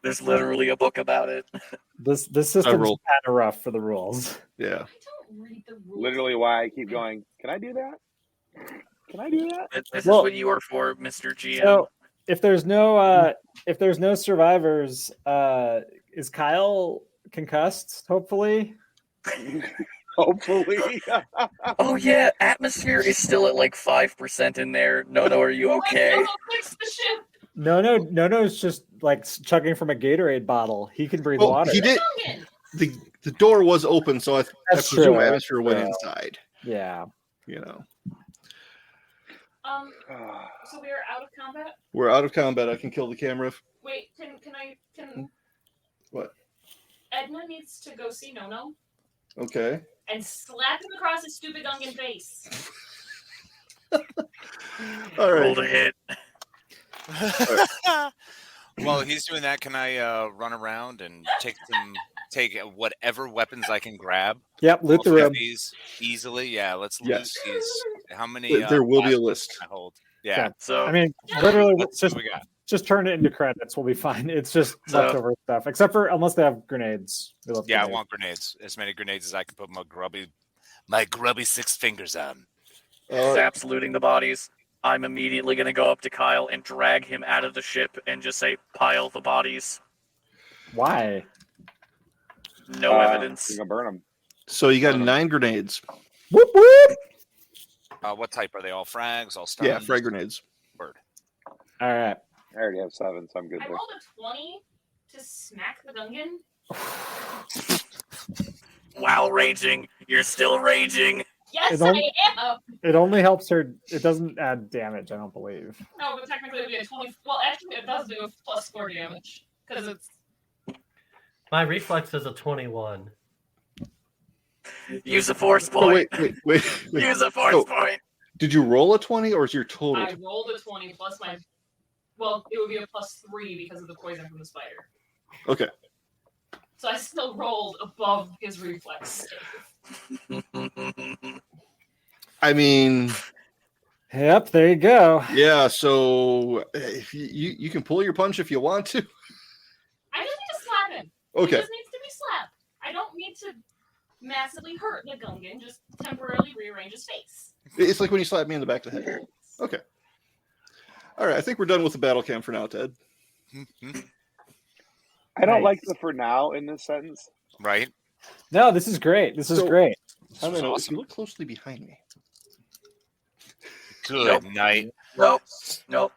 There's literally a book about it. This system's kind rolled. of rough for the rules. Yeah. I don't read the rules. Literally why I keep going, can I do that? Can I do that? This Well- is what you are for, Mr. GM. So if there's no survivors, is Kyle concussed? Hopefully. Hopefully. Oh yeah, atmosphere is still at 5% in there. No, are you okay? I'll fix the ship. No's just like chugging from a Gatorade bottle. He can breathe Well, water. he did. The door was open, so I That's presume true. atmosphere went inside. Yeah. You know. So we are out of combat. We're out of combat. I can kill the camera. Wait, can What? Edna needs to go see No Okay. and slap him across his stupid Gungan face. All right. Roll to hit. While he's doing that, can I run around and take whatever weapons I can grab? Yep, loot the room. These easily. Yeah, let's loot Yes. these. How many? There will be a blasters list. can I hold? Yeah. So I mean, literally, Let's see what we got. just turn it into credits. We'll be fine. It's just So- leftover stuff, except for unless they have grenades. We love Yeah, I grenades. want grenades. As many grenades as I can put my grubby 6 fingers on. Zap's looting the bodies. I'm immediately going to go up to Kyle and drag him out of the ship and just say, pile the bodies. Why? No evidence. You're gonna burn them. So you got 9 grenades. Whoop whoop. What type are they? All frags? All stuns? Yeah, frag grenades. Word. All right. I already have 7, so I'm good I there. rolled a 20 to smack the Gungan. Wow, raging. You're still raging. Yes, It only- I am. It only helps her. It doesn't add damage, I don't believe. No, but technically it would be a 20. Well, actually, it does do a plus 4 damage because it's. My reflex is a 21. Use a force Oh, point. wait. Use a force So, point. did you roll a 20 or is your total? I rolled a 20 plus my. Well, it would be a plus 3 because of the poison from the spider. Okay. So I still rolled above his reflex. I mean, Yep, there you go. yeah. So if you can pull your punch if you want to. I just need to slap him. Okay. He just needs to be slapped. I don't need to massively hurt the Gungan, just temporarily rearrange his face. It's like when you slap me in the back of the head. Okay. All right. I think we're done with the battle cam for now, Ted. I don't Nice. like the for now in this sentence. Right? No, this is great. This is So- great. I don't know. If awesome. you look closely behind me. Good night. Nope. So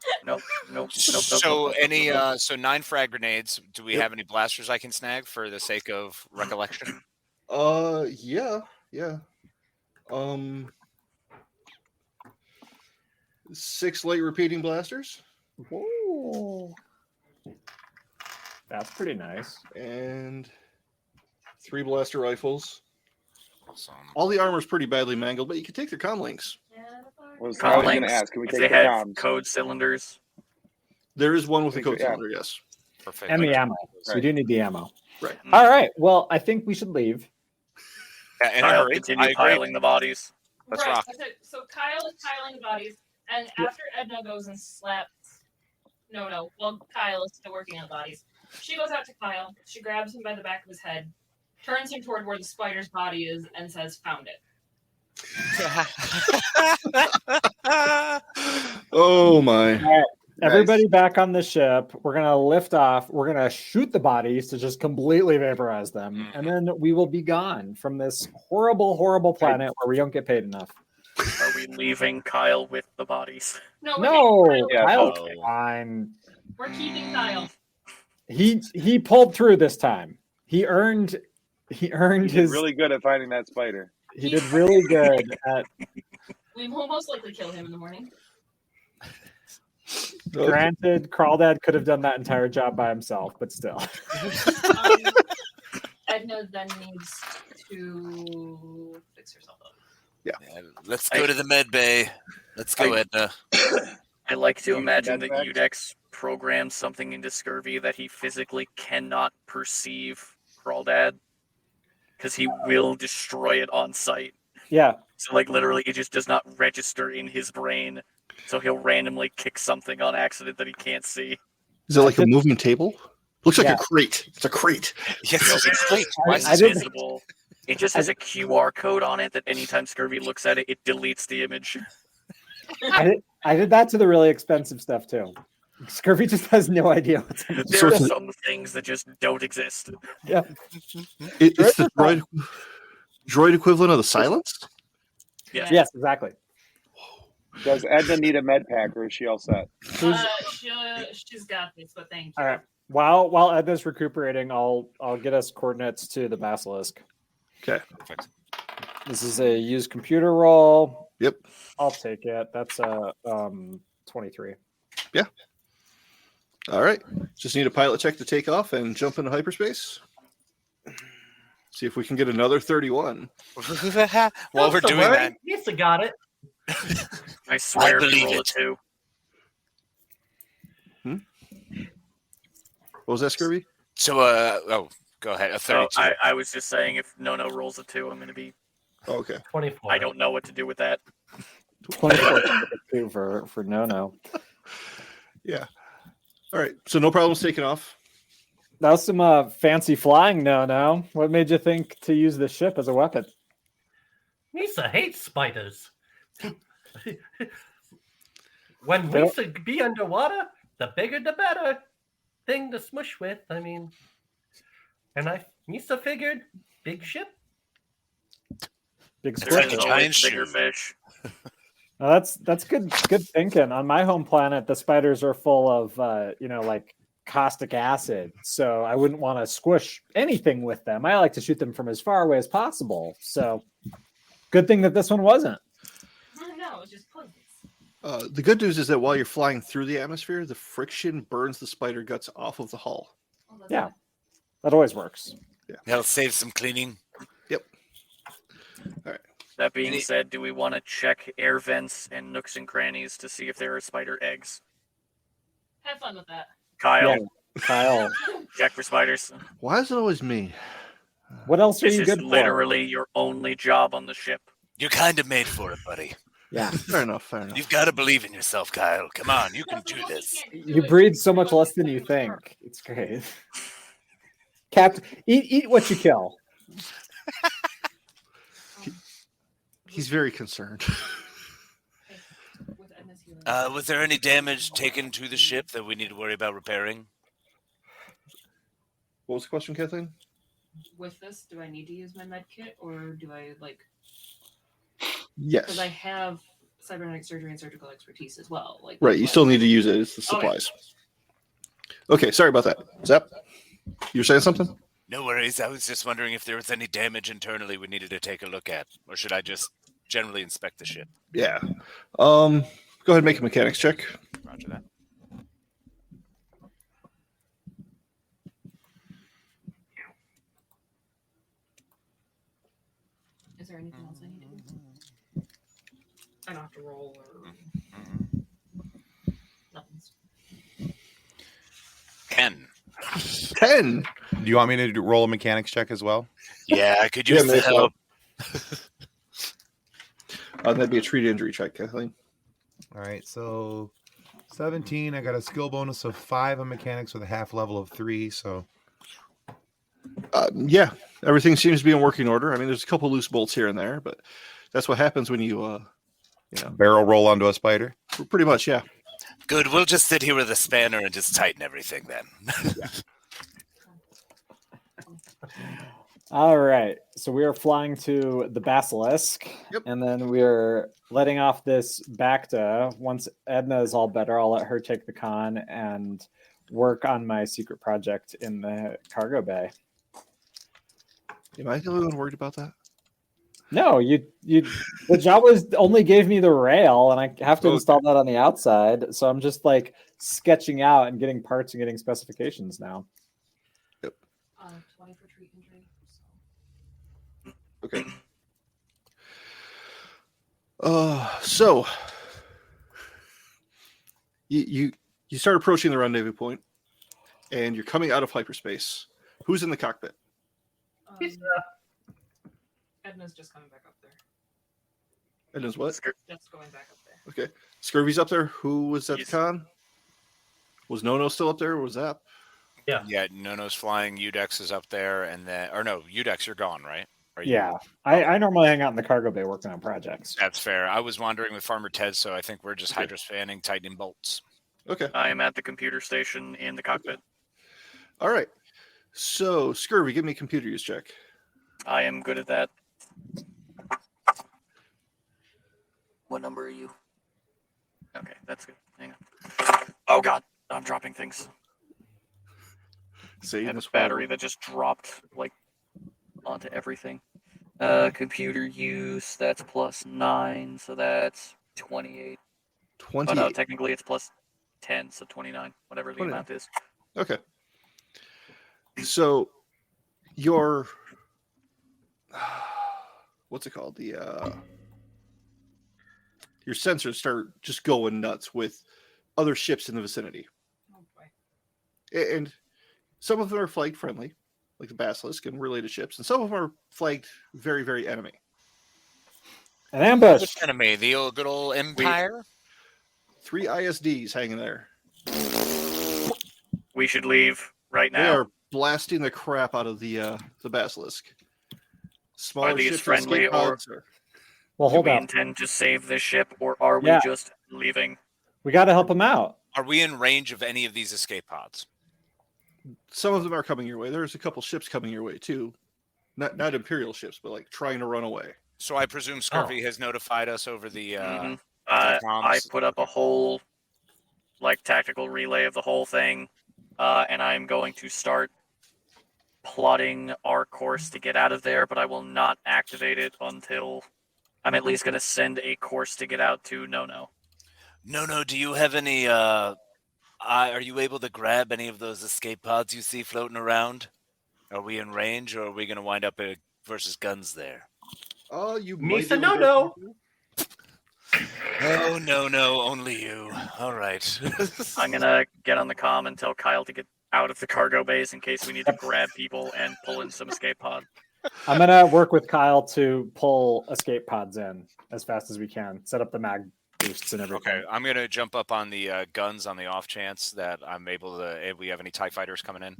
so 9 frag grenades. Do we have any blasters I can snag for the sake of recollection? Yeah. 6 light repeating blasters Ooh. That's pretty nice. and 3 blaster rifles. Awesome. All the armor's pretty badly mangled, but you can take their comm links. I was Comm going to links, ask, can we if take they the had comms? code cylinders. There is one with a code Yeah. cylinder, yes. Perfect. And the ammo. So we Right. do need the ammo. Right. All right. Well, I think we should leave. Yeah, in a Kyle, hurry. I continue agree. piling the bodies. Let's right. rock. So Kyle is piling the bodies, and after Edna goes and slaps. No. Well, Kyle is still working on bodies. She goes out to Kyle. She grabs him by the back of his head, turns him toward where the spider's body is, and says, "Found it." Oh my. Everybody back on the ship. We're going to lift off. We're going to shoot the bodies to just completely vaporize them. And then we will be gone from this horrible, horrible planet where we don't get paid enough. Are we leaving Kyle with the bodies? No, No, Yeah, Kyle's okay. fine. we're keeping Kyle. He pulled through this time. He earned You did his really good at finding that spider. he did really good at We will most likely kill him in the morning. granted Crawdad could have done that entire job by himself, but still. Edna then needs to fix herself up. Yeah, let's go to the med bay. Let's go, Edna. I like to You imagine that med Udex programs something into Scurvy that he physically cannot perceive Crawdad, because he will destroy it on sight. Yeah. So, like, literally, it just does not register in his brain. So he'll randomly kick something on accident that he can't see. Is it like a moving table? Looks like Yeah. a crate. It's a crate. Yes, No, it's great. I It's did- visible. It just has a QR code on it that anytime Scurvy looks at it, it deletes the image. I did that to the really expensive stuff too. Scurvy just has no idea what's in There are So- some things that just don't exist. Yeah. It's the droid equivalent of the silence? Yeah. Yes, exactly. Does Edna need a med pack, or is she all set? She She's got this, but thank you. All right. While Edna's recuperating, I'll get us coordinates to the Basilisk. Okay. Perfect. This is a used computer roll. Yep. I'll take it. That's a 23. Yeah. All right. Just need a pilot check to take off and jump into hyperspace. See if we can get another 31. While we're doing that, Lisa got it. I swear, I believe roll a it. 2. What was that, Scurvy? So, go ahead. A 32. I was just saying, if no rolls a 2, I'm going to be. Oh, okay. 24. I don't know what to do with that. 24 for no. Yeah. All right. So no problems taking off. That was some fancy flying. No. What made you think to use the ship as a weapon? Lisa hates spiders. When Lisa be underwater, the bigger the better thing to smush with. I mean, and Lisa figured big ship. Big There's squid. always bigger fish. That's good thinking. On my home planet, the spiders are full of like caustic acid, so I wouldn't want to squish anything with them. I like to shoot them from as far away as possible. So good thing that this one wasn't. No, it was just poisonous. The good news is that while you're flying through the atmosphere, the friction burns the spider guts off of the hull. Yeah, that always works. Yeah. That'll save some cleaning. Yep. All right. That being said, do we want to check air vents and nooks and crannies to see if there are spider eggs? Have fun with that. Kyle, check for spiders. Why is it always me? What else are This you is good literally your only job on the ship. You're kind of made for it, buddy. Yeah. Fair enough. You've got to believe in yourself, Kyle. Come on, you can do this. You breathe so much less than you think. It's great. Captain, eat what you kill. He's very concerned. Was there any damage taken to the ship that we need to worry about repairing? What was the question, Kathleen? With this, do I need to use my med kit, or do I Yes. Because I have cybernetic surgery and surgical expertise as well. Right. You still need to use it. It's the supplies. Okay. Sorry about that. Zap, you were saying something? No worries. I was just wondering if there was any damage internally we needed to take a look at, or should I just generally inspect the ship? Yeah. Go ahead and make a mechanics check. Roger that. Is there anything else I need to do? I don't have to roll or nothing. 10. 10. Do you want me to roll a mechanics check as well? Yeah, I could use the help. That'd be a treat injury check, Kathleen. All right, so 17. I got a skill bonus of 5 on mechanics with a half level of 3. So, yeah, everything seems to be in working order. I mean, there's a couple loose bolts here and there, but that's what happens when you barrel roll onto a spider. Pretty much, yeah. Good. We'll just sit here with a spanner and just tighten everything then. All right. So we are flying to the Basilisk, and then we're letting off this Bacta. Once Edna is all better, I'll let her take the con and work on my secret project in the cargo bay. Am I the only one worried about that? No, you. The job only gave me the rail, and I have to install that on the outside. So I'm just like sketching out and getting parts and getting specifications now. 20 for treat injury. Okay. So you start approaching the rendezvous point, and you're coming out of hyperspace. Who's in the cockpit? Edna's just coming back up there. Edna's what? Just going back up there. Okay. Scurvy's up there. Who was at the con? Was Nono still up there, or was Zap? Yeah, Nono's flying. Udex is up there, and then, or no, Udex, you're gone, right? Yeah, I normally hang out in the cargo bay working on projects. That's fair. I was wandering with Farmer Ted, so I think we're just hydrospanning, tightening bolts. Okay. I am at the computer station in the cockpit. All right. So, Scurvy, give me a computer use check. I am good at that. What number are you? Okay, that's good. Hang on. Oh, God. I'm dropping things. See, I have a this battery that just dropped like onto everything. Computer use, that's +9, so that's 28. 28. Oh no, technically it's +10, so 29, whatever the 29. amount is. Okay. So your what's it called? The your sensors start just going nuts with other ships in the vicinity. Oh boy. And some of them are flagged friendly, like the Basilisk and related ships, and some of them are flagged very, very enemy. An ambush. Which enemy? The old good old Empire? 3 ISDs hanging there. We should leave right They now. are blasting the crap out of the Basilisk. Smaller Are these ships, friendly escape or pods are- Well, do hold we up. intend to save this ship, or are we Yeah. just leaving? We got to help him out. Are we in range of any of these escape pods? Some of them are coming your way. There's a couple ships coming your way too. Not Imperial ships, but like trying to run away. So I presume Scurvy has notified us over the Mhm. the I comms. put up a whole like tactical relay of the whole thing, and I'm going to start plotting our course to get out of there, but I will not activate it until I'm at least going to send a course to get out to No. No, do you have any are you able to grab any of those escape pods you see floating around? Are we in range, or are we going to wind up versus guns there? Oh, you Misa, might be no. Oh, no, only you. All right. I'm going to get on the comm and tell Kyle to get out of the cargo base in case we need to grab people and pull in some escape pod. I'm gonna work with Kyle to pull escape pods in as fast as we can. Set up the mag boosts and everything. Okay, I'm going to jump up on the guns on the off chance that I'm able to, if we have any TIE fighters coming in.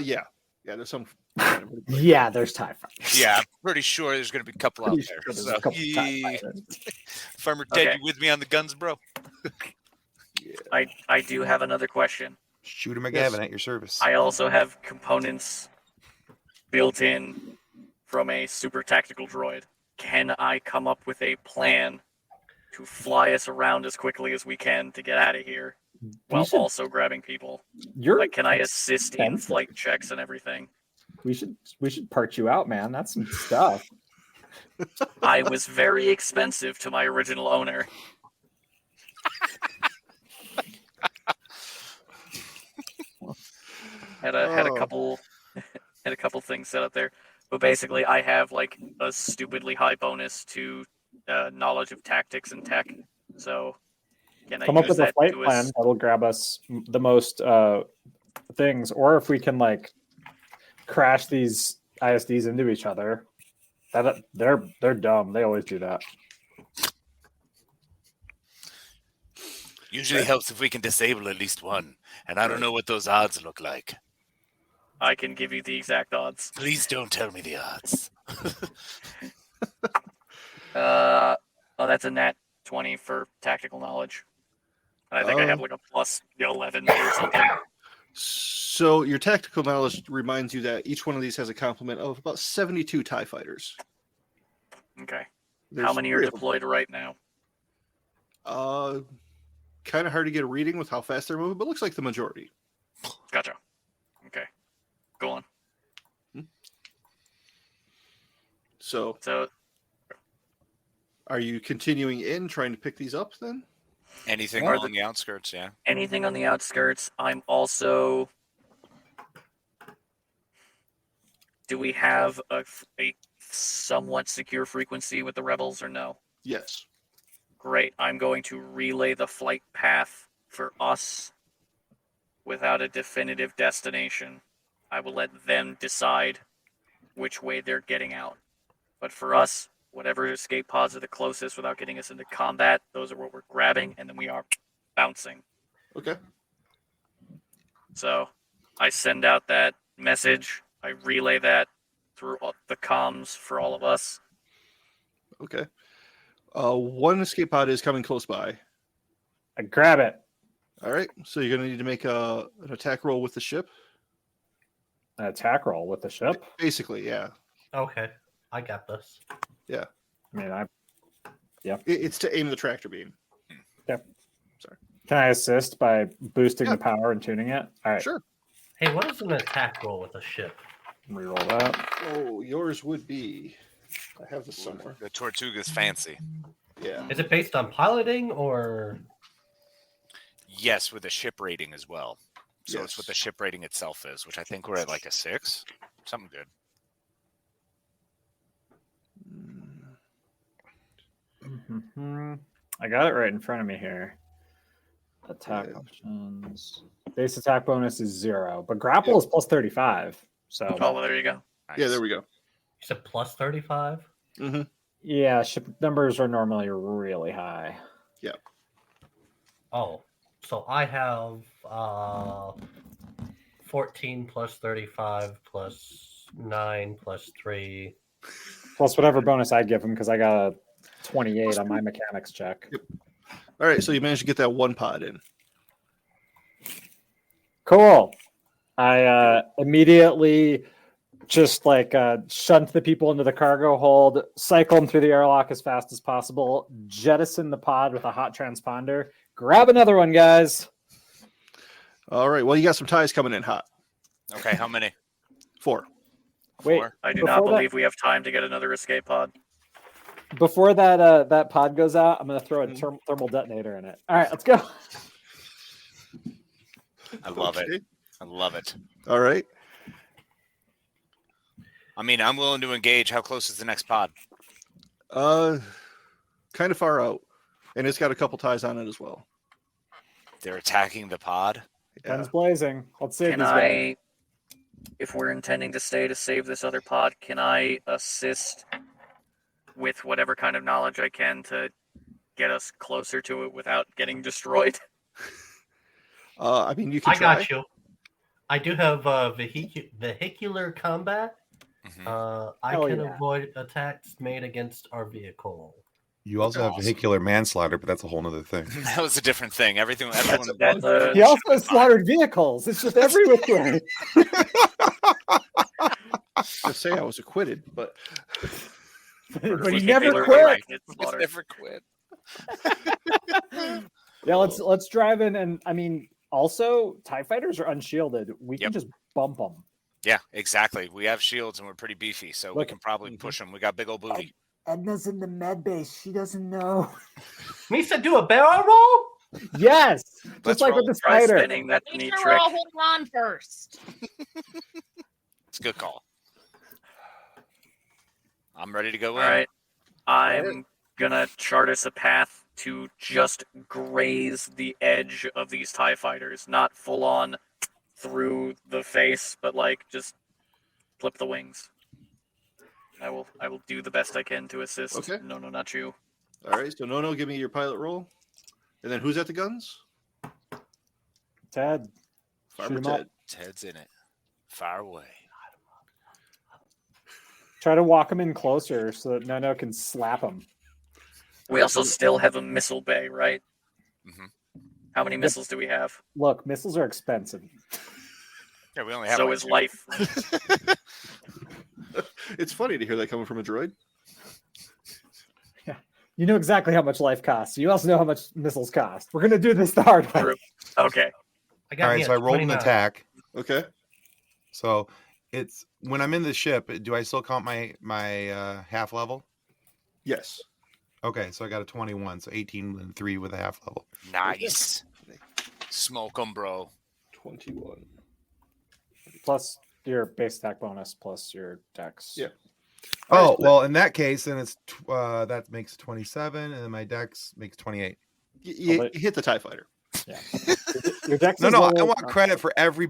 Yeah. There's some. Yeah, there's TIE fighters. Yeah, I'm pretty sure there's going to be a couple out Pretty there. sure there's So, a couple TIE fighters. Farmer Ted, Okay. you with me on the guns, bro? I do have another question. Shooter McGavin at your service. I also have components built in from a super tactical droid. Can I come up with a plan to fly us around as quickly as we can to get out of here while should- also grabbing people? You're Like, can I assist in expensive. flight checks and everything? We should part you out, man. That's some stuff. I was very expensive to my original owner. Had a couple had a couple things set up there, but basically I have like a stupidly high bonus to knowledge of tactics and tech. So can I Come up use with a that flight to plan that'll grab us the most things, or if we can like crash these ISDs into each other. That they're dumb. They always do that. Usually helps if we can disable at least one. And I don't know what those odds look like. I can give you the exact odds. Please don't tell me the odds. Oh, that's a nat 20 for tactical knowledge. And I think I have like a plus 11 or something. So your tactical knowledge reminds you that each one of these has a complement of about 72 TIE fighters. Okay. There's How many are 3 of them. deployed right now? Kind of hard to get a reading with how fast they're moving, but looks like the majority. Gotcha. Okay. Go on. So So are you continuing in trying to pick these up then? Anything Are along the outskirts, yeah. anything on the outskirts. I'm also. Do we have a somewhat secure frequency with the rebels or no? Yes. Great. I'm going to relay the flight path for us without a definitive destination. I will let them decide which way they're getting out. But for us, whatever escape pods are the closest without getting us into combat, those are what we're grabbing, and then we are bouncing. Okay. So I send out that message. I relay that through the comms for all of us. Okay. One escape pod is coming close by. I grab it. All right. So you're going to need to make an attack roll with the ship. An attack roll with the ship. Basically, yeah. Okay, I got this. Yeah. I mean, It's to aim the tractor beam. Okay. Sorry. Can I assist by boosting the power and tuning it? All right. Sure. Hey, what is an attack roll with a ship? Reroll that. Oh, yours would be. I have this somewhere. The Tortuga's fancy. Yeah. Is it based on piloting or? Yes, with a ship rating as well. So Yes. it's what the ship rating itself is, which I think we're at like a 6. Something good. I got it right in front of me here. Attack options. Base attack bonus is 0, but grapple is plus 35. So. Oh, well, there you go. Nice. Yeah, there we go. You said plus 35? Mm-hmm. Yeah, ship numbers are normally really high. Yep. Oh, so I have 14 plus 35 plus 9 plus 3. Plus whatever bonus I give him because I got a 28 on my mechanics check. Yep. All right, so you managed to get that one pod in. Cool. I immediately just like shunt the people into the cargo hold, cycle them through the airlock as fast as possible, jettison the pod with a hot transponder. Grab another one, guys. All right, well, you got some ties coming in hot. Okay, how many? 4. Wait, 4? I do not believe we have time to get another escape pod. Before that that pod goes out, I'm going to throw a thermal detonator in it. All right, let's go. I love it. I love it. All right. I mean, I'm willing to engage. How close is the next pod? Kind of far out, and it's got a couple ties on it as well. They're attacking the pod. Guns blazing. Let's save Can these guys. if we're intending to stay to save this other pod, can I assist with whatever kind of knowledge I can to get us closer to it without getting destroyed? I mean, you can I try. got you. I do have vehicular combat. I can avoid attacks made against our vehicle. You also have vehicular manslaughter, but that's a whole other thing. That was a different thing. Everyone. He also slaughtered vehicles. It's just every which way. I say I was acquitted, but but he never quit. Never quit. Yeah, let's drive in, and I mean, also TIE fighters are unshielded. We can just bump them. Yeah, exactly. We have shields and we're pretty beefy, so we can probably push them. We got big old booty. Edna's in the med base. She doesn't know. Misa, do a barrel roll? Yes, just Let's like roll. with the Try spider. spinning that Make neat sure trick. we're all holding on first. It's a good call. I'm ready to go All in. right. I'm gonna chart us a path to just graze the edge of these TIE fighters, not full on through the face, but like just flip the wings. I will do the best I can to assist. Okay. No, not you. all right. So no, give me your pilot roll, and then who's at the guns? Ted. Farmer Shoot 'em up. Ted. Ted's in it. Far away. Try to walk him in closer so that No can slap him. We also still have a missile bay, right? Mm-hmm. How many missiles do we have? Look, missiles are expensive. Yeah, we only have So like is 2. life. It's funny to hear that coming from a droid. Yeah, you know exactly how much life costs. You also know how much missiles cost. We're gonna do this the hard way. Okay. All right, so I rolled an attack. Okay. So it's when I'm in the ship. Do I still count my half level? Yes. Okay, so I got a 21, so 18 and 3 with a half level. Nice. Smoke 'em, bro. 21. Plus your base attack bonus, plus your dex. Yeah. Oh, well, in that case, then it's that makes 27, and then my dex makes 28. You hit the TIE fighter. Yeah. Your dex No, is I low. want credit for every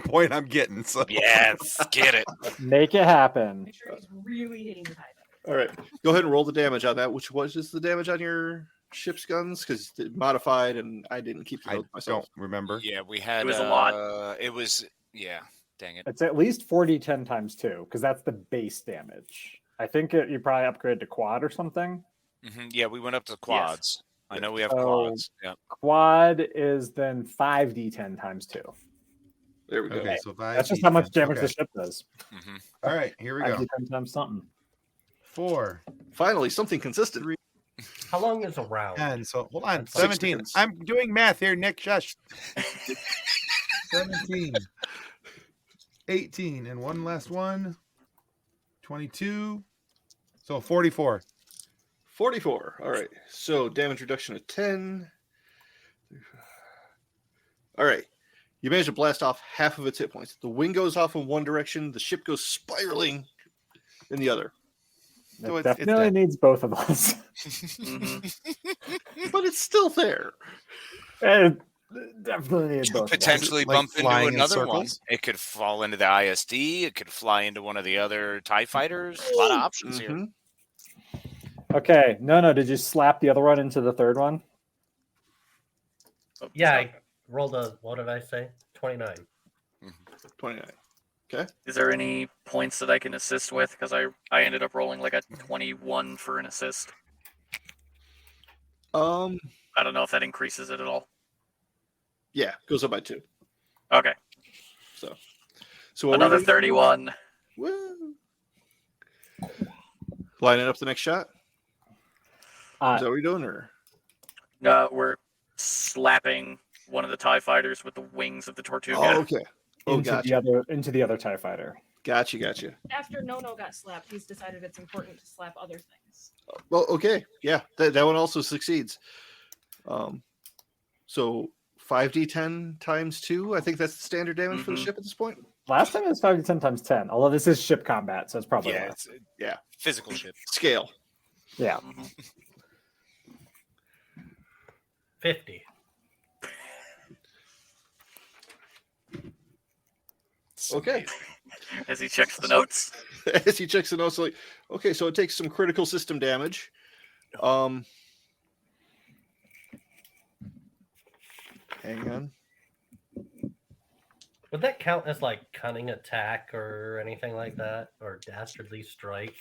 point I'm getting. So Yes, get it. Make it happen. Make sure he's really hitting the tie. All right. Go ahead and roll the damage on that. Which was the damage on your ship's guns? Because it's modified, and I didn't keep the I note myself. don't remember. Yeah, we had. It was a lot. It was. Yeah. Dang it. It's at least 40-10 times 2, because that's the base damage. I think you probably upgrade to quad or something. Mm-hmm. Yeah, we went up to quads. I know we have So, quads. Yeah. Quad is then 5d10 times 2. There we go. Okay, so 5. That's just how much damage the ship does. Mm-hmm. All right, here we go. 5d10 times something. 4. Finally, something consistent. How long is a round? 10. So hold on. That's 17. 6 I'm doing math here, Nick. Shush. 17. 18. And one last one. 22. So 44. 44. All right. So damage reduction of 10. All right. You manage to blast off half of its hit points. The wing goes off in one direction. The ship goes spiraling in the other. So It definitely needs both of us. But it's still there. It definitely needs both Potentially of us. bump into another one. It could fall into the ISD. It could fly into one of the other TIE fighters. A lot of options here. Okay. No. Did you slap the other one into the third one? Yeah, I rolled a, what did I say? 29. 29. Okay. Is there any points that I can assist with? Because I ended up rolling like a 21 for an assist. I don't know if that increases it at all. Yeah, goes up by 2. Okay. So another 31. Woo. Lining up the next shot. Is that what you're doing, or? No, we're slapping one of the TIE fighters with the wings of the Tortuga. Oh, okay. Oh, gotcha. Into the other TIE fighter. Gotcha. After Nono got slapped, he's decided it's important to slap other things. Well, okay. Yeah, that one also succeeds. So 5d10 times 2. I think that's the standard damage for the ship at this point. Last time it was 5d10 times 10. Although this is ship combat, so it's probably less. Yeah. Physical ship. Scale. Yeah. 50. Okay. As he checks the notes. As he checks the notes, like, okay, so it takes some critical system damage. Hang on. Would that count as like cunning attack or anything like that? Or dastardly strike?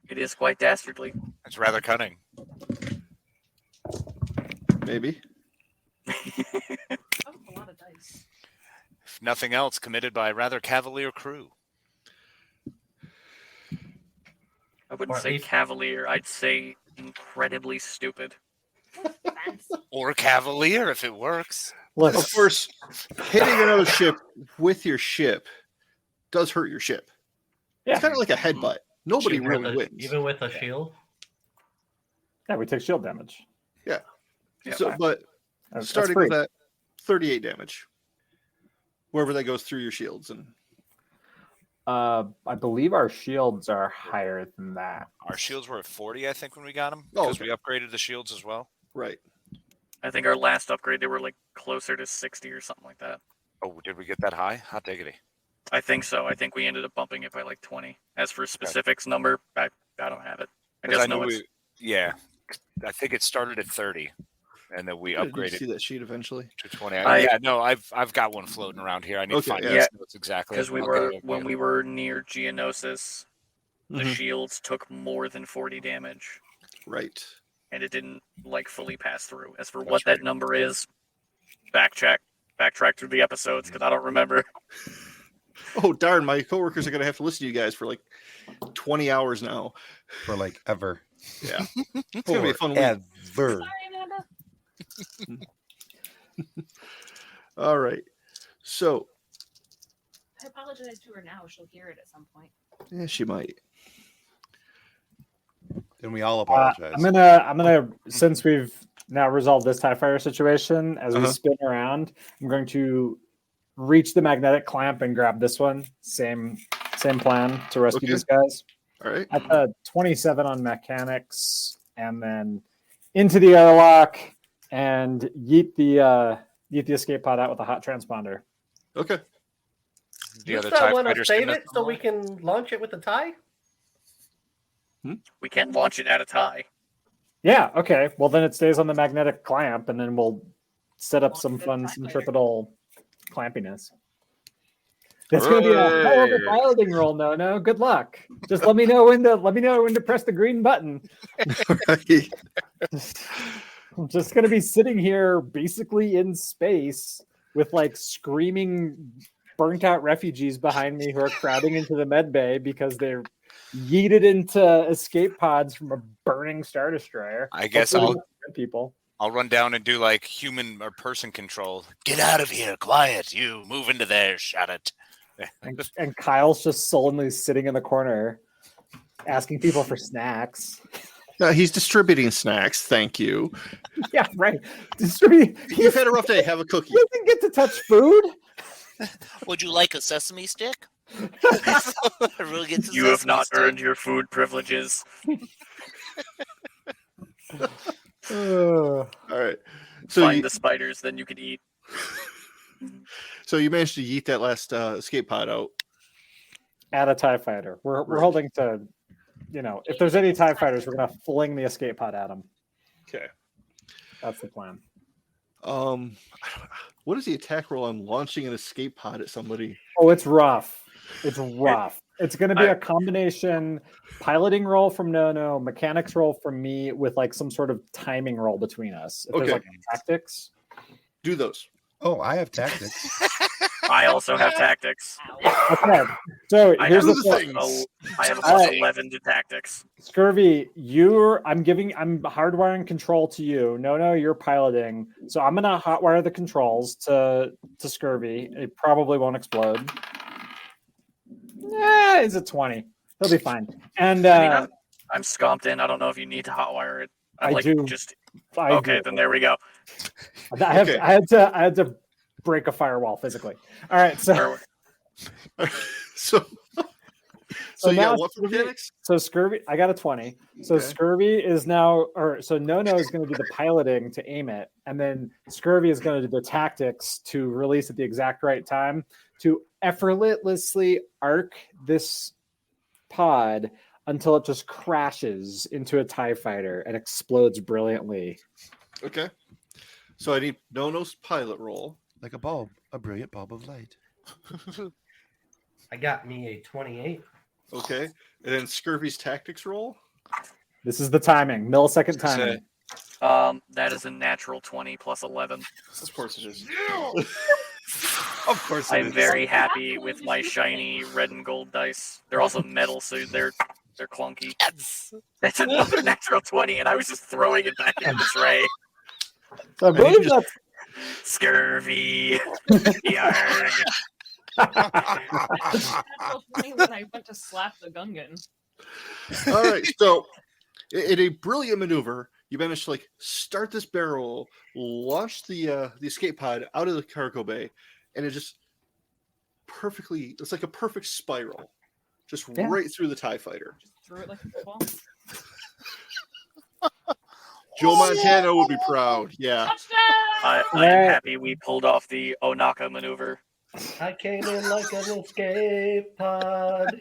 It is quite dastardly. It's rather cunning. Maybe. A lot of dice. If nothing else, committed by a rather cavalier crew. I wouldn't say cavalier. I'd say incredibly stupid. Or cavalier, if it works. Of course, hitting another ship with your ship does hurt your ship. It's kind of like a headbutt. Nobody really wins. Even with a shield? Yeah, we take shield damage. Yeah. Yeah. So, but That's starting free. with that, 38 damage. Wherever that goes through your shields. And I believe our shields are higher than that. Our shields were at 40, I think, when we got them. Oh, Because we upgraded the shields as well. Right. I think our last upgrade, they were like closer to 60 or something like that. Oh, did we get that high? Hot diggity. I think so. I think we ended up bumping it by like 20. As for specifics number, I don't have it. I just know it's... Yeah. I think it started at 30. And then we upgraded. See that sheet eventually to 20. I've got one floating around here. I need to find out notes exactly. Because when we were near Geonosis, the shields took more than 40 damage. Right. And it didn't like fully pass through. As for what that number is, backtrack through the episodes because I don't remember. Oh darn! My coworkers are gonna have to listen to you guys for like 20 hours now. For like ever. Yeah. It's gonna be a fun week. Ever. Sorry, Amanda. All right. So I apologize to her now. She'll hear it at some point. yeah, she might. Then we all apologize. I'm gonna since we've now resolved this TIE fighter situation, as we spin around, I'm going to reach the magnetic clamp and grab this one. Same plan to rescue these guys. All right. At the 27 on mechanics, and then into the airlock and yeet the escape pod out with a hot transponder. Okay. You still want to save it so we can launch it with the tie? We can't launch it at a tie. Yeah, okay. Well, then it stays on the magnetic clamp, and then we'll set up some fun centripetal clampiness. That's going to be a hell of a piloting roll, no. Good luck. Just let me know when to press the green button. I'm just going to be sitting here, basically in space, with like screaming, burnt-out refugees behind me who are crowding into the med bay because they're yeeted into escape pods from a burning Star Destroyer. I guess Hopefully people. I'll run down and do like human or person control. Get out of here, quiet! You move into there, shut it. And Kyle's just sullenly sitting in the corner, asking people for snacks. He's distributing snacks. Thank you. Yeah, right. You've had a rough day. Have a cookie. You didn't get to touch food. Would you like a sesame stick? Really get to You have not earned your food privileges. All right. So Find the spiders, then you can eat. So you managed to yeet that last escape pod out. At a TIE fighter. We're holding to, if there's any TIE fighters, we're going to fling the escape pod at them. Okay. That's the plan. What is the attack roll on launching an escape pod at somebody? Oh, it's rough. It's rough. It's going to be a combination piloting roll from No, mechanics roll from me with like some sort of timing roll between us. If there's like tactics. Do those. Oh, I have tactics. I also have tactics. Okay. So here's the thing. I have a plus 11 to tactics. Scurvy, I'm hardwiring control to you. No, you're piloting. So I'm gonna hotwire the controls to Scurvy. It probably won't explode. Yeah, it's a 20. He'll be fine. And I'm scomped in. I don't know if you need to hotwire it. I do. Then there we go. I had to break a firewall physically. All right, so you now got what for mechanics? So Scurvy, I got a 20. So Scurvy is now, No is going to do the piloting to aim it, and then Scurvy is going to do the tactics to release at the exact right time to effortlessly arc this pod until it just crashes into a TIE fighter and explodes brilliantly. Okay. So I need Nono's pilot roll. Like a bulb, a brilliant bulb of light. I got me a 28. Okay. And then Scurvy's tactics roll. This is the timing, millisecond timing. That is a natural 20 plus 11. Of course it is. Of course it I'm is. very happy with my shiny red and gold dice. They're also metal, so they're clunky. That's another natural 20, and I was just throwing it back in the tray. So I believe that's Scurvy. Natural 20 when I went to slap the Gungan. All right. So in a brilliant maneuver, you managed to start this barrel, launch the escape pod out of the cargo bay, and it just perfectly, it's like a perfect spiral. Just right through the TIE fighter. Just threw it like a football. Joe Montana would be proud. Yeah. I'm happy we pulled off the Onaka maneuver. I came in like an escape pod.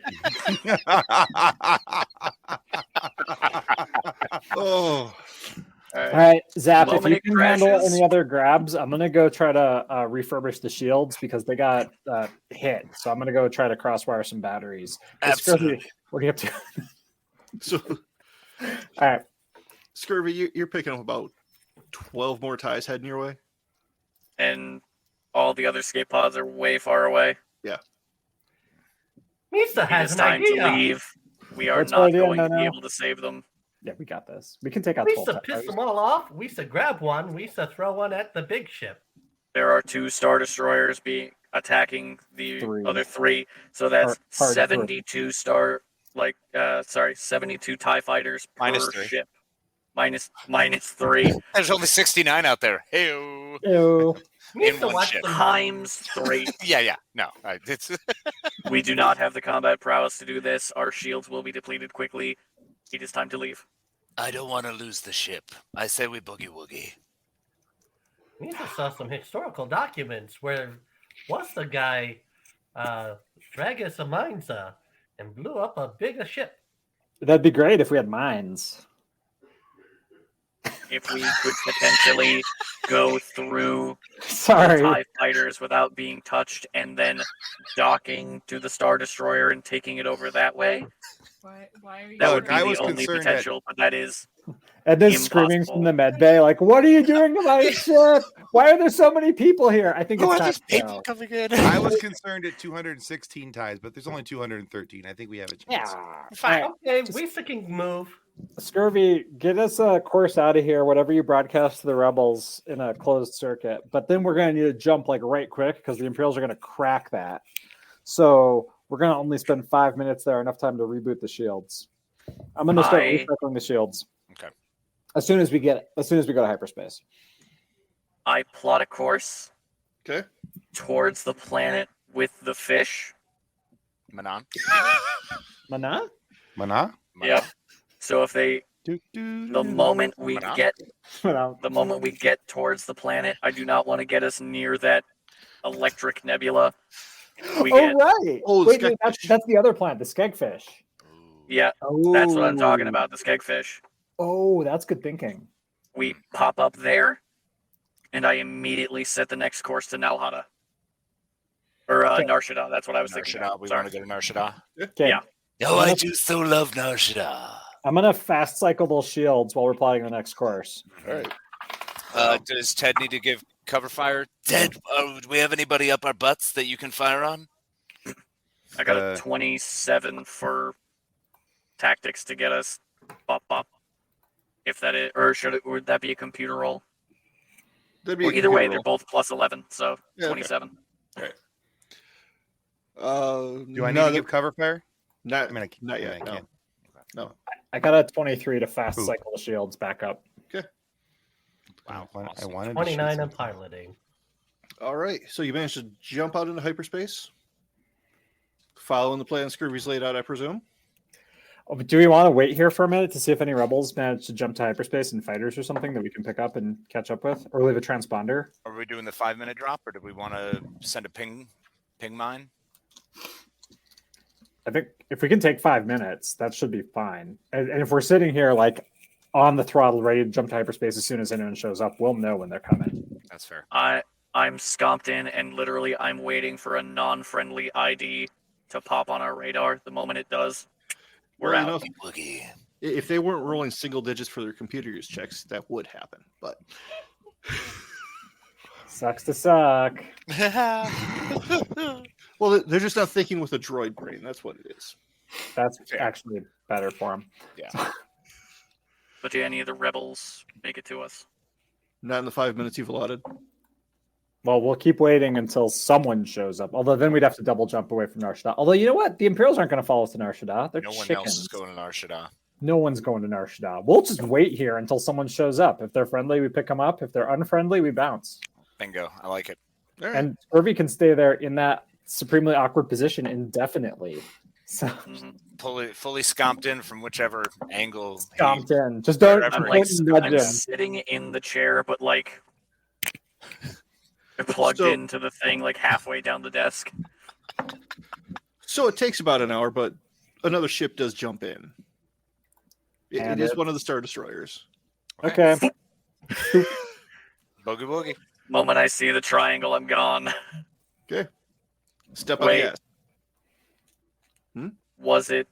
Oh. All right, Zap, if you can handle any other grabs, I'm going to go try to refurbish the shields because they got hit. So I'm going to go try to crosswire some batteries. Absolutely. What are you up to? So, all right. Scurvy, you're picking up about 12 more ties heading your way. And all the other escape pods are way far away. Yeah. Misa has It's an time idea. to leave. We are What's not the idea? going to be No. able to save them. Yeah, we got this. We can take out We the whole used to piss them all off. We used to grab one. We used to throw one at the big ship. There are 2 Star Destroyers attacking the other 3. So that's Hard 72 72 TIE fighters Minus per 3. ship. Minus 3. There's only 69 out there. Hey-o. Ew. In one ship. Times 3. Yeah. No, it's We do not have the combat prowess to do this. Our shields will be depleted quickly. It is time to leave. I don't want to lose the ship. I say we boogie woogie. We just saw some historical documents where once the guy dragged us a Mainza and blew up a bigger ship. That'd be great if we had mines. If we could potentially go through Sorry. the TIE fighters without being touched and then docking to the Star Destroyer and taking it over that way. Why are you? That would be I the was only concerned potential, but that is And then screaming from the med bay, like, "What are you doing to my ship? Why are there so many people here?" I think it's time to go. coming in? I was concerned at 216 ties, but there's only 213. I think we have a chance. Yeah. Fine. Okay, we can move. Scurvy, get us a course out of here, whatever you broadcast to the rebels in a closed circuit. But then we're going to need to jump like right quick because the Imperials are going to crack that. So we're going to only spend 5 minutes there, enough time to reboot the shields. I'm going to start recycling the shields. Okay. As soon as we go to hyperspace. I plot a course. Okay. Towards the planet with the fish. Manan. Mana? Mana? Yep. So if they, the moment we get towards the planet, I do not want to get us near that electric nebula. Right. Wait, that's the other planet, the skekfish. Yeah, that's what I'm talking about, the skekfish. Oh, that's good thinking. We pop up there, and I immediately set the next course to Nalhada. Or Narshada, that's what I was thinking. We want to go to Narshada? Okay. Yeah. Oh, I do so love Narshada. I'm going to fast cycle those shields while we're plotting the next course. All right. Does Ted need to give cover fire? Ted, do we have anybody up our butts that you can fire on? I got a 27 for tactics to get us bop. If that is, or would that be a computer roll? Either way, they're both plus 11, so 27. Okay. Do I need to give cover fire? Not not yet. I can't. No. I got a 23 to fast cycle the shields back up. Okay. Wow. I wanted 29 on piloting. All right. So you managed to jump out into hyperspace, following the plan Scurvy's laid out, I presume. Oh, but do we want to wait here for a minute to see if any rebels manage to jump to hyperspace and fighters or something that we can pick up and catch up with, or leave a transponder? Are we doing the 5-minute drop, or do we want to send a ping mine? I think if we can take 5 minutes, that should be fine. And if we're sitting here like on the throttle, ready to jump to hyperspace as soon as anyone shows up, we'll know when they're coming. That's fair. I'm scomped in, and literally I'm waiting for a non-friendly ID to pop on our radar. The moment it does, we're out. If they weren't rolling single digits for their computer use checks, that would happen. But sucks to suck. Well, they're just not thinking with a droid brain. That's what it is. That's actually better for them. Yeah. But do any of the rebels make it to us? Not in the 5 minutes you've allotted. Well, we'll keep waiting until someone shows up. Although then we'd have to double jump away from Narshada. Although, you know what? The Imperials aren't going to follow us to Narshada. They're No one chickens. else is going to Narshada. No one's going to Narshada. We'll just wait here until someone shows up. If they're friendly, we pick them up. If they're unfriendly, we bounce. Bingo. I like it. Right. And Irvi can stay there in that supremely awkward position indefinitely. So fully scomped in from whichever angle. Scomped in. Just don't nudge I'm him. sitting in the chair, but like plugged into the thing like halfway down the desk. So it takes about an hour, but another ship does jump in. It is one of the Star Destroyers. Okay. Boogie boogie. Moment I see the triangle, I'm gone. Okay. Step on the gas. Was it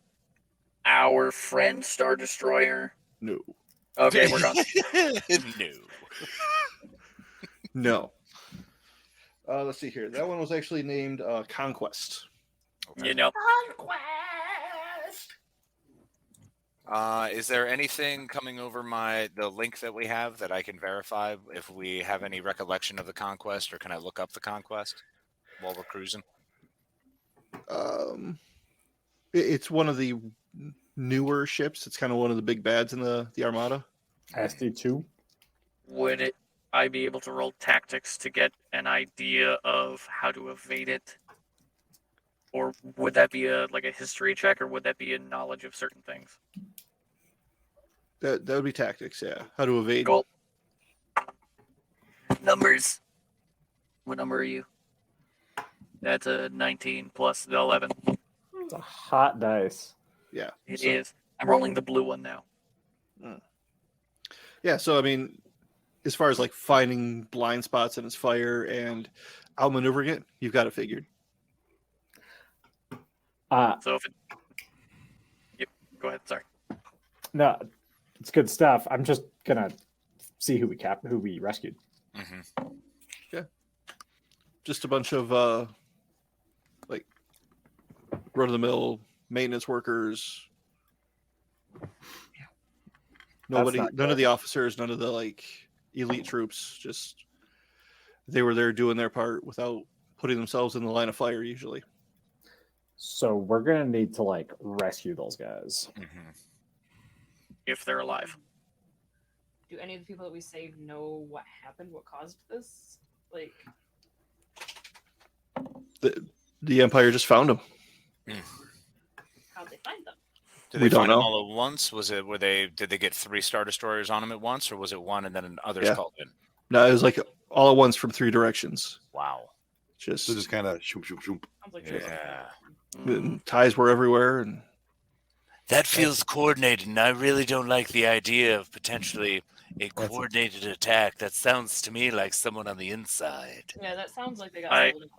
our friend Star Destroyer? No. Okay, we're gone. No. Let's see here. That one was actually named Conquest. Okay. You know. Is there anything coming over the link that we have that I can verify if we have any recollection of the Conquest, or can I look up the Conquest while we're cruising? It's one of the newer ships. It's kind of one of the big bads in the Armada. SD2. Would I be able to roll tactics to get an idea of how to evade it? Or would that be a history check, or would that be a knowledge of certain things? That would be tactics, yeah. How to evade. Cool. Numbers. What number are you? That's a 19 plus the 11. It's a hot dice. Yeah. It is. I'm rolling the blue one now. Yeah, so I mean, as far as like finding blind spots in its fire and outmaneuvering it, you've got it figured. So if it... Yep, go ahead, sorry. No, it's good stuff. I'm just gonna see who we rescued. Mm-hmm. Yeah. Just a bunch of run-of-the-mill maintenance workers. Nobody, not none good. of the officers, none of the like elite troops. Just they were there doing their part without putting themselves in the line of fire. Usually, So we're gonna need to like rescue those guys. If they're alive. Do any of the people that we saved know what happened? What caused this? Like, the Empire just found them. how'd they find them? Did We they don't find them know. all at once? Did they get 3 Star Destroyers on them at once, or was it one and then others Yeah. called in? No, it was like all at once from 3 directions. Wow. Just, So just kind of shoop, shoop, shoop. Sounds like Yeah. and ties were everywhere, and That feels coordinated, and I really don't like the idea of potentially a coordinated attack. That sounds to me like someone on the inside. Yeah, that sounds like they got I- stolen.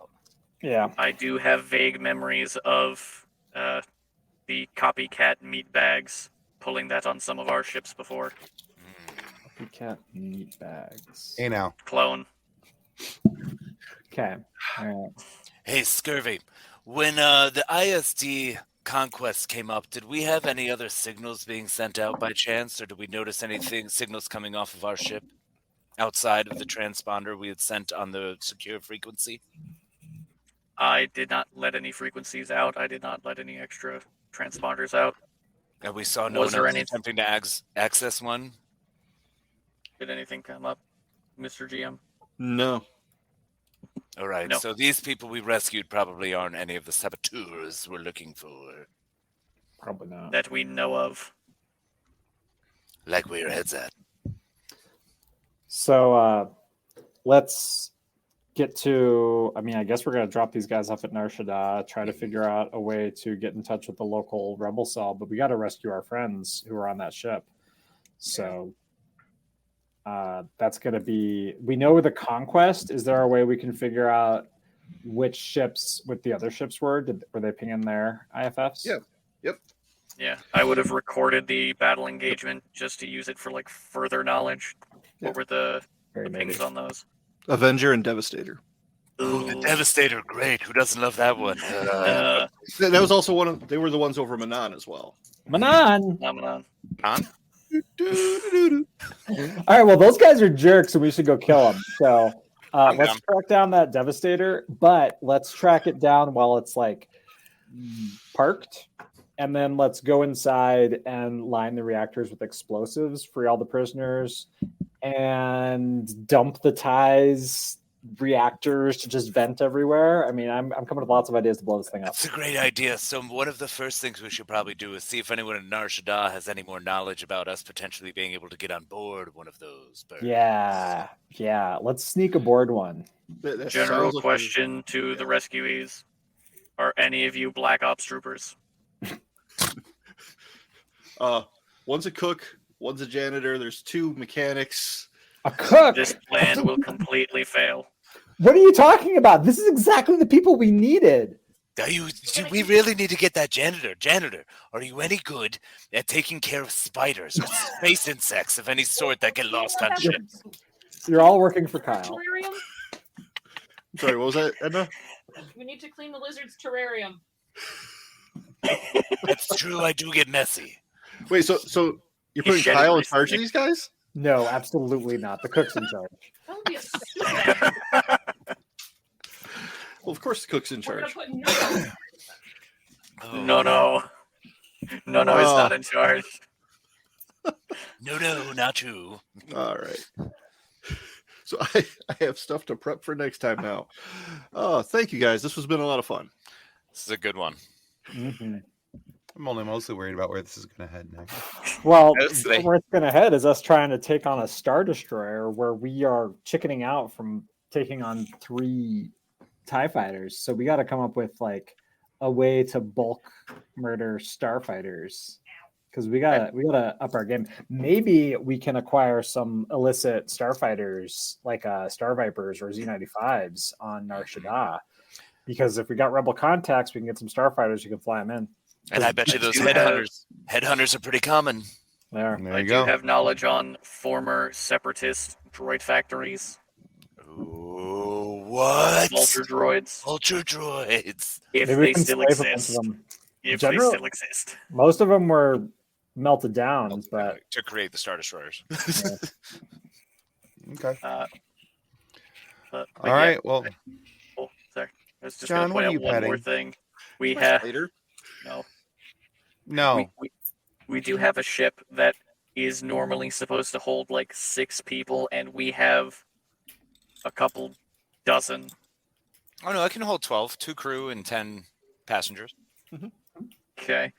Yeah. I do have vague memories of the copycat meat bags pulling that on some of our ships before. Copycat meat bags. Hey now. Clone. Okay. All right. Hey, Scurvy, when the ISD conquest came up, did we have any other signals being sent out by chance, or did we notice signals coming off of our ship outside of the transponder we had sent on the secure frequency? I did not let any frequencies out. I did not let any extra transponders out. And we saw no Was one there else any- attempting to access one? Did anything come up, Mr. GM? no. All right, No. so these people we rescued probably aren't any of the saboteurs we're looking for. Probably not. That we know of. Like where your head's at. So let's get to. I mean, I guess we're gonna drop these guys off at Nar Shaddaa, try to figure out a way to get in touch with the local rebel cell, but we got to rescue our friends who are on that ship. So that's gonna be. We know the conquest. Is there a way we can figure out which ships, what the other ships were? Were they pinging their IFFs? Yeah. Yep. Yeah, I would have recorded the battle engagement just to use it for like further knowledge. What were the Very pings maybe. on those? Avenger and Devastator. Ooh, the Devastator, great. Who doesn't love that one? Uh, That was also one of. They were the ones over Manan as well. Manan. phenomenon. On? All right. Well, those guys are jerks, and we should go kill them. So I'm let's down. track down that Devastator, but let's track it down while it's like parked, and then let's go inside and line the reactors with explosives, free all the prisoners, and dump the ties reactors to just vent everywhere. I mean, I'm coming up with lots of ideas to blow this thing up. That's a great idea. So one of the first things we should probably do is see if anyone in Nar Shaddaa has any more knowledge about us potentially being able to get on board one of those birds. Yeah. Let's sneak aboard one. That General sounds like- question to the rescuees. Are any of you Black Ops troopers? One's a cook, one's a janitor. There's 2 mechanics. A cook. This plan will completely fail. What are you talking about? This is exactly the people we needed. Do we really need to get that janitor? Janitor, are you any good at taking care of spiders or space insects of any sort that get lost on ships? You're all working for Kyle. Terrarium? Sorry, what was that, Edna? We need to clean the lizard's terrarium. That's true. I do get messy. Wait, so you're He putting shed it Kyle in charge of recently. these guys? No, absolutely not. The cook's in charge. That would be a Well, of course the cook's in We're gonna charge. put no. Oh, No, he's not in charge. No, not you. All right. So I have stuff to prep for next time now. Oh, thank you guys. This has been a lot of fun. This is a good one. Mm-hmm. I'm only mostly worried about where this is going to head next. Well, Mostly. where it's going to head is us trying to take on a Star Destroyer where we are chickening out from taking on 3 TIE fighters. So we got to come up with like a way to bulk murder starfighters because we gotta up our game. Maybe we can acquire some illicit starfighters like Star Vipers or Z95s on Nar Shaddaa. Because if we got rebel contacts, we can get some starfighters. You can fly them in. And I bet you those You have- headhunters are pretty common. There. There I you do go. have knowledge on former separatist droid factories. Ooh, what? Vulture droids. Vulture droids. If Maybe we they can still slave a bunch exist. of them. If General- they still exist. Most of them were melted down, but to create the Star Destroyers. yeah. Okay. But All right. Well, oh, sorry. I was just John, going to what point are out you one more petting? thing. We have Later. No. We do have a ship that is normally supposed to hold like 6 people, and we have a couple dozen. Oh no, I can hold 12, 2 crew and 10 passengers. Okay.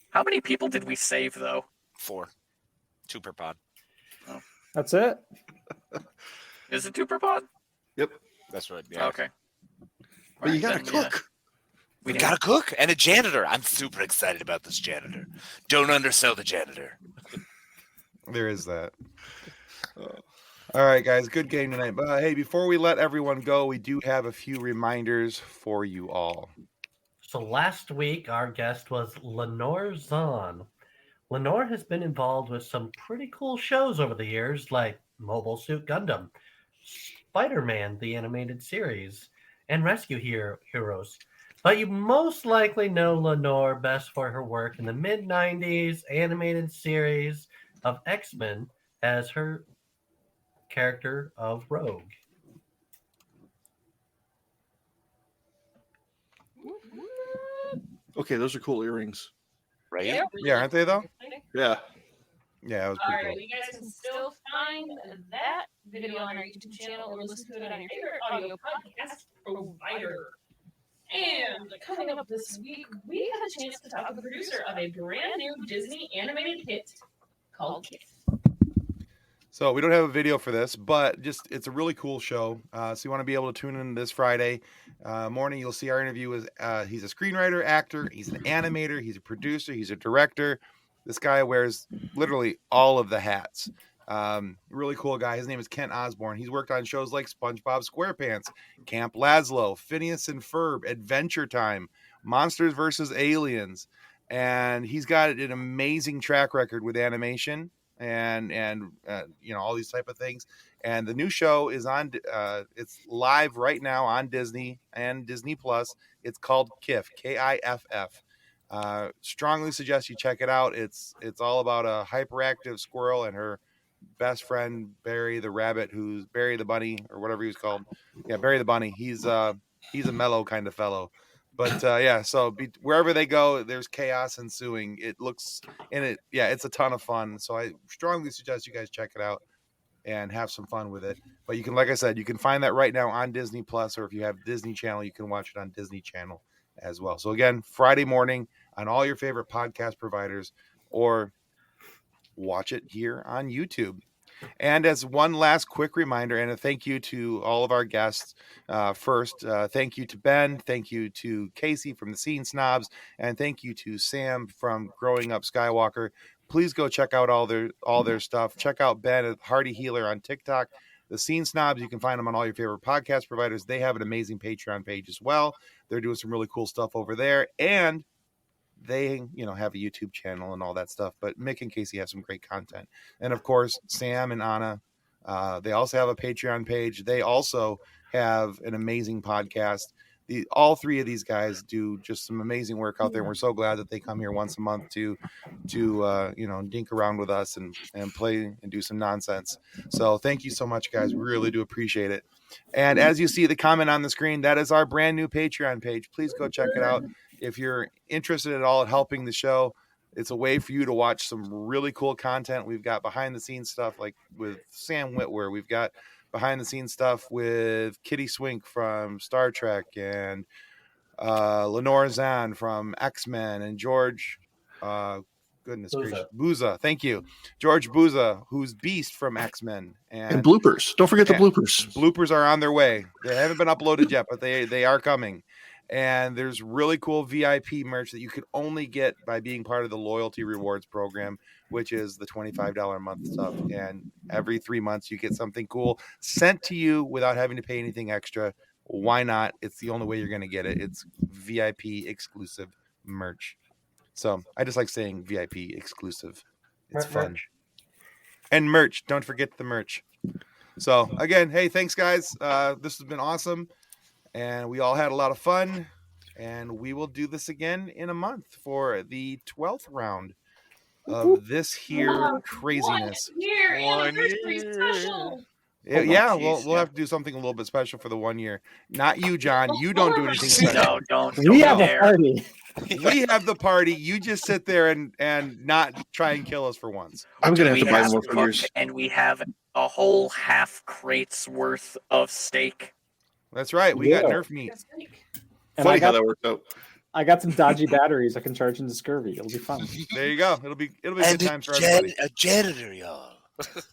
How many people did we save though? 4, 2 per pod. Oh. That's it. Is it 2 per pod? Yep. That's what. Yeah. Okay. But you gotta cook. We gotta cook and a janitor. I'm super excited about this janitor. Don't undersell the janitor. There is that. All right, guys. Good game tonight. But hey, before we let everyone go, we do have a few reminders for you all. So last week, our guest was Lenore Zahn. Lenore has been involved with some pretty cool shows over the years, like Mobile Suit Gundam, Spider-Man, the animated series, and Rescue Heroes. But you most likely know Lenore best for her work in the mid-90s animated series of X-Men as her character of Rogue. Okay, those are cool earrings. Right? Yeah, aren't they though? Yeah. Yeah, it was All pretty right, cool. you guys can still find that video on our YouTube channel or listen to it on your favorite audio podcast provider. And coming up this week, we have a chance to talk with the producer of a brand new Disney animated hit called Kif. So we don't have a video for this, but just it's a really cool show. So you want to be able to tune in this Friday morning. You'll see our interview with he's a screenwriter, actor, he's an animator, he's a producer, he's a director. This guy wears literally all of the hats. Really cool guy. His name is Kent Osborne. He's worked on shows like SpongeBob SquarePants, Camp Lazlo, Phineas and Ferb, Adventure Time, Monsters vs. Aliens, and he's got an amazing track record with animation and you know, all these type of things. And the new show is on it's live right now on Disney and Disney Plus. It's called Kif, Kiff. Strongly suggest you check it out. It's all about a hyperactive squirrel and her best friend Barry the rabbit, who's Barry the bunny or whatever he was called. Yeah, Barry the bunny. He's a mellow kind of fellow. But yeah, so wherever they go, there's chaos ensuing. It looks in it. Yeah, it's a ton of fun. So I strongly suggest you guys check it out and have some fun with it. But you can, like I said, you can find that right now on Disney Plus, or if you have Disney Channel, you can watch it on Disney Channel as well. So again, Friday morning on all your favorite podcast providers, or watch it here on YouTube. And as one last quick reminder, and a thank you to all of our guests. First, thank you to Ben, thank you to Casey from the Scene Snobs, and thank you to Sam from Growing Up Skywalker. Please go check out all their stuff. Check out Ben at Hardy Healer on TikTok. The Scene Snobs, you can find them on all your favorite podcast providers. They have an amazing Patreon page as well. They're doing some really cool stuff over there, and they, you know, have a YouTube channel and all that stuff. But Mick and Casey have some great content. And of course, Sam and Anna, they also have a Patreon page. They also have an amazing podcast. All three of these guys do just some amazing work out there. And we're so glad that they come here once a month to you know, dink around with us and play and do some nonsense. So thank you so much, guys. We really do appreciate it. And as you see the comment on the screen, that is our brand new Patreon page. Please go check it out. If you're interested at all in helping the show, it's a way for you to watch some really cool content. We've got behind the scenes stuff like with Sam Witwer. We've got behind the scenes stuff with Kitty Swink from Star Trek, and Lenore Zahn from X-Men, and George goodness gracious, Booza. Thank you. George Booza, who's Beast from X-Men. And bloopers. Don't forget the bloopers. Bloopers are on their way. They haven't been uploaded yet, but they are coming. And there's really cool VIP merch that you can only get by being part of the loyalty rewards program, which is the $25 a month stuff. And every 3 months you get something cool sent to you without having to pay anything extra. Why not? It's the only way you're going to get it. It's VIP exclusive merch. So I just like saying VIP exclusive. It's fun. And merch. Don't forget the merch. So again, hey, thanks guys. This has been awesome. And we all had a lot of fun, and we will do this again in a month for the 12th round of this here craziness. 1 year 1 anniversary year. special. Yeah, geez, we'll have to do something a little bit special for the 1 year. Not you, John. You don't do anything special. No, don't. We have a dare. party. We have the party. You just sit there and not try and kill us for once. I'm gonna have We to buy have more cooked, beers. and we have a whole half crate's worth of steak. That's right. We got Yeah. Nerf meat. And Funny I how got, that worked out. I got some dodgy batteries I can charge into scurvy. It'll be fun. There you go. It'll be good And times for everybody. a janitor, y'all.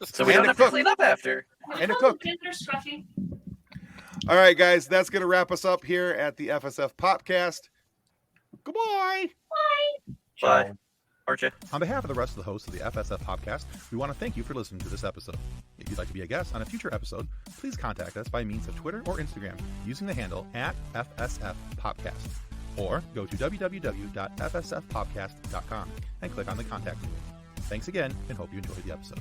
So we And don't a have to cook. clean up after. And a cook. All right, guys, that's going to wrap us up here at the FSF Popcast. Goodbye. Bye. Archie. On behalf of the rest of the hosts of the FSF Popcast, we want to thank you for listening to this episode. If you'd like to be a guest on a future episode, please contact us by means of Twitter or Instagram using the handle @FSF Popcast. Or go to www.fsfpopcast.com and click on the contact link. Thanks again, and hope you enjoyed the episode.